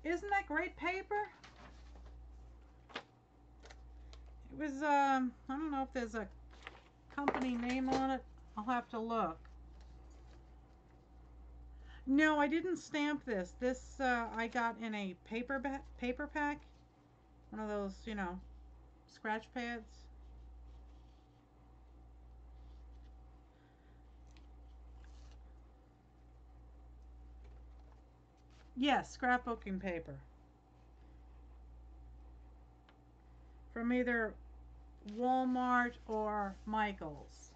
Isn't that great paper? It was, I don't know if there's a company name on it. I'll have to look. No, I didn't stamp this. This I got in a paper pack. One of those, you know, scratch pads. Yes, scrapbooking paper. From either Walmart or Michael's.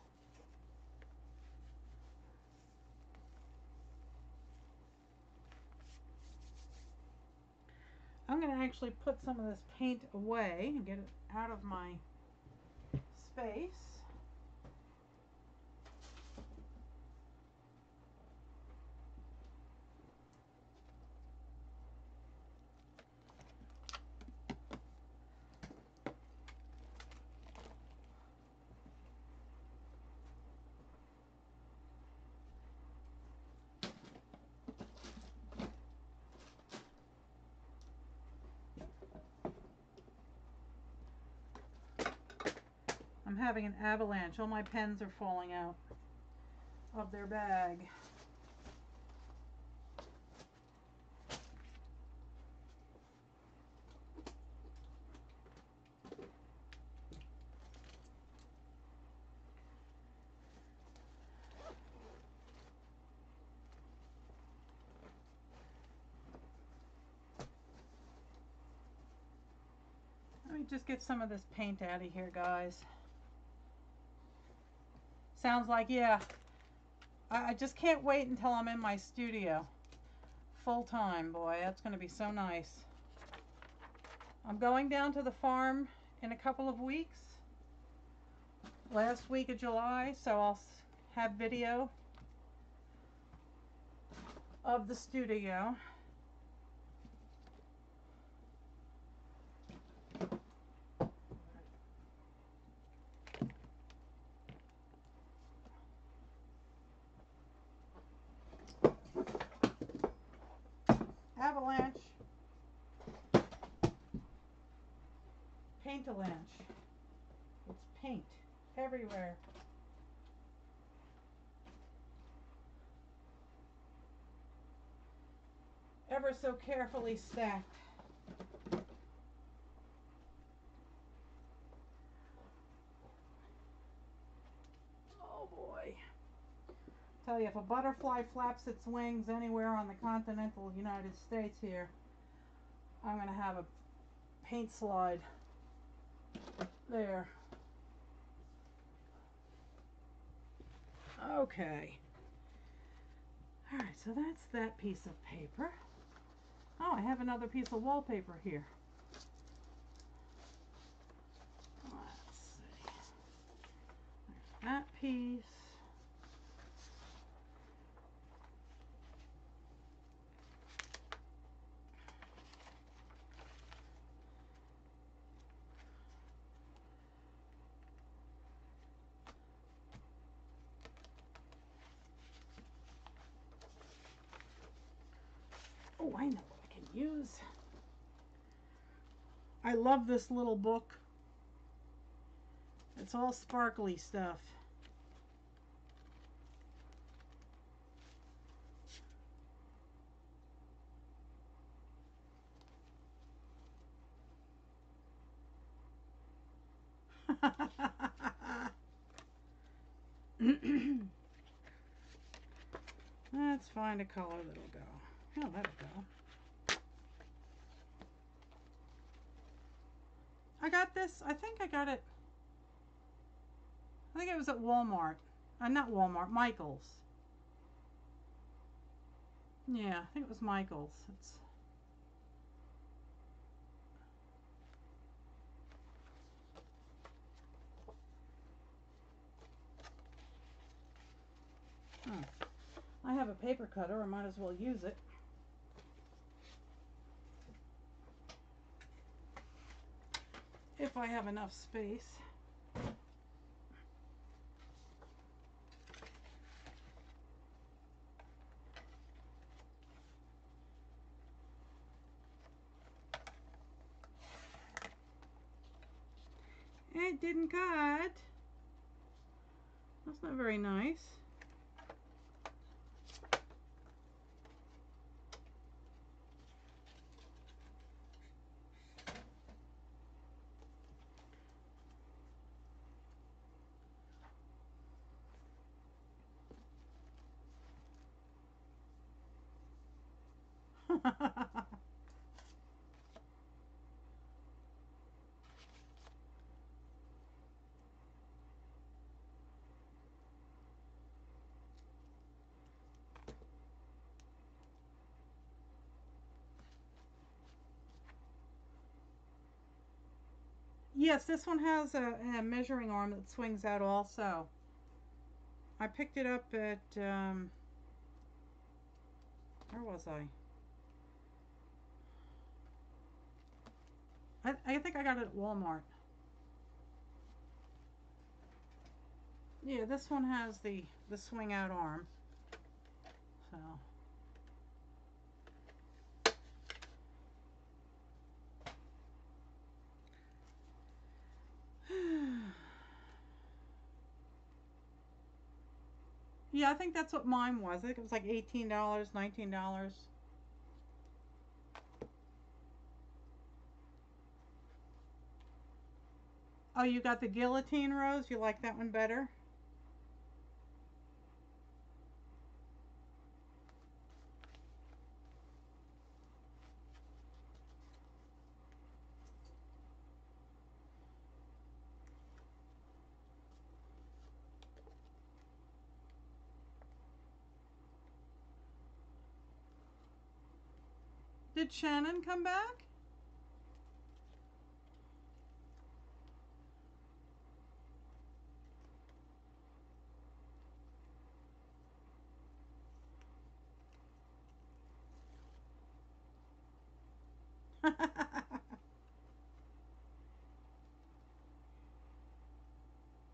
I'm going to actually put some of this paint away and get it out of my space. I'm having an avalanche. All my pens are falling out of their bag. Let me just get some of this paint out of here, guys. Sounds like, yeah, I just can't wait until I'm in my studio full time. Boy, that's going to be so nice. I'm going down to the farm in a couple of weeks. Last week of July, so I'll have video of the studio. avalanche. Paint-a-lanche. It's paint everywhere. Ever so carefully stacked. Oh boy. Tell you, if a butterfly flaps its wings anywhere on the continental United States here, I'm going to have a paint slide there. Okay. Alright, so that's that piece of paper. Oh, I have another piece of wallpaper here. Let's see. There's that piece. Oh, I know what I can use. I love this little book. It's all sparkly stuff. Let's find a color that'll go. Oh, that'll go. I got this. I think I got it. I think it was at Walmart. Not Walmart, Michael's. Yeah, I think it was Michael's. It's I have a paper cutter. I might as well use it. If I have enough space. It didn't cut. That's not very nice. Yes, this one has a measuring arm that swings out also. I picked it up at, where was I? I think I got it at Walmart. Yeah, this one has the swing out arm. So. Yeah, I think that's what mine was. I think it was like $18, $19. Oh, you got the guillotine rose? You like that one better? Did Shannon come back?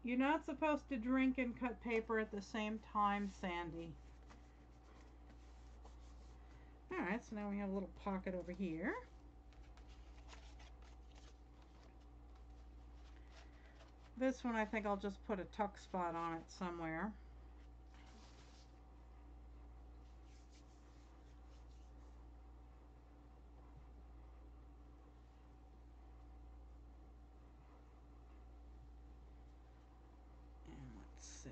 You're not supposed to drink and cut paper at the same time, Sandy. Alright, that. So now we have a little pocket over here. This one I think I'll just put a tuck spot on it somewhere. And let's see.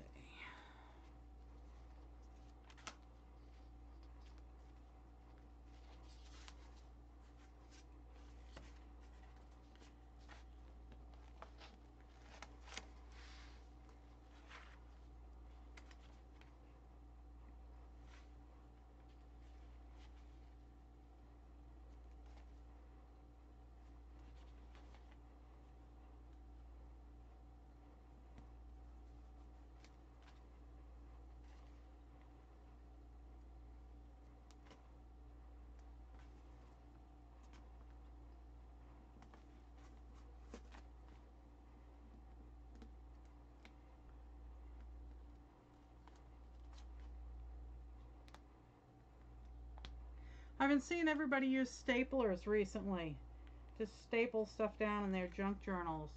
I've been seeing everybody use staplers recently to staple stuff down in their junk journals.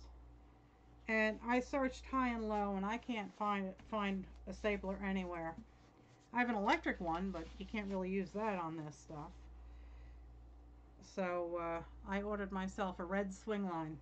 And I searched high and low and I can't find a stapler anywhere. I have an electric one, but you can't really use that on this stuff. So I ordered myself a red swing line.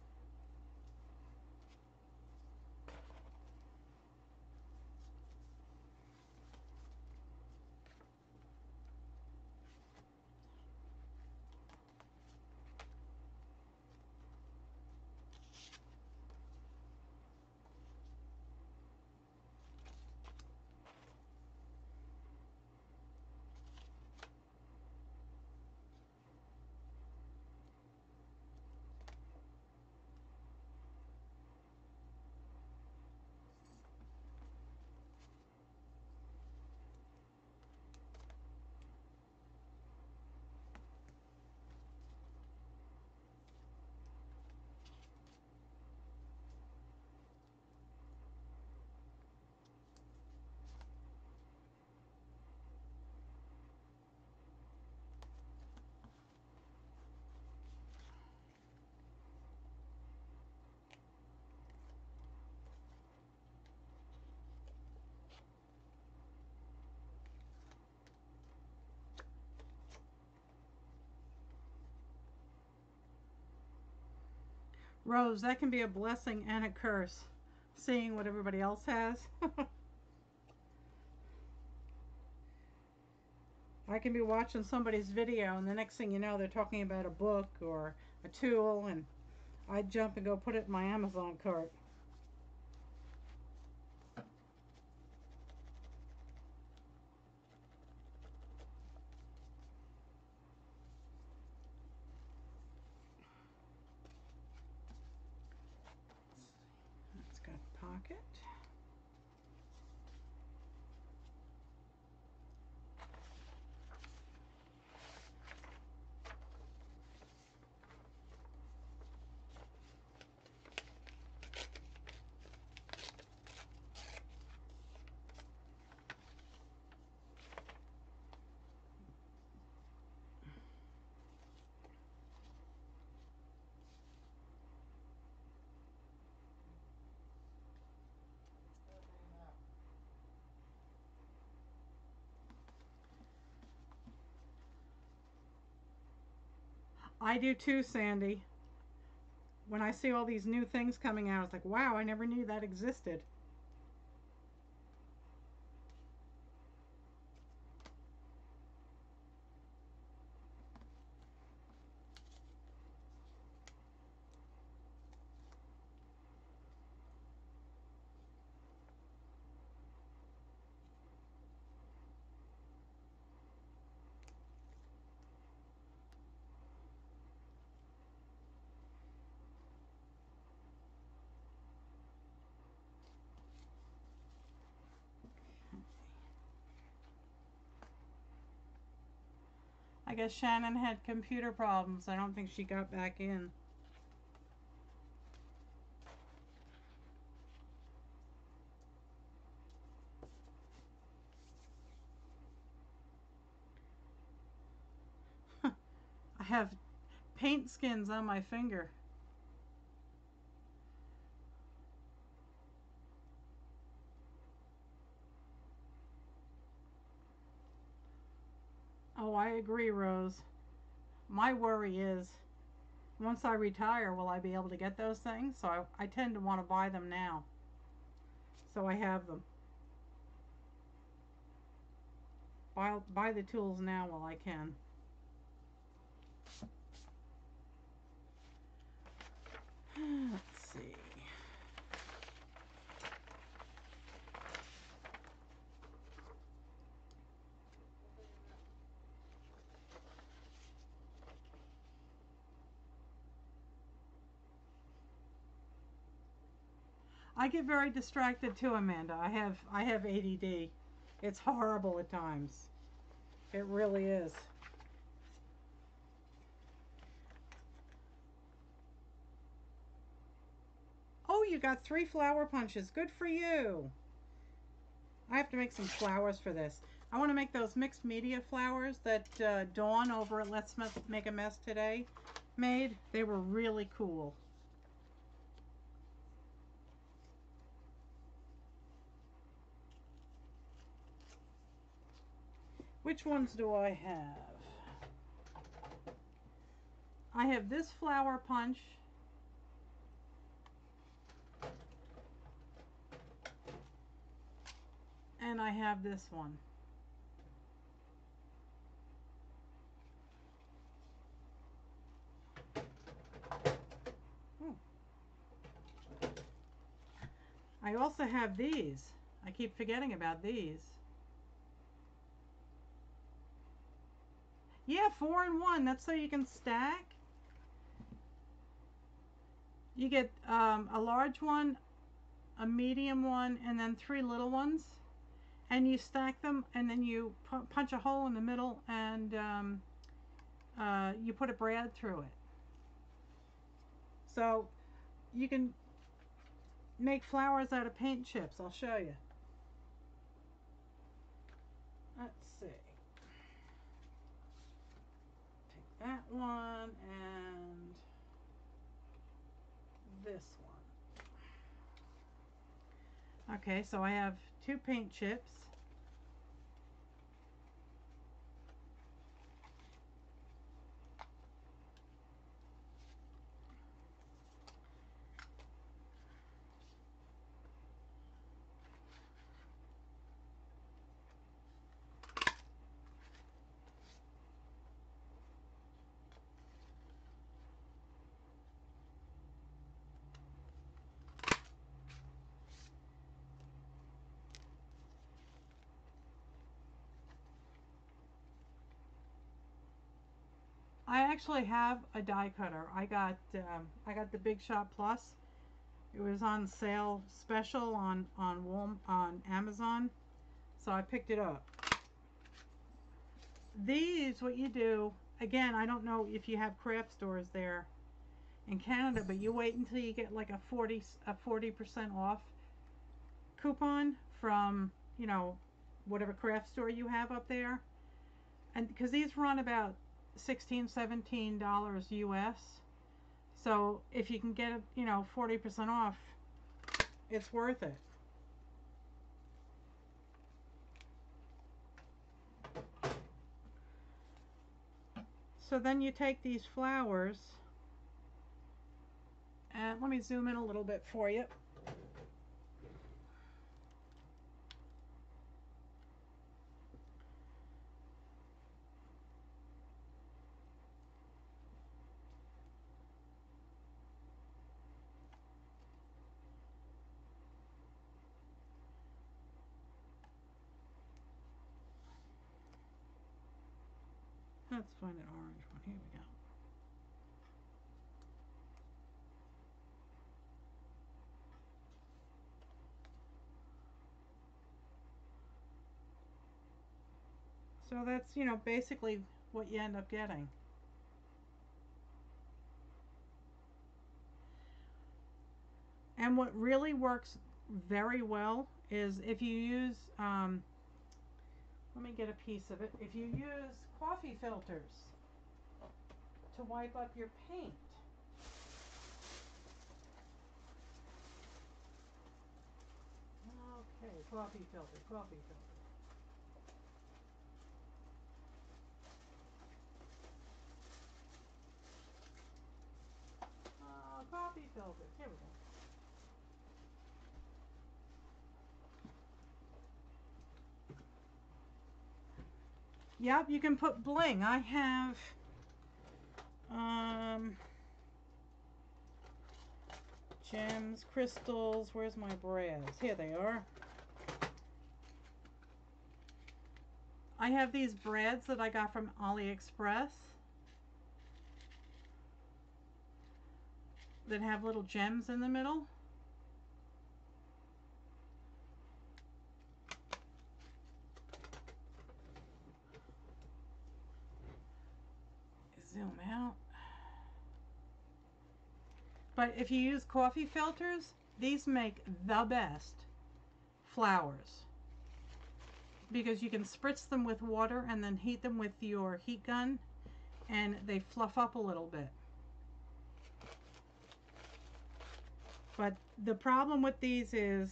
Rose, that can be a blessing and a curse, seeing what everybody else has. I can be watching somebody's video and the next thing you know they're talking about a book or a tool and I jump and go put it in my Amazon cart. It's got a pocket. I do too, Sandy. When I see all these new things coming out, it's like, wow, I never knew that existed. I guess Shannon had computer problems. I don't think she got back in. have paint skins on my finger. Oh, I agree, Rose. My worry is once I retire, will I be able to get those things? So I tend to want to buy them now. So I have them. Buy the tools now while I can. Let's see. I get very distracted too, Amanda. I have ADD. It's horrible at times. It really is. Oh, you got 3 flower punches. Good for you. I have to make some flowers for this. I want to make those mixed media flowers that Dawn over at Let's Make a Mess Today made. They were really cool. Which ones do I have? I have this flower punch. And I have this one. Ooh. I also have these. I keep forgetting about these. Yeah, 4 in 1. That's so you can stack. You get a large one, a medium one, and then 3 little ones. And you stack them, and then you punch a hole in the middle, and you put a brad through it. So you can make flowers out of paint chips. I'll show you. Let's see. Take that one and this one. Okay, so I have 2 paint chips. I actually have a die cutter. I got the Big Shot Plus. It was on sale special on Amazon, so I picked it up. These, what you do, again, I don't know if you have craft stores there in Canada, but you wait until you get like a 40% off coupon from, you know, whatever craft store you have up there. And because these run about $16-17 US. So if you can get it, you know, 40% off, it's worth it. So then you take these flowers, and let me zoom in a little bit for you. Let's find an orange one. Here we go. So that's, you know, basically what you end up getting. And what really works very well is if you use, let me get a piece of it. If you use coffee filters, to wipe up your paint. Okay, coffee filter, coffee filter. Coffee filter. Here we go. Yep, you can put bling. I have gems, crystals. Where's my brads? Here they are. I have these brads that I got from AliExpress that have little gems in the middle. Zoom out. But if you use coffee filters, these make the best flowers, because you can spritz them with water and then heat them with your heat gun and they fluff up a little bit. But the problem with these is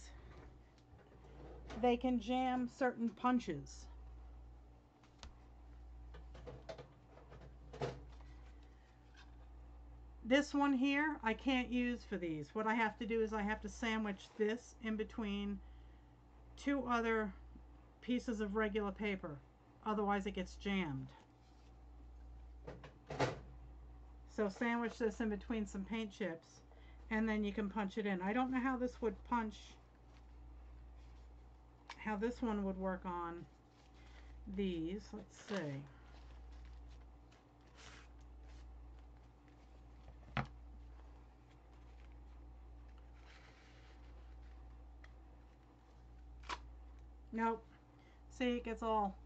they can jam certain punches. This one here I can't use for these. What I have to do is I have to sandwich this in between two other pieces of regular paper. Otherwise it gets jammed. So sandwich this in between some paint chips and then you can punch it in. I don't know how this would punch, how this one would work on these. Let's see. Nope. See, it gets all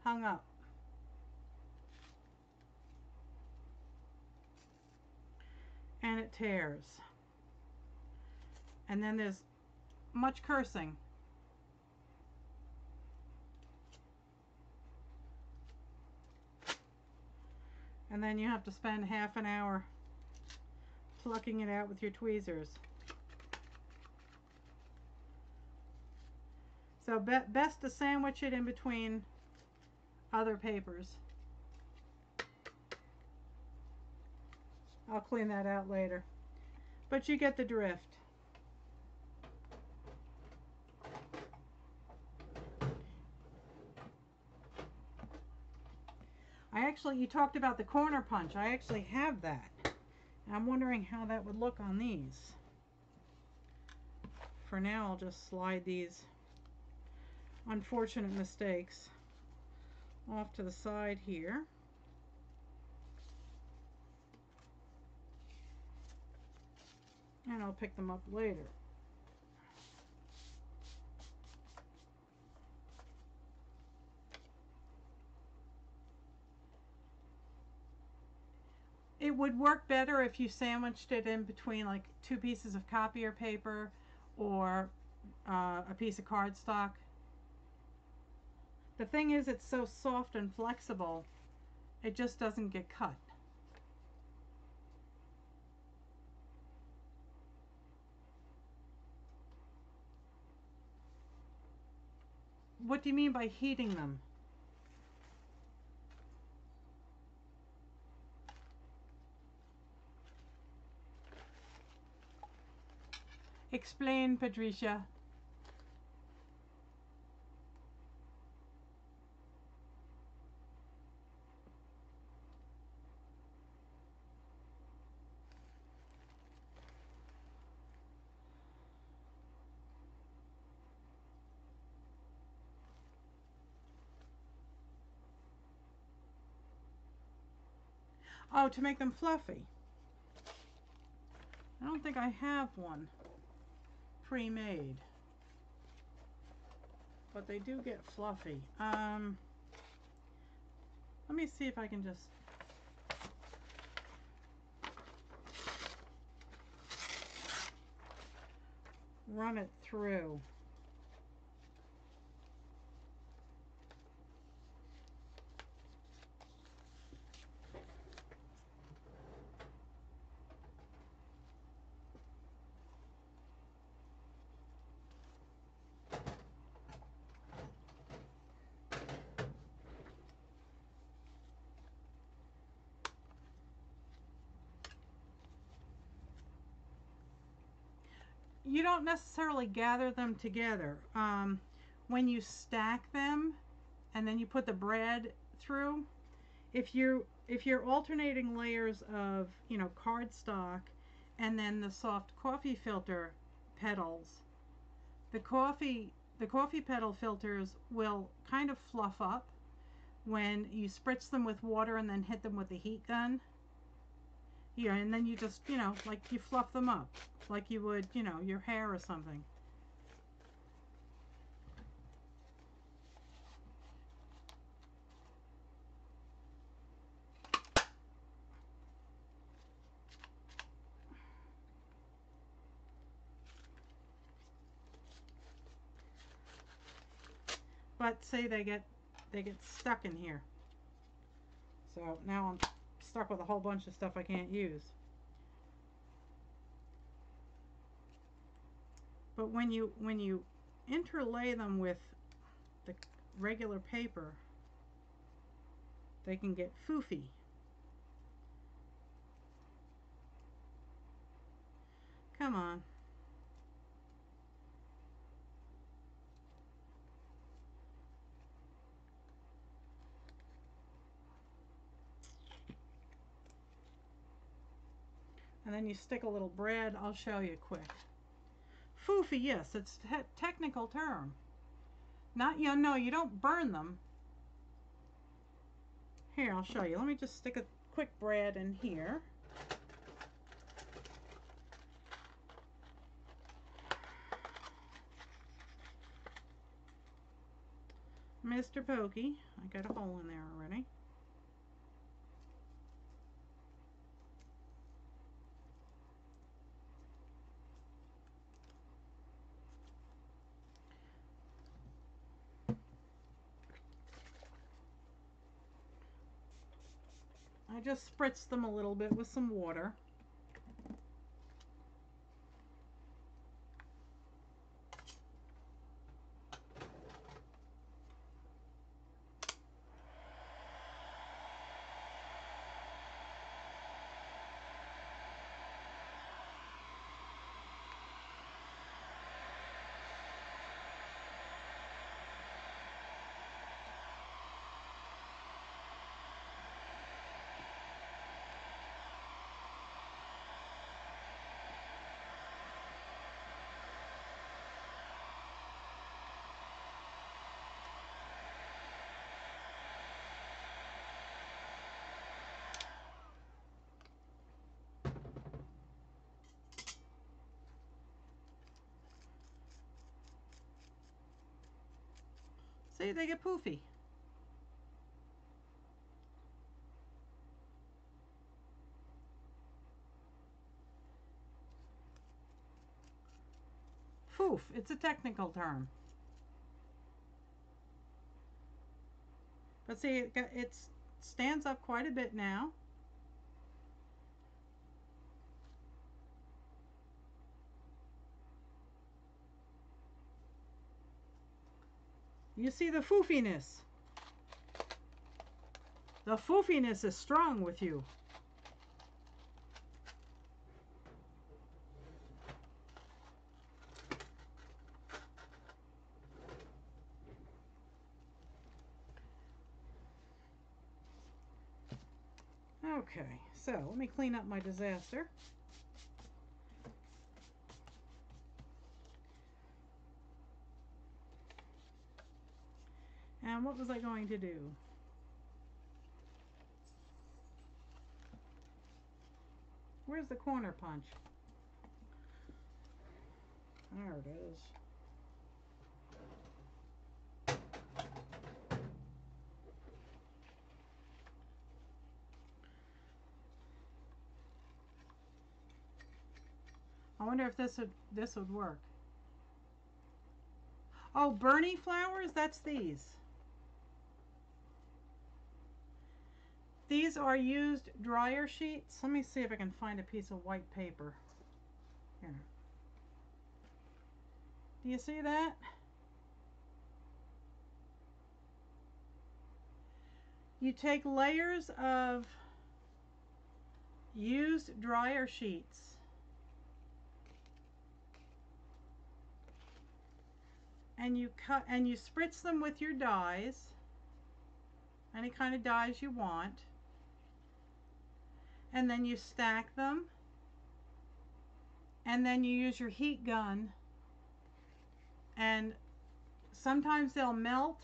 hung up. And it tears. And then there's much cursing. And then you have to spend half an hour plucking it out with your tweezers. So best to sandwich it in between other papers. I'll clean that out later. But you get the drift. You talked about the corner punch. I actually have that. And I'm wondering how that would look on these. For now, I'll just slide these unfortunate mistakes off to the side here. And I'll pick them up later. It would work better if you sandwiched it in between like two pieces of copier paper or a piece of cardstock. The thing is, it's so soft and flexible, it just doesn't get cut. What do you mean by heating them? Explain, Patricia. Oh, to make them fluffy. I don't think I have one pre-made, but they do get fluffy. Let me see if I can just run it through. you don't necessarily gather them together. When you stack them and then you put the bread through, if you're alternating layers of, you know, cardstock and then the soft coffee filter petals, the coffee petal filters will kind of fluff up when you spritz them with water and then hit them with the heat gun. Yeah, and then you just, you know, like you fluff them up like you would, you know, your hair or something. But say they get stuck in here. So now I'm stuck with a whole bunch of stuff I can't use. But when you interlay them with the regular paper, they can get foofy. Come on. And then you stick a little bread. I'll show you quick. Foofy, yes, it's a technical term. Not, you know, no, you don't burn them. Here, I'll show you. Let me just stick a quick bread in here. Mr. Pokey, I got a hole in there already. I just spritzed them a little bit with some water. See, they get poofy. Foof, it's a technical term. But see, it stands up quite a bit now. You see the foofiness. The foofiness is strong with you. Okay, so let me clean up my disaster. And what was I going to do? Where's the corner punch? There it is. I wonder if this would work. Oh, Bernie flowers? That's these. These are used dryer sheets. Let me see if I can find a piece of white paper. Here. Do you see that? You take layers of used dryer sheets and you cut and you spritz them with your dyes, any kind of dyes you want, and then you stack them, and then you use your heat gun, and sometimes they'll melt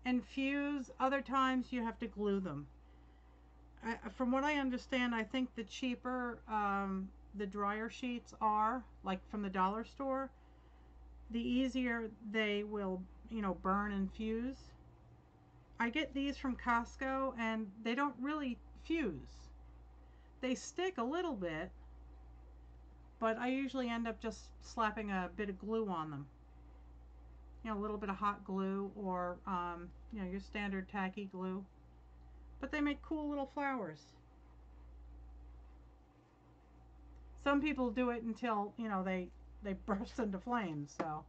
and fuse, other times you have to glue them. From what I understand, I think the cheaper the dryer sheets are, like from the dollar store, the easier they will, burn and fuse. I get these from Costco and they don't really fuse. They stick a little bit, but I usually end up just slapping a bit of glue on them. A little bit of hot glue or, your standard tacky glue. But they make cool little flowers. Some people do it until, they burst into flames, so.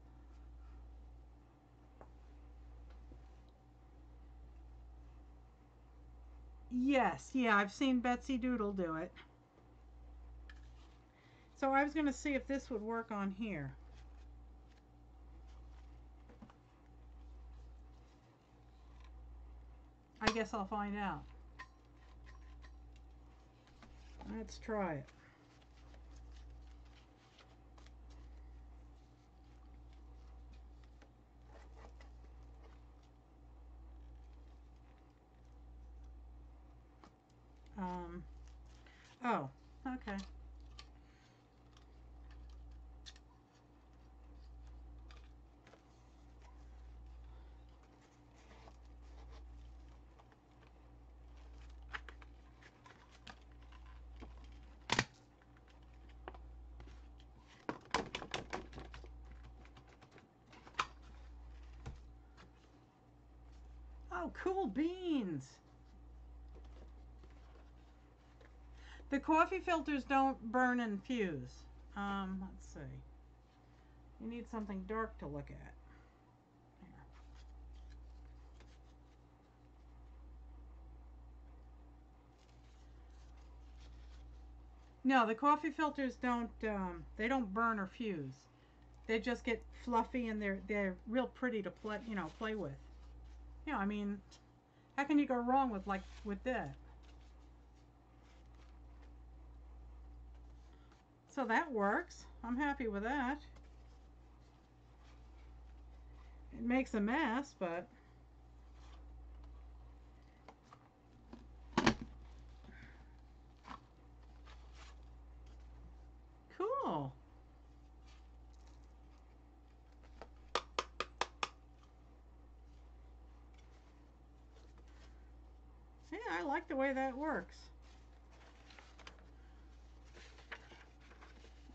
Yes, yeah, I've seen Betsy Doodle do it. So I was going to see if this would work on here. I guess I'll find out. Let's try it. Oh, okay. Oh, cool beans. The coffee filters don't burn and fuse. Let's see. You need something dark to look at. Here. No, the coffee filters don't. They don't burn or fuse. They just get fluffy and they're real pretty to play with. I mean, how can you go wrong with that? So that works. I'm happy with that. It makes a mess, but cool. Yeah, I like the way that works.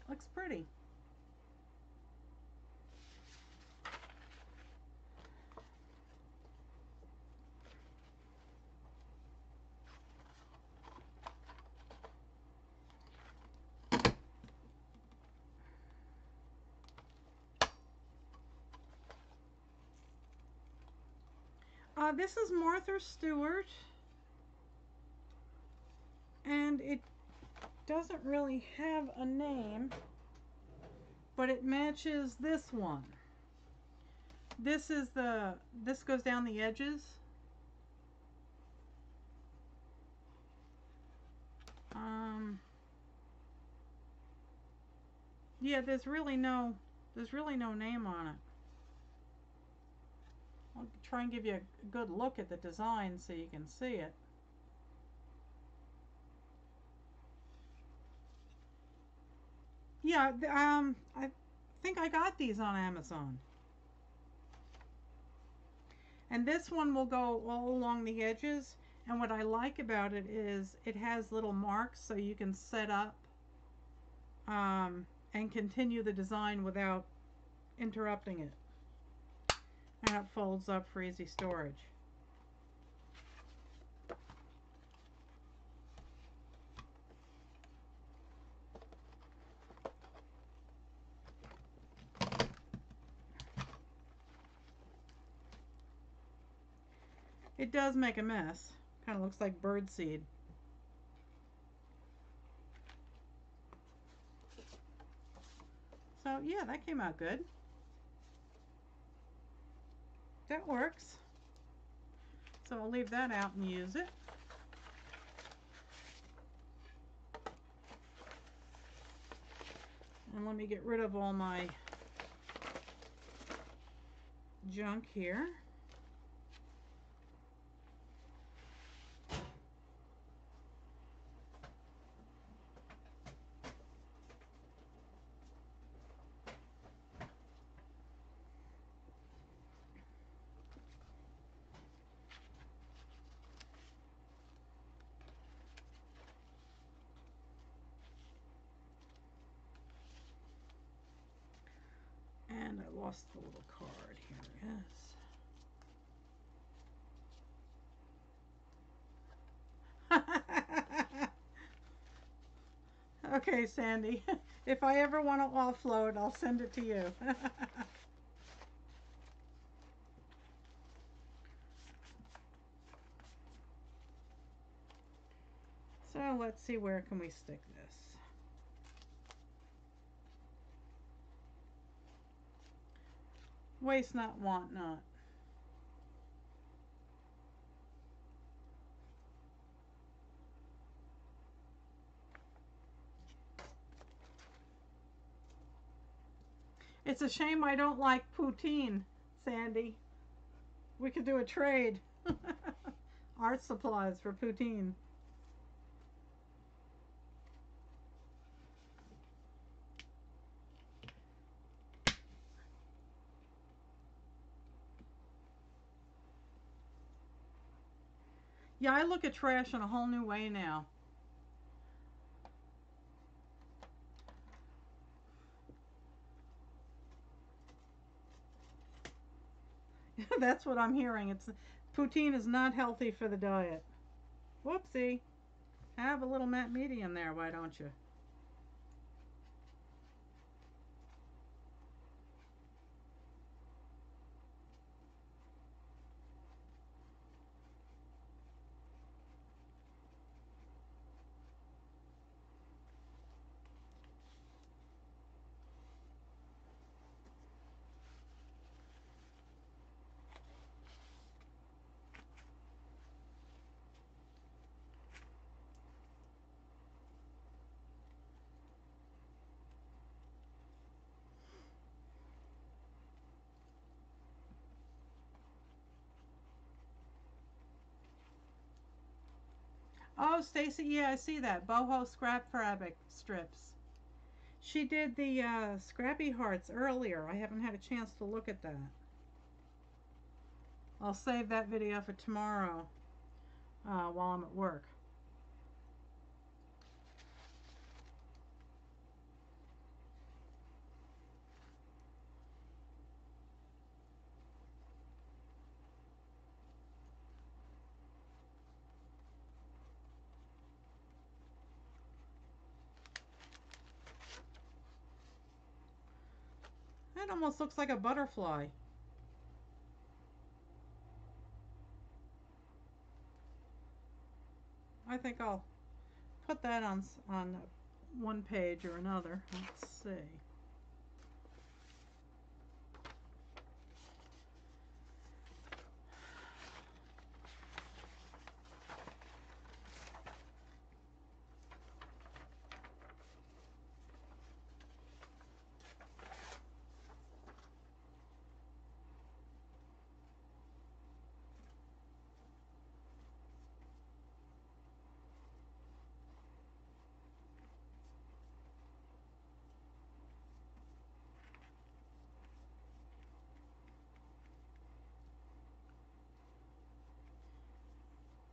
Looks pretty. This is Martha Stewart, and it doesn't really have a name, but it matches this one. This goes down the edges. Yeah, there's really no name on it. I'll try and give you a good look at the design so you can see it. Yeah, I think I got these on Amazon. And this one will go all along the edges. And what I like about it is it has little marks so you can set up and continue the design without interrupting it. And it folds up for easy storage. It does make a mess. Kind of looks like birdseed. So yeah, that came out good. That works. So I'll leave that out and use it. And let me get rid of all my junk here. And I lost the little card. Here it is. Okay, Sandy. If I ever want to offload, I'll send it to you. So let's see, where can we stick this? Waste not, want not. It's a shame I don't like poutine, Sandy. We could do a trade. Art supplies for poutine. Yeah, I look at trash in a whole new way now. That's what I'm hearing. It's poutine is not healthy for the diet. Whoopsie. Have a little matte medium there, why don't you? Oh, Stacy, yeah, I see that. Boho scrap fabric strips. She did the Scrappy Hearts earlier. I haven't had a chance to look at that. I'll save that video for tomorrow while I'm at work. That almost looks like a butterfly. I think I'll put that on one page or another. Let's see.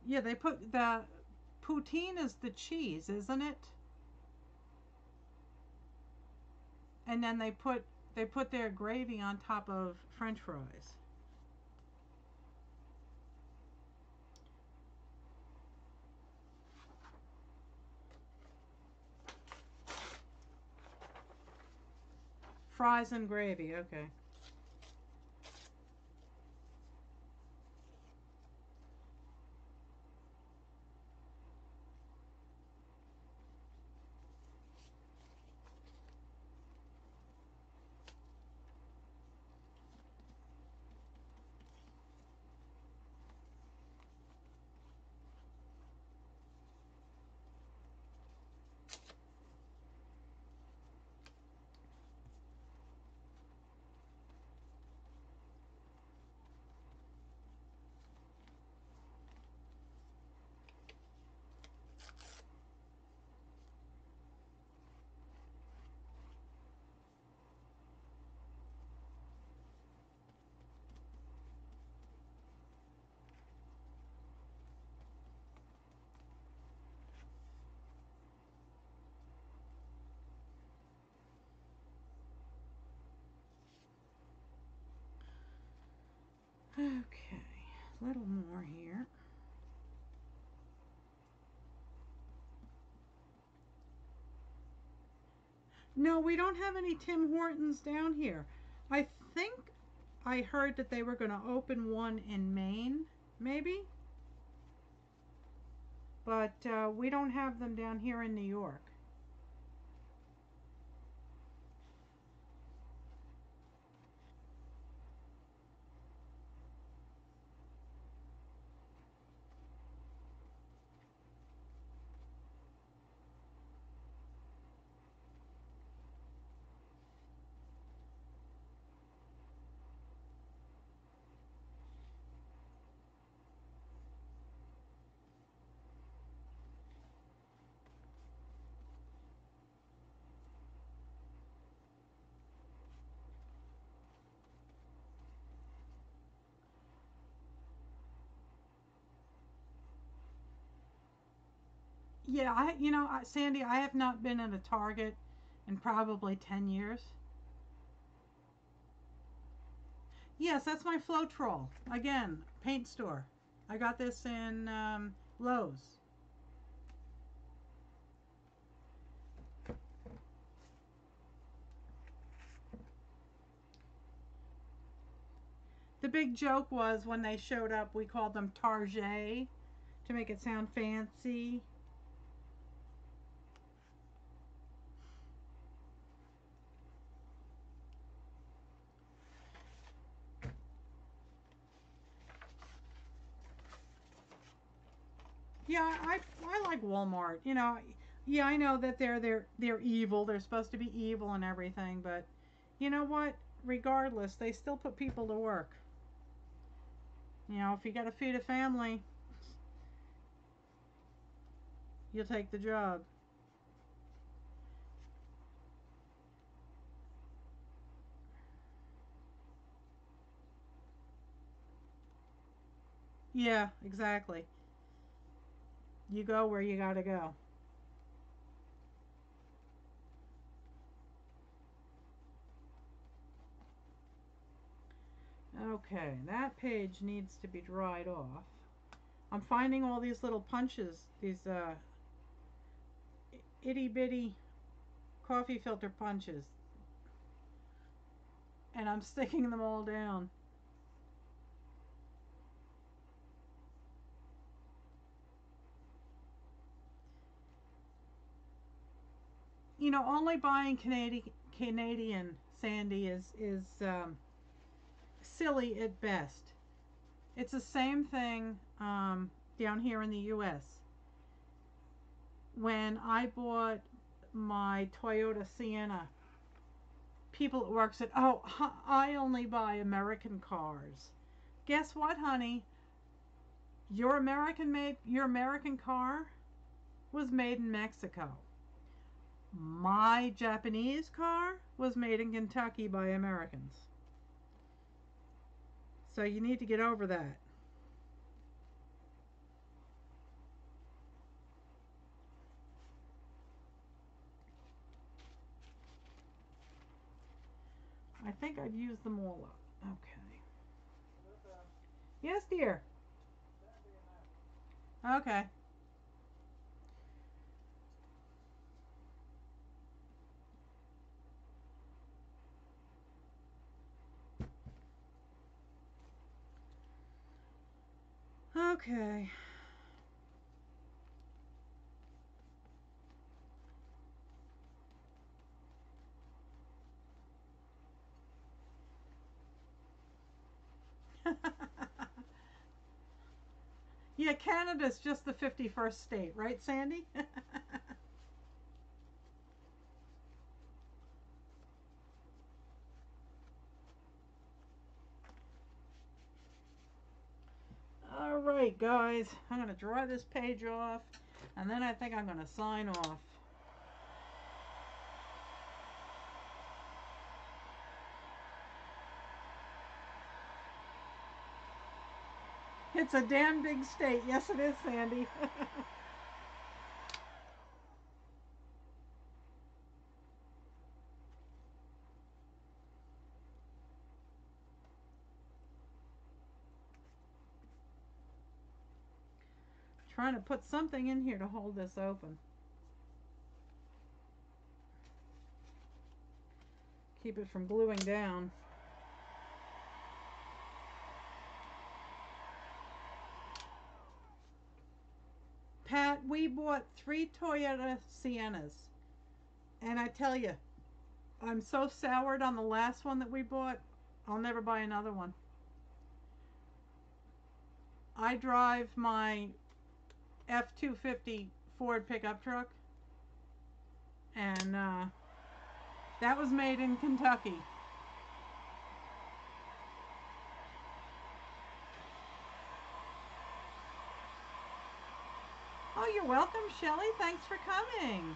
Yeah, they put the poutine is the cheese, isn't it? And then they put their gravy on top of French fries. Fries and gravy, okay. Okay, a little more here. No, we don't have any Tim Hortons down here. I think I heard that they were going to open one in Maine, maybe, but we don't have them down here in New York. Yeah, Sandy, I have not been in a Target in probably 10 years. Yes, that's my Floetrol. Again, paint store. I got this in Lowe's. The big joke was when they showed up, we called them Target to make it sound fancy. Yeah, I like Walmart. Yeah, I know that they're evil. They're supposed to be evil and everything, but you know what? Regardless, they still put people to work. If you got to feed a family, you'll take the job. Yeah, exactly. You go where you got to go. Okay, that page needs to be dried off. I'm finding all these little punches, these itty bitty coffee filter punches, and I'm sticking them all down. Only buying Canadian Sandy is silly at best. It's the same thing down here in the U.S. When I bought my Toyota Sienna, people at work said, "Oh, I only buy American cars." Guess what, honey? Your American car was made in Mexico. My Japanese car was made in Kentucky by Americans. So you need to get over that. I think I've used them all up. Okay. Yes, dear. Okay. Okay. Yeah, Canada's just the 51st state, right, Sandy? All right, guys. I'm going to dry this page off, and then I think I'm going to sign off. It's a damn big state. Yes, it is, Sandy. Trying to put something in here to hold this open. Keep it from gluing down. Pat, we bought 3 Toyota Siennas. And I tell you, I'm so soured on the last one that we bought, I'll never buy another one. I drive my F-250 Ford pickup truck, and that was made in Kentucky. Oh, you're welcome, Shelley. Thanks for coming.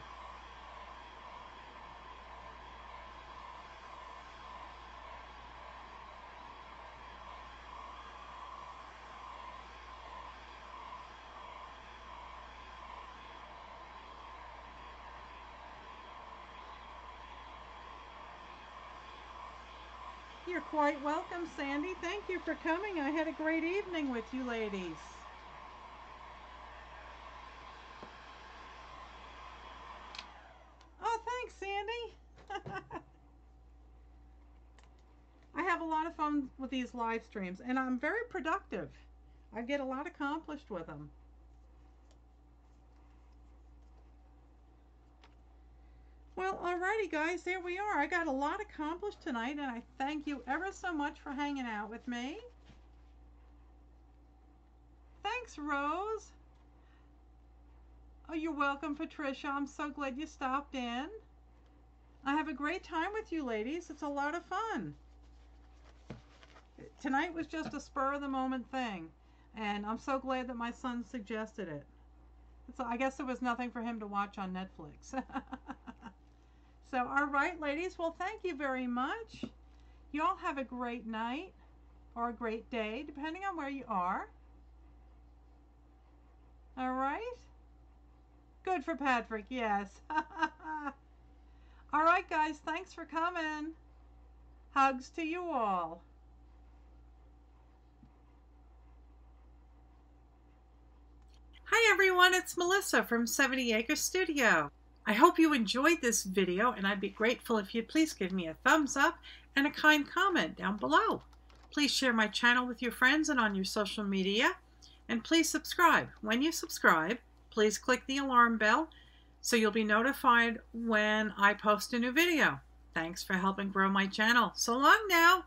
You're quite welcome, Sandy. Thank you for coming. I had a great evening with you ladies. Oh, thanks, Sandy. I have a lot of fun with these live streams, and I'm very productive. I get a lot accomplished with them. Well, alrighty guys, there we are. I got a lot accomplished tonight, and I thank you ever so much for hanging out with me. Thanks, Rose. Oh, you're welcome, Patricia. I'm so glad you stopped in. I have a great time with you ladies. It's a lot of fun. Tonight was just a spur-of-the-moment thing, and I'm so glad that my son suggested it. So I guess there was nothing for him to watch on Netflix. So, all right, ladies. Well, thank you very much. You all have a great night or a great day, depending on where you are. All right? Good for Patrick, yes. All right, guys. Thanks for coming. Hugs to you all. Hi, everyone. It's Melissa from 70 Acre Studio. I hope you enjoyed this video, and I'd be grateful if you'd please give me a thumbs up and a kind comment down below. Please share my channel with your friends and on your social media, and please subscribe. When you subscribe, please click the alarm bell so you'll be notified when I post a new video. Thanks for helping grow my channel. So long now.